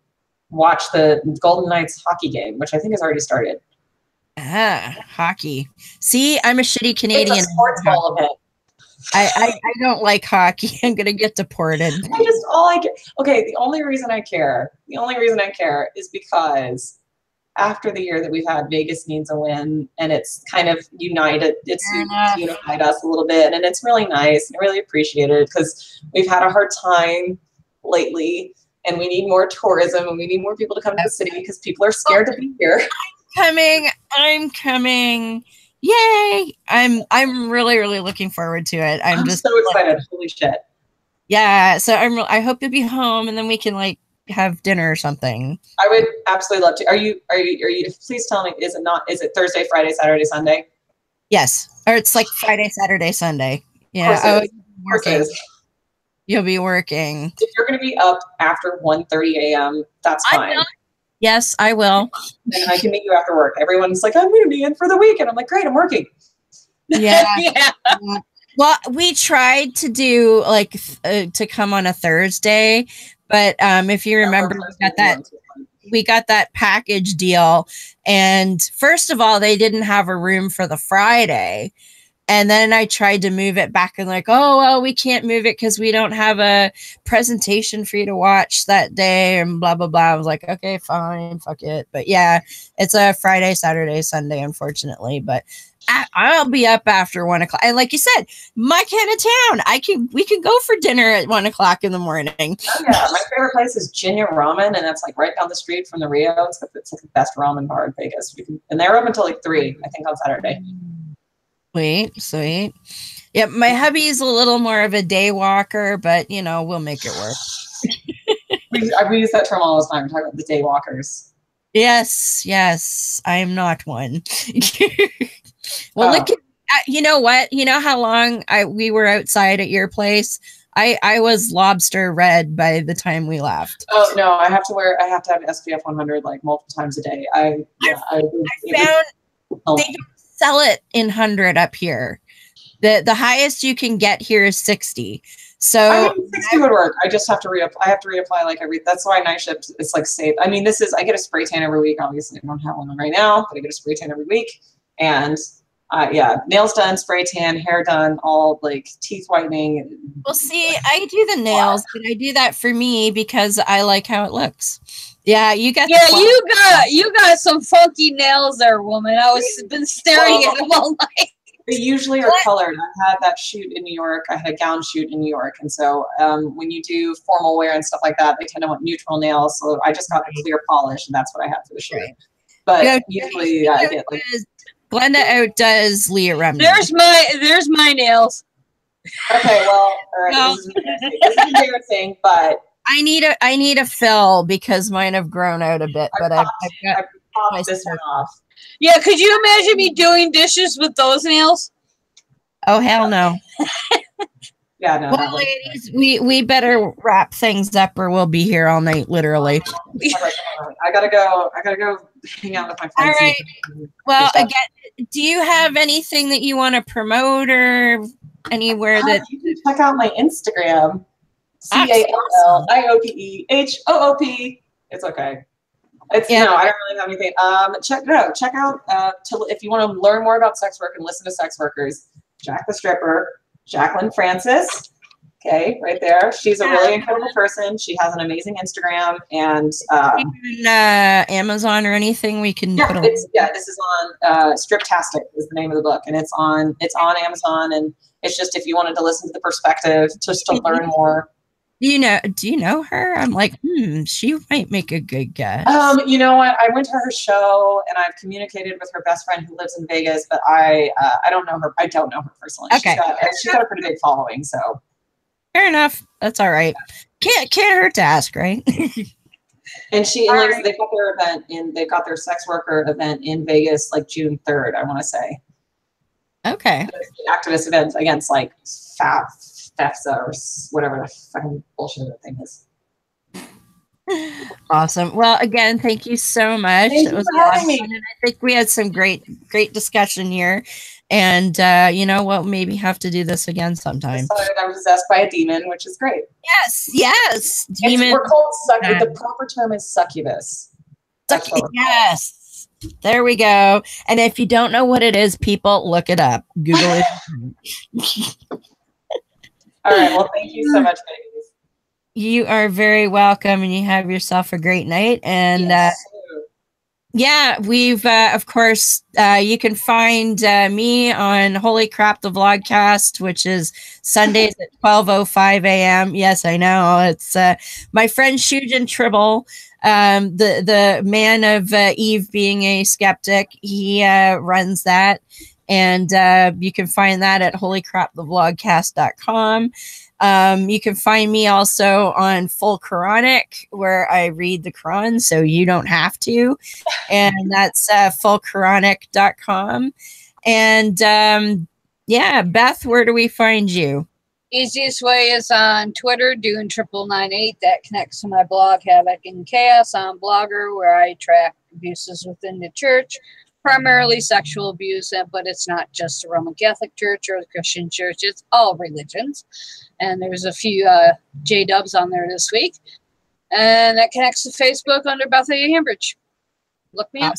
watch the Golden Knights hockey game, which I think has already started. Hockey. See, I'm a shitty Canadian. It's a sports ball event. I don't like hockey. I'm gonna get deported. The only reason I care is because after the year that we've had, Vegas needs a win, and it's kind of united. It's unified us a little bit, and it's really nice and really appreciated because we've had a hard time lately, and we need more tourism, and we need more people to come to the city because people are scared to be here. I'm coming. Yay! I'm really, really looking forward to it. I'm just so excited. Holy shit! Yeah. So I hope you'll be home, and then we can have dinner or something. I would absolutely love to. Are you, please tell me, is it Thursday, Friday, Saturday, Sunday? Yes. Or it's like Friday, Saturday, Sunday. Yeah. Working. You'll be working. If you're going to be up after 1:30 a.m., that's fine. Yes, I will. And I can meet you after work. Everyone's like, I'm going to be in for the weekend. I'm like, great, I'm working. Yeah. Yeah. Well, we tried to do to come on a Thursday, but if you remember, we got that package deal, and first of all, they didn't have a room for the Friday, and then I tried to move it back, and oh well, we can't move it because we don't have a presentation for you to watch that day, and blah blah blah. I was like, okay, fine, fuck it. But yeah, it's a Friday, Saturday, Sunday, unfortunately, but. I'll be up after 1 o'clock. And like you said, my kind of town. We can go for dinner at 1 o'clock in the morning. Oh, yeah. My favorite place is Jinya Ramen, and that's right down the street from the Rio. It's like the best ramen bar in Vegas. And they're up until 3, I think, on Saturday. Sweet. Yeah, my hubby's a little more of a day walker, but we'll make it work. we use that term all the time. We're talking about the day walkers. Yes, I am not one. Well, look, You know what? You know how long we were outside at your place? I was lobster red by the time we left. Oh no, I have to have SPF 100 like multiple times a day. I found they don't sell it in 100 up here. The highest you can get here is 60. So I mean, 60 would work. I just have to reapply. I have to reapply like that's why night shift is like safe. I mean, I get a spray tan every week. Obviously, I don't have one right now, but I get a spray tan every week. And yeah, nails done, spray tan, hair done, all like teeth whitening. Well, see, I do the nails, but I do that for me because I like how it looks. Yeah, you got you got some funky nails there, woman. I was been staring at them all night. They usually are colored. I had that shoot in New York. I had a gown shoot in New York. And so when you do formal wear and stuff like that, they tend to want neutral nails. So I just got a clear polish, and that's what I had for the shoot. But usually I get like... Glenda outdoes Leah Remney. There's my nails. Okay, well, all right. No. This is embarrassing, but... I need a fill because mine have grown out a bit, but I've popped this one off. Yeah, could you imagine me doing dishes with those nails? Oh, hell no. Yeah, no. Well, ladies, we better wrap things up or we'll be here all night, literally. I gotta go hang out with my friends. All right. Well, again, do you have anything that you want to promote or anywhere that... You can check out my Instagram. CALLIOPEHOOP. It's okay. No, I don't really have anything. Check out if you want to learn more about sex work and listen to sex workers, Jack the Stripper, Jacqueline Francis. Okay, right there. She's a really incredible person. She has an amazing Instagram and Amazon or anything we can put this is on Striptastic is the name of the book, and it's on Amazon, and it's just if you wanted to listen to the perspective, just to learn more. Do you know her? I'm like, she might make a good guest. You know what? I went to her show and I've communicated with her best friend who lives in Vegas, but I don't know her. I don't know her personally. Okay. She's got a pretty big following, so. Fair enough. That's all right. Can't hurt to ask, right? And they've got their sex worker event in Vegas like June 3rd, I want to say. Okay. Activist event against like FAFSA or whatever the fucking bullshit that thing is. Awesome. Well, again, thank you so much. Thank you for having me. And I think we had some great discussion here. And you know what? Maybe have to do this again sometime. I'm possessed by a demon, which is great. Yes. Demon. We're called the proper term is succubus. Yes. There we go. And if you don't know what it is, people, look it up. Google it. All right. Well, thank you so much, ladies. You are very welcome, and you have yourself a great night. And we've of course you can find me on Holy Crap the Vlogcast, which is Sundays at 12:05 a.m. Yes, I know it's my friend Shujin Tribble, the man of Eve being a skeptic. He runs that. And you can find that at holycrapthevlogcast.com. You can find me also on Full Quranic, where I read the Quran, so you don't have to. And that's fullquranic.com. And Beth, where do we find you? Easiest way is on Twitter, doing 9998. That connects to my blog, Havoc and Chaos, on Blogger, where I track abuses within the church. Primarily sexual abuse, but it's not just the Roman Catholic Church or the Christian Church. It's all religions. And there's a few J-dubs on there this week. And that connects to Facebook under Beth Hambridge. Look me up.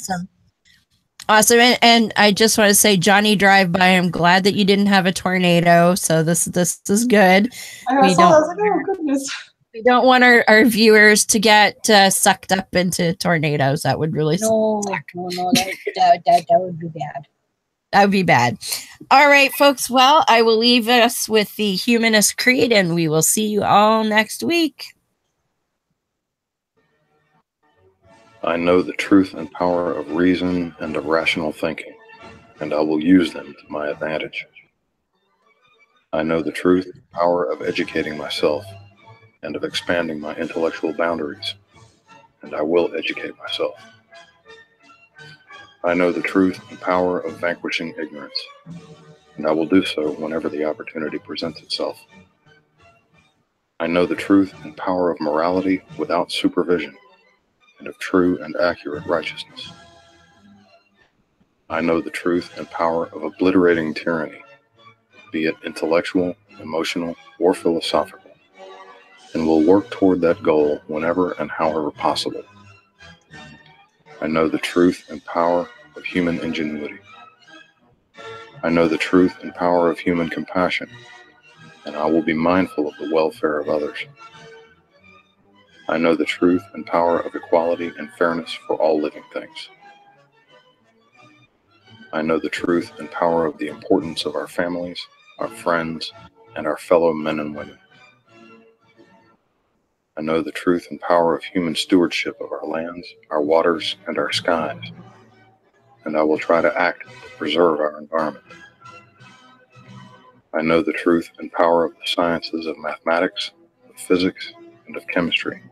Awesome. And I just want to say, Johnny Drive-By, I'm glad that you didn't have a tornado. So this is good. We don't want our viewers to get sucked up into tornadoes. That would really suck. No, that would be bad. That would be bad. All right, folks. Well, I will leave us with the Humanist Creed, and we will see you all next week. I know the truth and power of reason and of rational thinking, and I will use them to my advantage. I know the truth and power of educating myself and of expanding my intellectual boundaries, and I will educate myself. I know the truth and power of vanquishing ignorance, and I will do so whenever the opportunity presents itself. I know the truth and power of morality without supervision, and of true and accurate righteousness. I know the truth and power of obliterating tyranny, be it intellectual, emotional, or philosophical, and will work toward that goal whenever and however possible. I know the truth and power of human ingenuity. I know the truth and power of human compassion, and I will be mindful of the welfare of others. I know the truth and power of equality and fairness for all living things. I know the truth and power of the importance of our families, our friends, and our fellow men and women. I know the truth and power of human stewardship of our lands, our waters, and our skies, and I will try to act to preserve our environment. I know the truth and power of the sciences of mathematics, of physics, and of chemistry,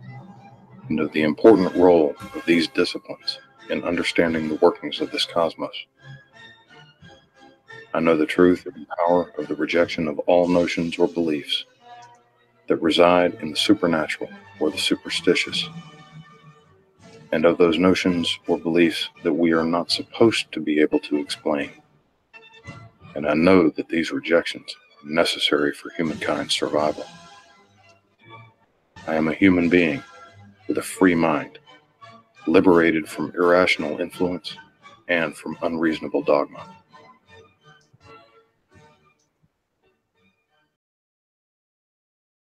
and of the important role of these disciplines in understanding the workings of this cosmos. I know the truth and power of the rejection of all notions or beliefs that reside in the supernatural or the superstitious, and of those notions or beliefs that we are not supposed to be able to explain. And I know that these rejections are necessary for humankind's survival. I am a human being with a free mind, liberated from irrational influence and from unreasonable dogma.